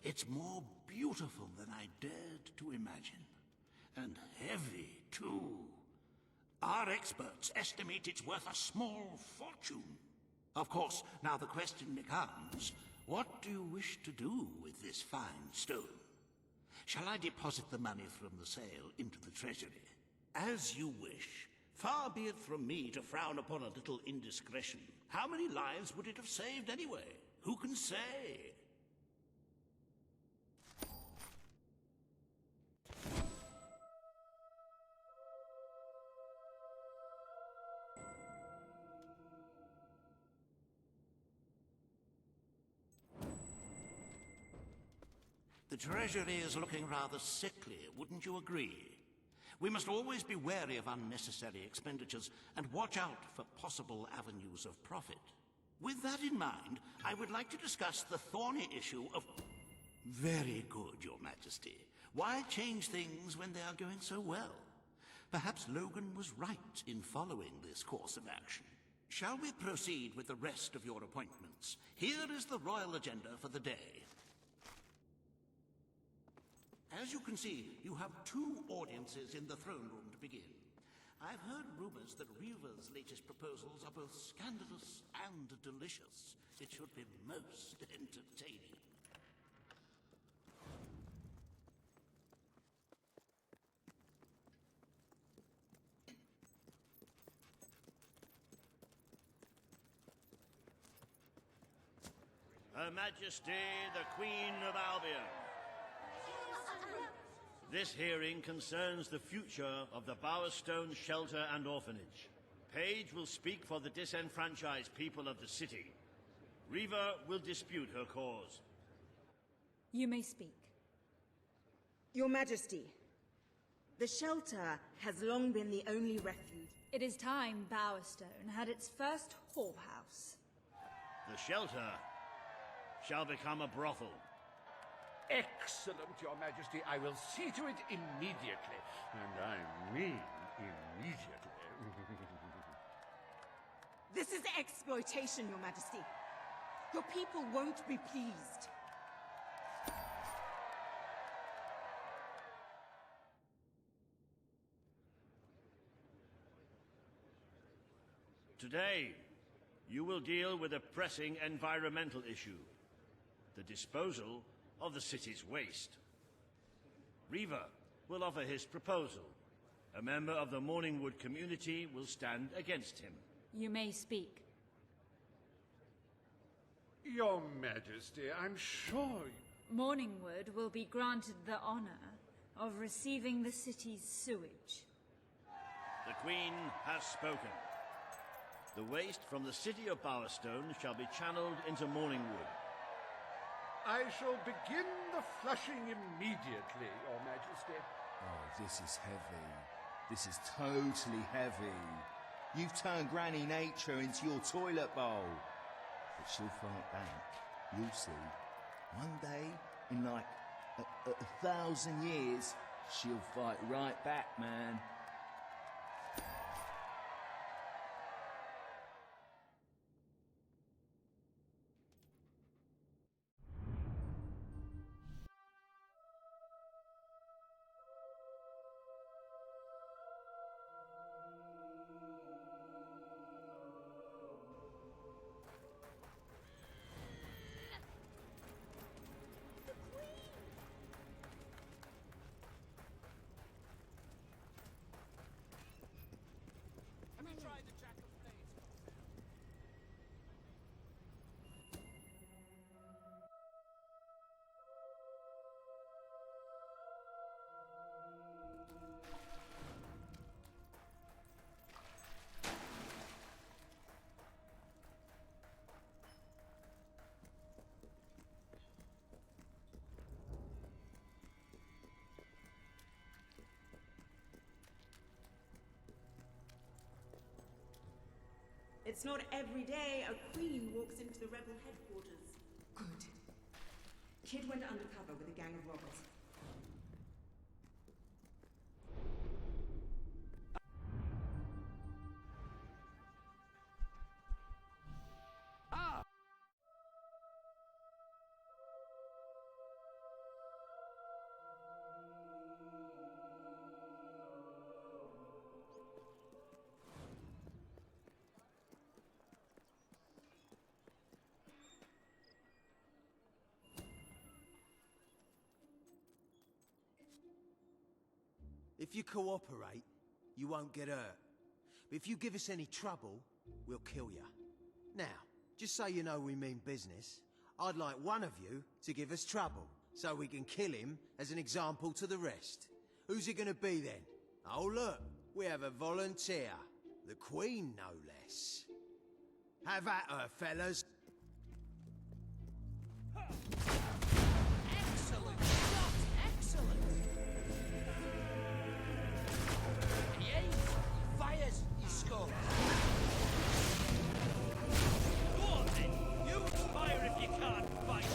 It's more beautiful than I dared to imagine. And heavy, too. Our experts estimate it's worth a small fortune. Of course, now the question becomes, what do you wish to do with this fine stone? Shall I deposit the money from the sale into the treasury? As you wish. Far be it from me to frown upon a little indiscretion. How many lives would it have saved anyway? Who can say? The treasury is looking rather sickly, wouldn't you agree? We must always be wary of unnecessary expenditures and watch out for possible avenues of profit. With that in mind, I would like to discuss the thorny issue of... Very good, Your Majesty. Why change things when they are going so well? Perhaps Logan was right in following this course of action. Shall we proceed with the rest of your appointments? Here is the royal agenda for the day. As you can see, you have 2 audiences in the throne room to begin. I've heard rumors that Reva's latest proposals are both scandalous and delicious. It should be most entertaining. Her Majesty, the Queen of Albion. This hearing concerns the future of the Bowerstone Shelter and Orphanage. Paige will speak for the disenfranchised people of the city. Reva will dispute her cause. You may speak. Your Majesty, the shelter has long been the only refuge. It is time Bowerstone had its first whorehouse. The shelter shall become a brothel. Excellent, Your Majesty. I will see to it immediately. And I mean immediately. This is exploitation, Your Majesty. Your people won't be pleased. Today, you will deal with a pressing environmental issue. The disposal of the city's waste. Reva will offer his proposal. A member of the Morningwood community will stand against him. You may speak. Your Majesty, I'm sure... Morningwood will be granted the honor of receiving the city's sewage. The Queen has spoken. The waste from the city of Bowerstone shall be channeled into Morningwood. I shall begin the flushing immediately, Your Majesty. Oh, this is heavy. This is totally heavy. You've turned Granny Nature into your toilet bowl. But she'll fight back. You'll see. One day, in like a 1,000 years, she'll fight right back, man. It's not every day a queen walks into the rebel headquarters. Good. Kid went undercover with a gang of robbers. If you cooperate, you won't get hurt. But if you give us any trouble, we'll kill you. Now, just so you know we mean business, I'd like one of you to give us trouble, so we can kill him as an example to the rest. Who's it gonna be then? Oh look, we have a volunteer. The Queen, no less. Have at her, fellas. Excellent shot! Excellent! He aims, he fires, he scores. Go on then! Use fire if you can't fight!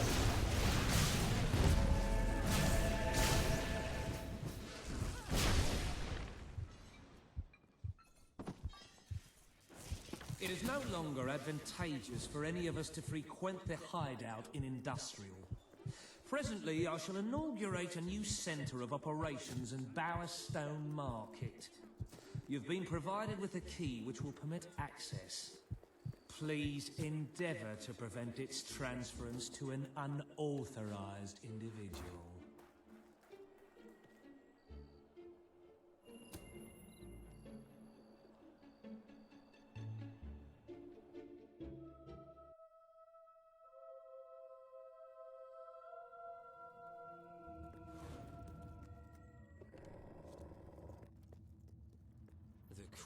It is no longer advantageous for any of us to frequent the hideout in Industrial. Presently, I shall inaugurate a new centre of operations in Bowerstone Market. You've been provided with a key which will permit access. Please endeavour to prevent its transference to an unauthorised individual.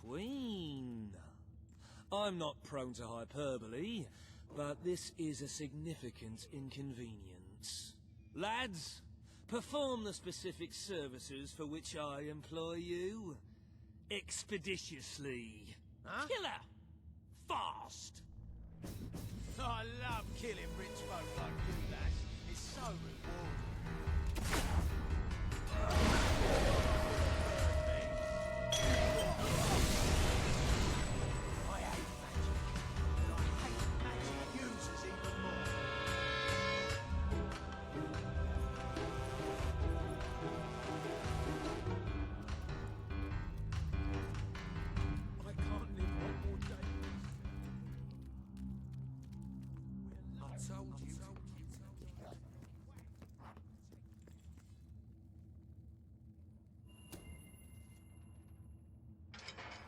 Queen. I'm not prone to hyperbole, but this is a significant inconvenience. Lads, perform the specific services for which I employ you. Expeditiously. Huh? Killer! Fast! I love killing rich folk like you, lads. It's so rewarding.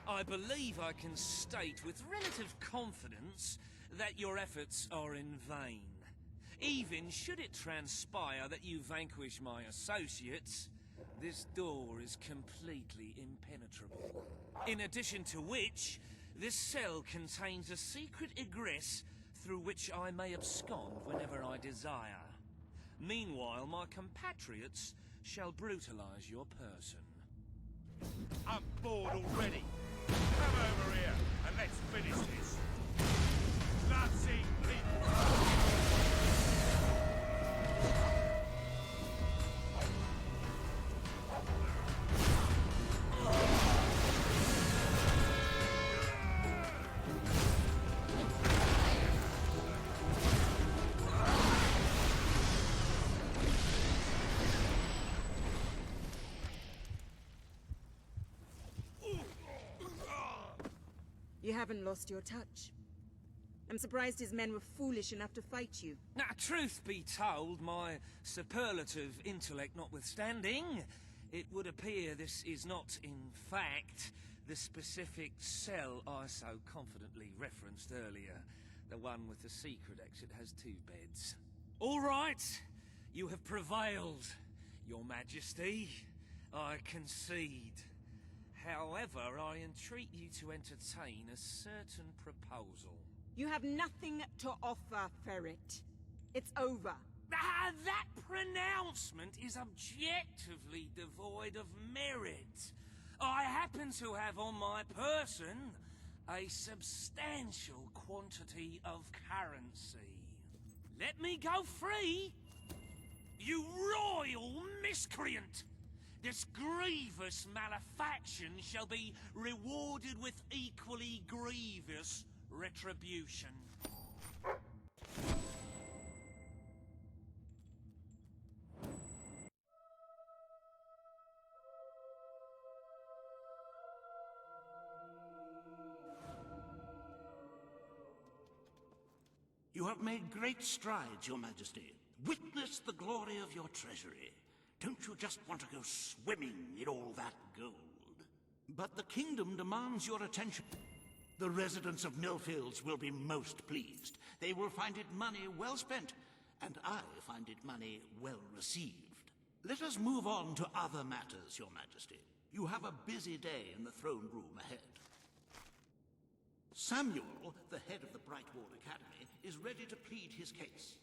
I believe I can state with relative confidence that your efforts are in vain. Even should it transpire that you vanquish my associates, this door is completely impenetrable. In addition to which, this cell contains a secret egress through which I may abscond whenever I desire. Meanwhile, my compatriots shall brutalize your person. I'm bored already. Come over here and let's finish this. Blood-seeing people. You haven't lost your touch. I'm surprised his men were foolish enough to fight you. Now, truth be told, my superlative intellect notwithstanding, it would appear this is not, in fact, the specific cell I so confidently referenced earlier. The one with the secret exit has 2 beds. All right, you have prevailed, Your Majesty. I concede. However, I entreat you to entertain a certain proposal. You have nothing to offer, Ferret. It's over. Ah, that pronouncement is objectively devoid of merit. I happen to have on my person a substantial quantity of currency. Let me go free, you royal miscreant! This grievous malefaction shall be rewarded with equally grievous retribution. You have made great strides, Your Majesty. Witness the glory of your treasury. Don't you just want to go swimming in all that gold? But the kingdom demands your attention. The residents of Millfields will be most pleased. They will find it money well spent, and I find it money well received. Let us move on to other matters, Your Majesty. You have a busy day in the throne room ahead. Samuel, the head of the Brightwall Academy, is ready to plead his case.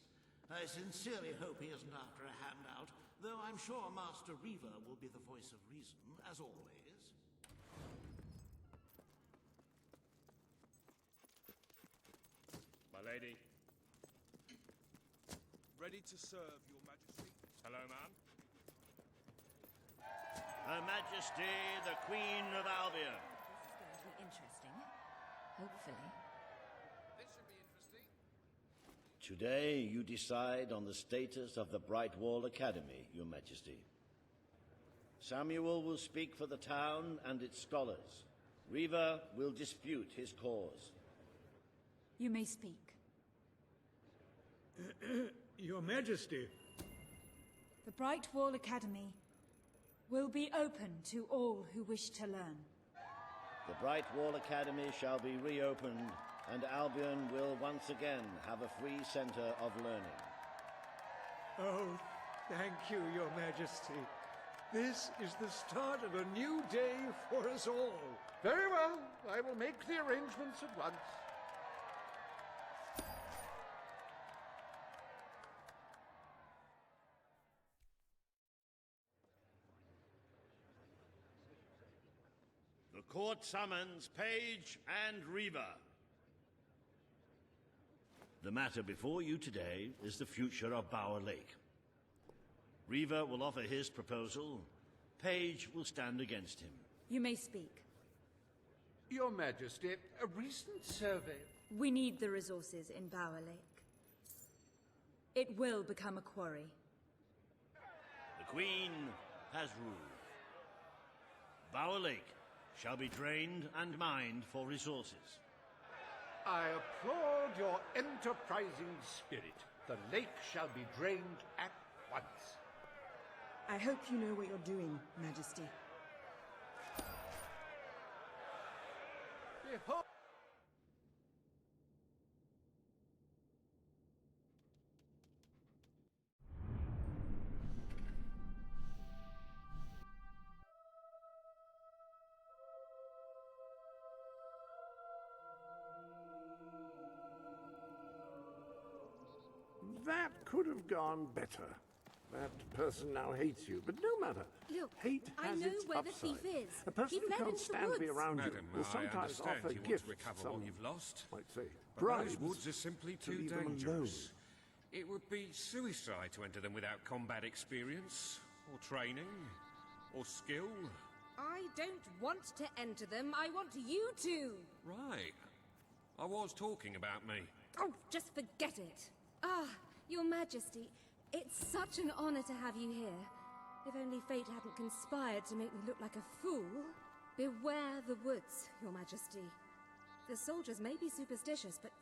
I sincerely hope he isn't after a handout, though I'm sure Master Reaver will be the voice of reason, as always. My lady. Ready to serve, Your Majesty. Hello, ma'am. Her Majesty, the Queen of Albion. This is going to be interesting. Hopefully. This should be interesting. Today you decide on the status of the Brightwall Academy, Your Majesty. Samuel will speak for the town and its scholars. Reaver will dispute his cause. You may speak. Your Majesty. The Brightwall Academy will be open to all who wish to learn. The Brightwall Academy shall be reopened, and Albion will once again have a free center of learning. Oh, thank you, Your Majesty. This is the start of a new day for us all. Very well. I will make the arrangements at once. The court summons Page and Reaver. The matter before you today is the future of Bower Lake. Reaver will offer his proposal. Page will stand against him. You may speak. Your Majesty, a recent survey... We need the resources in Bower Lake. It will become a quarry. The Queen has ruled. Bower Lake shall be drained and mined for resources. I applaud your enterprising spirit. The lake shall be drained at once. I hope you know what you're doing, Majesty. Behold. That could have gone better. That person now hates you, but no matter. Look, Hate has I know its where upside. the thief is. A person He who fled can't into the stand to be woods. around Madam, you will I sometimes understand offer you want gifts. to recover Some all you've lost. might say But bribes those woods are simply to too leave them dangerous. It would be suicide to enter them without combat experience, or training, or skill. I don't want to enter them. I want you to. Right. I was talking about me. Oh, just forget it. Ah, Your Majesty, it's such an honor to have you here. If only fate hadn't conspired to make me look like a fool. Beware the woods, Your Majesty. The soldiers may be superstitious, but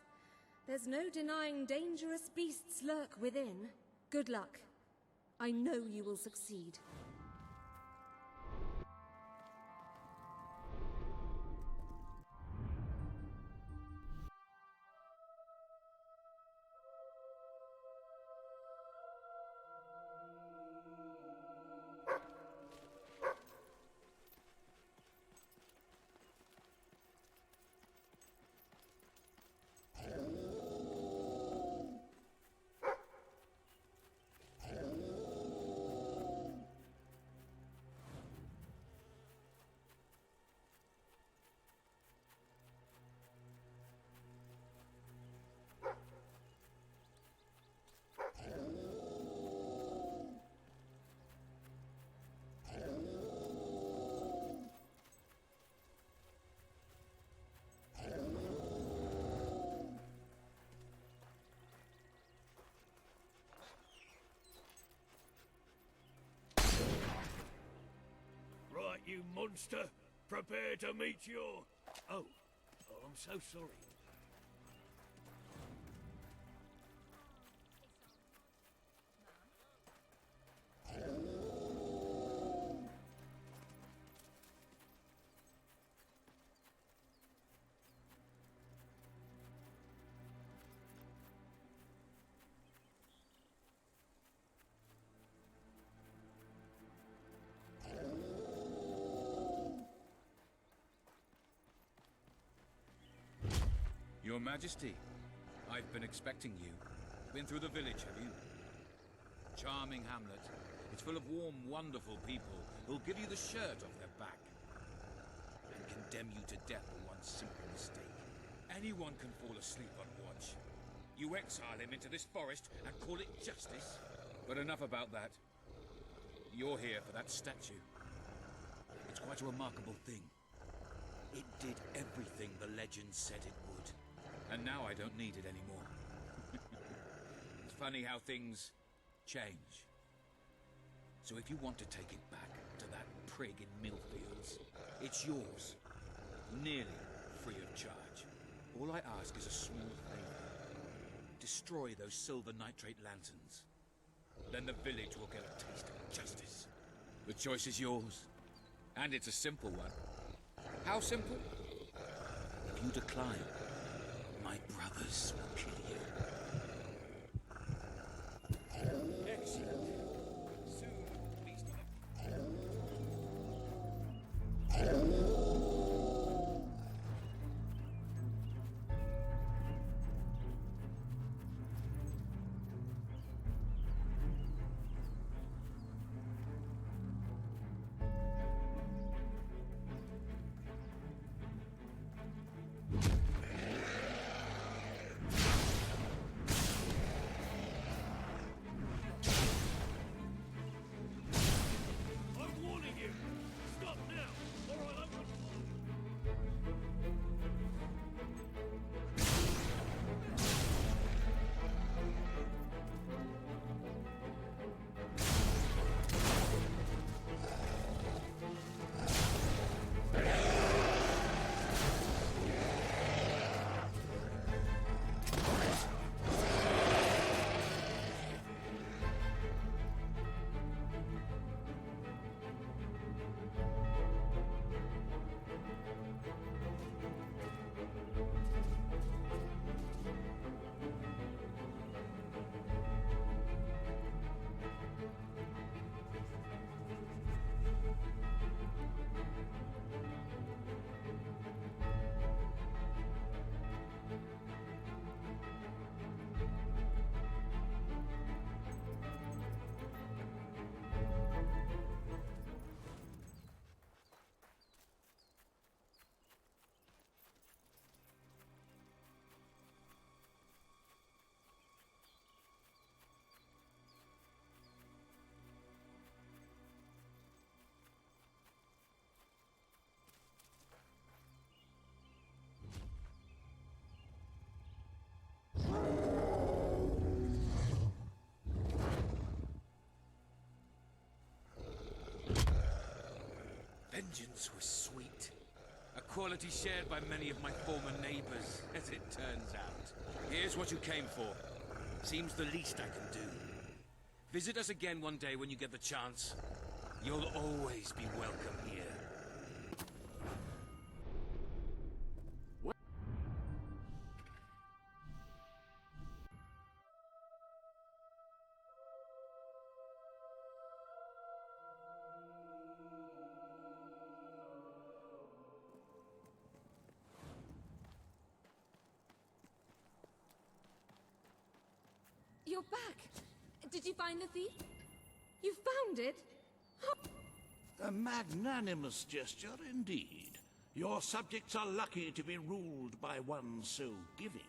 there's no denying dangerous beasts lurk within. Good luck. I know you will succeed. Right, you monster. Prepare to meet your... Oh, I'm so sorry. Your Majesty, I've been expecting you. Been through the village, have you? Charming hamlet. It's full of warm, wonderful people who'll give you the shirt off their back and condemn you to death for one simple mistake. Anyone can fall asleep on watch. You exile him into this forest and call it justice? But enough about that. You're here for that statue. It's quite a remarkable thing. It did everything the legend said it would. And now I don't need it anymore. It's funny how things change. So if you want to take it back to that prig in Millfields, it's yours. Nearly free of charge. All I ask is a small favor. Destroy those silver nitrate lanterns. Then the village will get a taste of justice. The choice is yours. And it's a simple one. How simple? If you decline, my brothers will kill you. Excellent. Soon, please Vengeance was sweet. A quality shared by many of my former neighbors, as it turns out. Here's what you came for. Seems the least I can do. Visit us again one day when you get the chance. You'll always be welcome here. You're back! Did you find the thief? You found it? A magnanimous gesture indeed. Your subjects are lucky to be ruled by one so giving.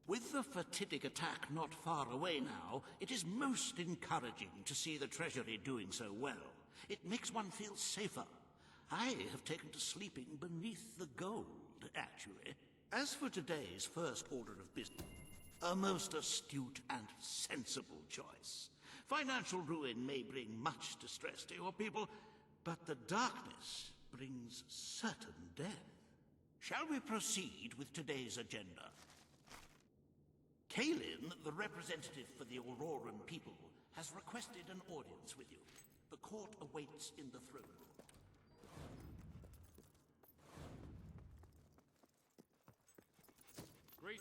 With the fatidic attack not far away now, it is most encouraging to see the Treasury doing so well. It makes one feel safer. I have taken to sleeping beneath the gold, actually. As for today's first order of business, a most astute and sensible choice. Financial ruin may bring much distress to your people, but the darkness brings certain death. Shall we proceed with today's agenda? Kalin, the representative for the Auroran people, has requested an audience with you. The court awaits in the throne room.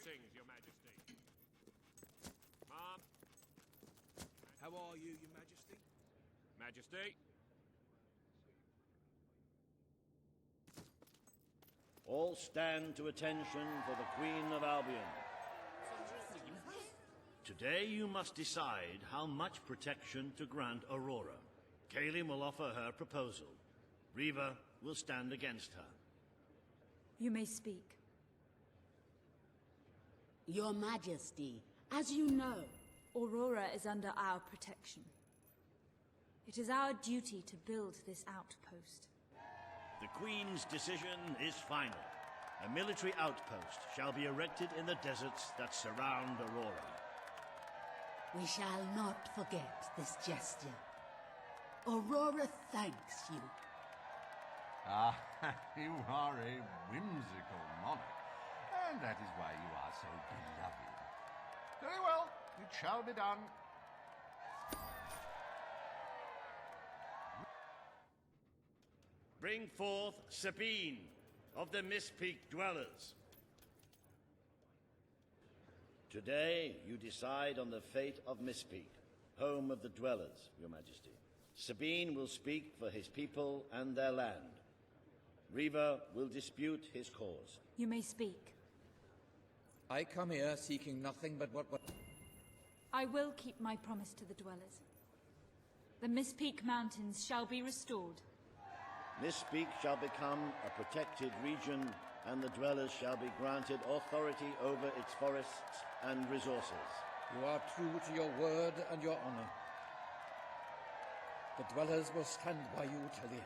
Greetings, Your Majesty. How are you, Your Majesty? Majesty? All stand to attention for the Queen of Albion. Today you must decide how much protection to grant Aurora. Kaelin will offer her proposal. Reva will stand against her. You may speak. Your Majesty, as you know, Aurora is under our protection. It is our duty to build this outpost. The Queen's decision is final. A military outpost shall be erected in the deserts that surround Aurora. we shall not forget this gesture. Aurora thanks you. Ah, you are a whimsical monarch, and that is why you are so beloved. Very well, it shall be done. Bring forth Sabine of the Mistpeak Dwellers. Today, you decide on the fate of Mistpeak, home of the Dwellers, Your Majesty. Sabine will speak for his people and their land. Reva will dispute his cause. You may speak. I come here seeking nothing but what... I will keep my promise to the Dwellers. The Mistpeak Mountains shall be restored. Mistpeak shall become a protected region, and the Dwellers shall be granted authority over its forests and resources. You are true to your word and your honor. The Dwellers will stand by you till the end.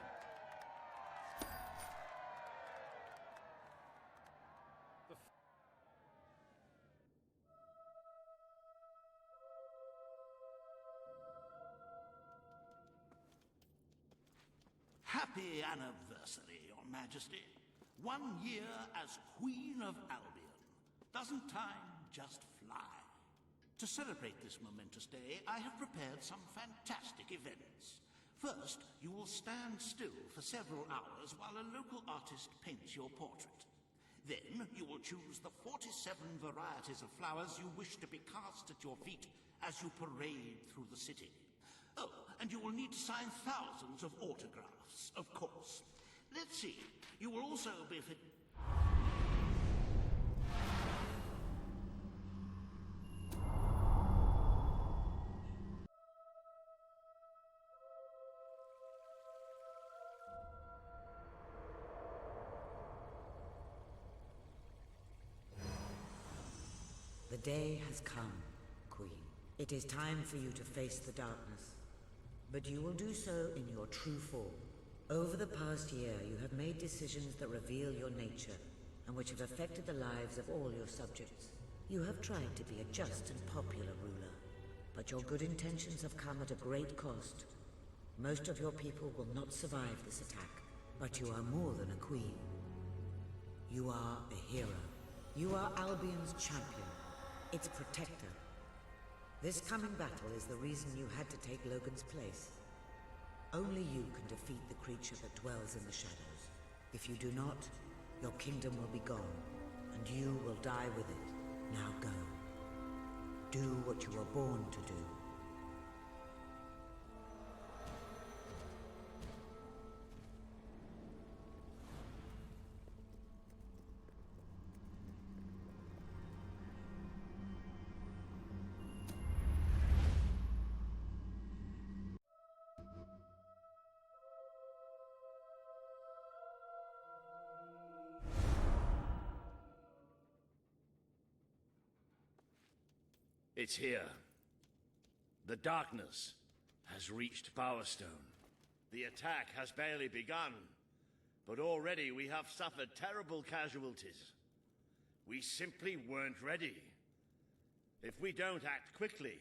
Happy anniversary, Your Majesty. 1 year as Queen of Albion. Doesn't time just fly? To celebrate this momentous day, I have prepared some fantastic events. First, you will stand still for several hours while a local artist paints your portrait. Then, you will choose the 47 varieties of flowers you wish to be cast at your feet as you parade through the city. Oh, and you will need to sign thousands of autographs, of course. Let's see, you will also be fit... The day has come, Queen. It is time for you to face the darkness. But you will do so in your true form. Over the past year, you have made decisions that reveal your nature, and which have affected the lives of all your subjects. You have tried to be a just and popular ruler, but your good intentions have come at a great cost. Most of your people will not survive this attack, but you are more than a queen. You are a hero. You are Albion's champion, its protector. This coming battle is the reason you had to take Logan's place. Only you can defeat the creature that dwells in the shadows. If you do not, your kingdom will be gone, and you will die with it. Now go. Do what you were born to do. It's here. The darkness has reached Power Stone. The attack has barely begun, but already we have suffered terrible casualties. We simply weren't ready. If we don't act quickly,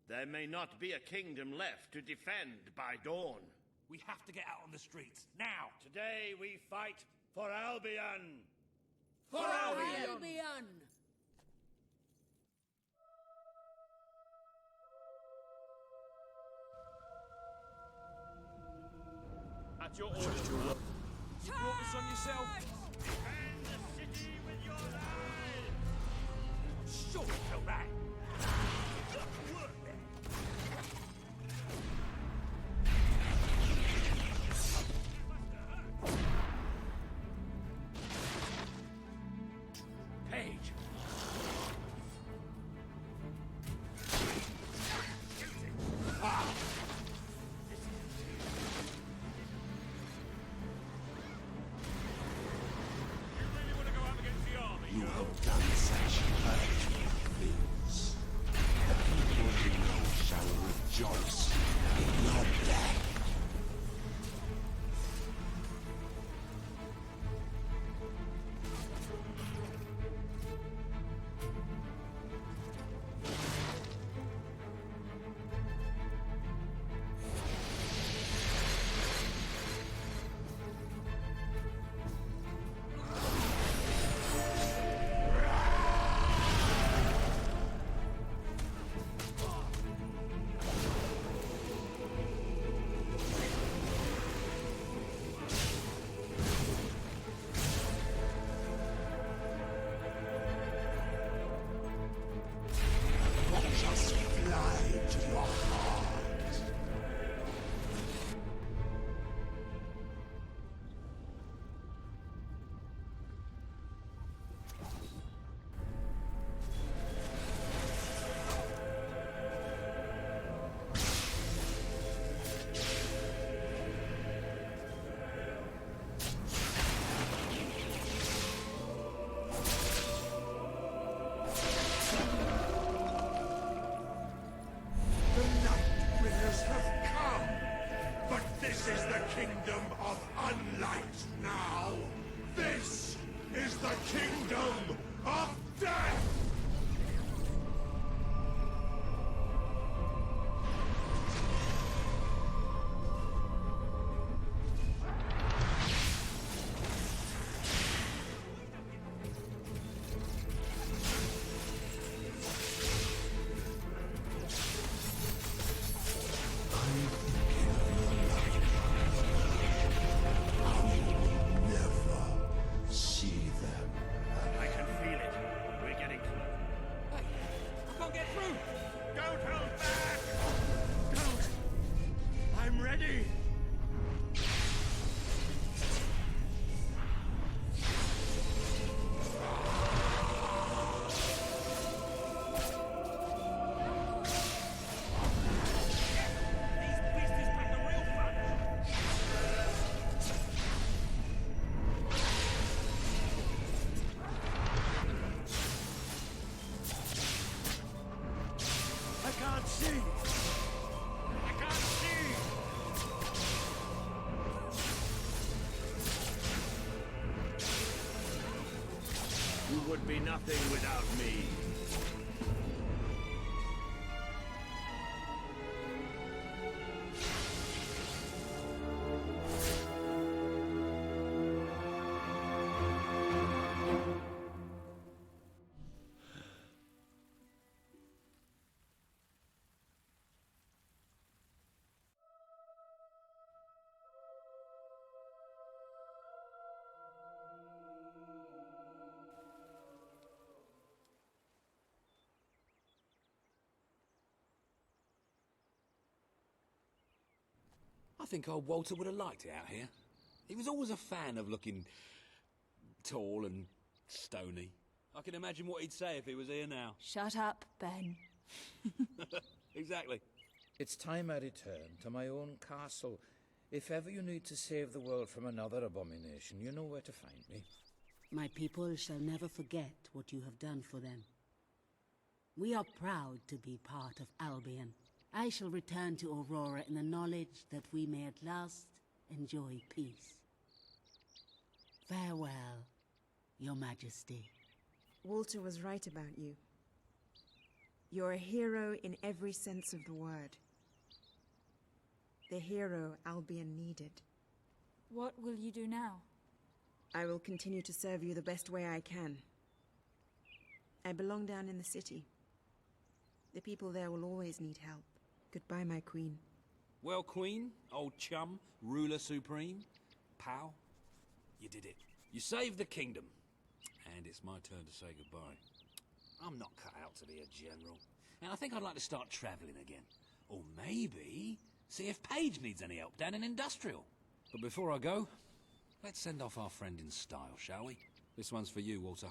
there may not be a kingdom left to defend by dawn. We have to get out on the streets, now! Today we fight for Albion! For Albion! Albion! At your orders, Lord. You brought this on yourself. Defend the city with your lives! Sure, tell that. Page. You have done such hurtful things. The people below shall rejoice in your death. Just fly to your heart. The Nightbringers have come! But this is the kingdom of unlight now! This is the kingdom of death! See them. I can feel it. We're getting close. Hey, I can't get through! Don't hold back! Don't! I'm ready! I can't see! I can't see! You would be nothing without me. I think old Walter would have liked it out here. He was always a fan of looking tall and stony. I can imagine what he'd say if he was here now. Shut up, Ben. Exactly. It's time I return to my own castle. If ever you need to save the world from another abomination, you know where to find me. My people shall never forget what you have done for them. We are proud to be part of Albion. I shall return to Aurora in the knowledge that we may at last enjoy peace. Farewell, Your Majesty. Walter was right about you. You're a hero in every sense of the word. The hero Albion needed. What will you do now? I will continue to serve you the best way I can. I belong down in the city. The people there will always need help. Goodbye, my queen. Well, Queen, old chum, ruler supreme, pal, you did it. You saved the kingdom. And it's my turn to say goodbye. I'm not cut out to be a general. And I think I'd like to start travelling again. Or maybe see if Paige needs any help down in Industrial. But before I go, let's send off our friend in style, shall we? This one's for you, Walter.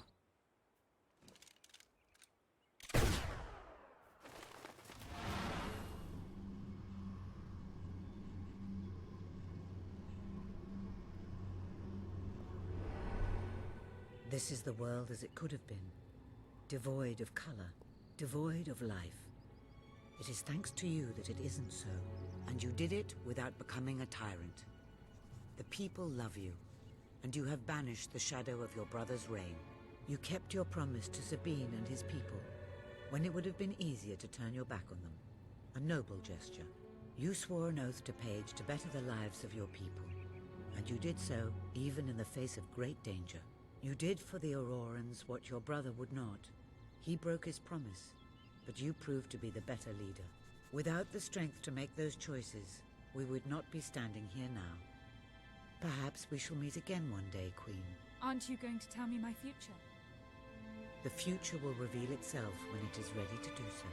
This is the world as it could have been. Devoid of color, devoid of life. It is thanks to you that it isn't so, and you did it without becoming a tyrant. The people love you, and you have banished the shadow of your brother's reign. You kept your promise to Sabine and his people, when it would have been easier to turn your back on them. A noble gesture. You swore an oath to Paige to better the lives of your people, and you did so even in the face of great danger. You did for the Aurorans what your brother would not. He broke his promise, but you proved to be the better leader. Without the strength to make those choices, we would not be standing here now. Perhaps we shall meet again one day, Queen. Aren't you going to tell me my future? The future will reveal itself when it is ready to do so.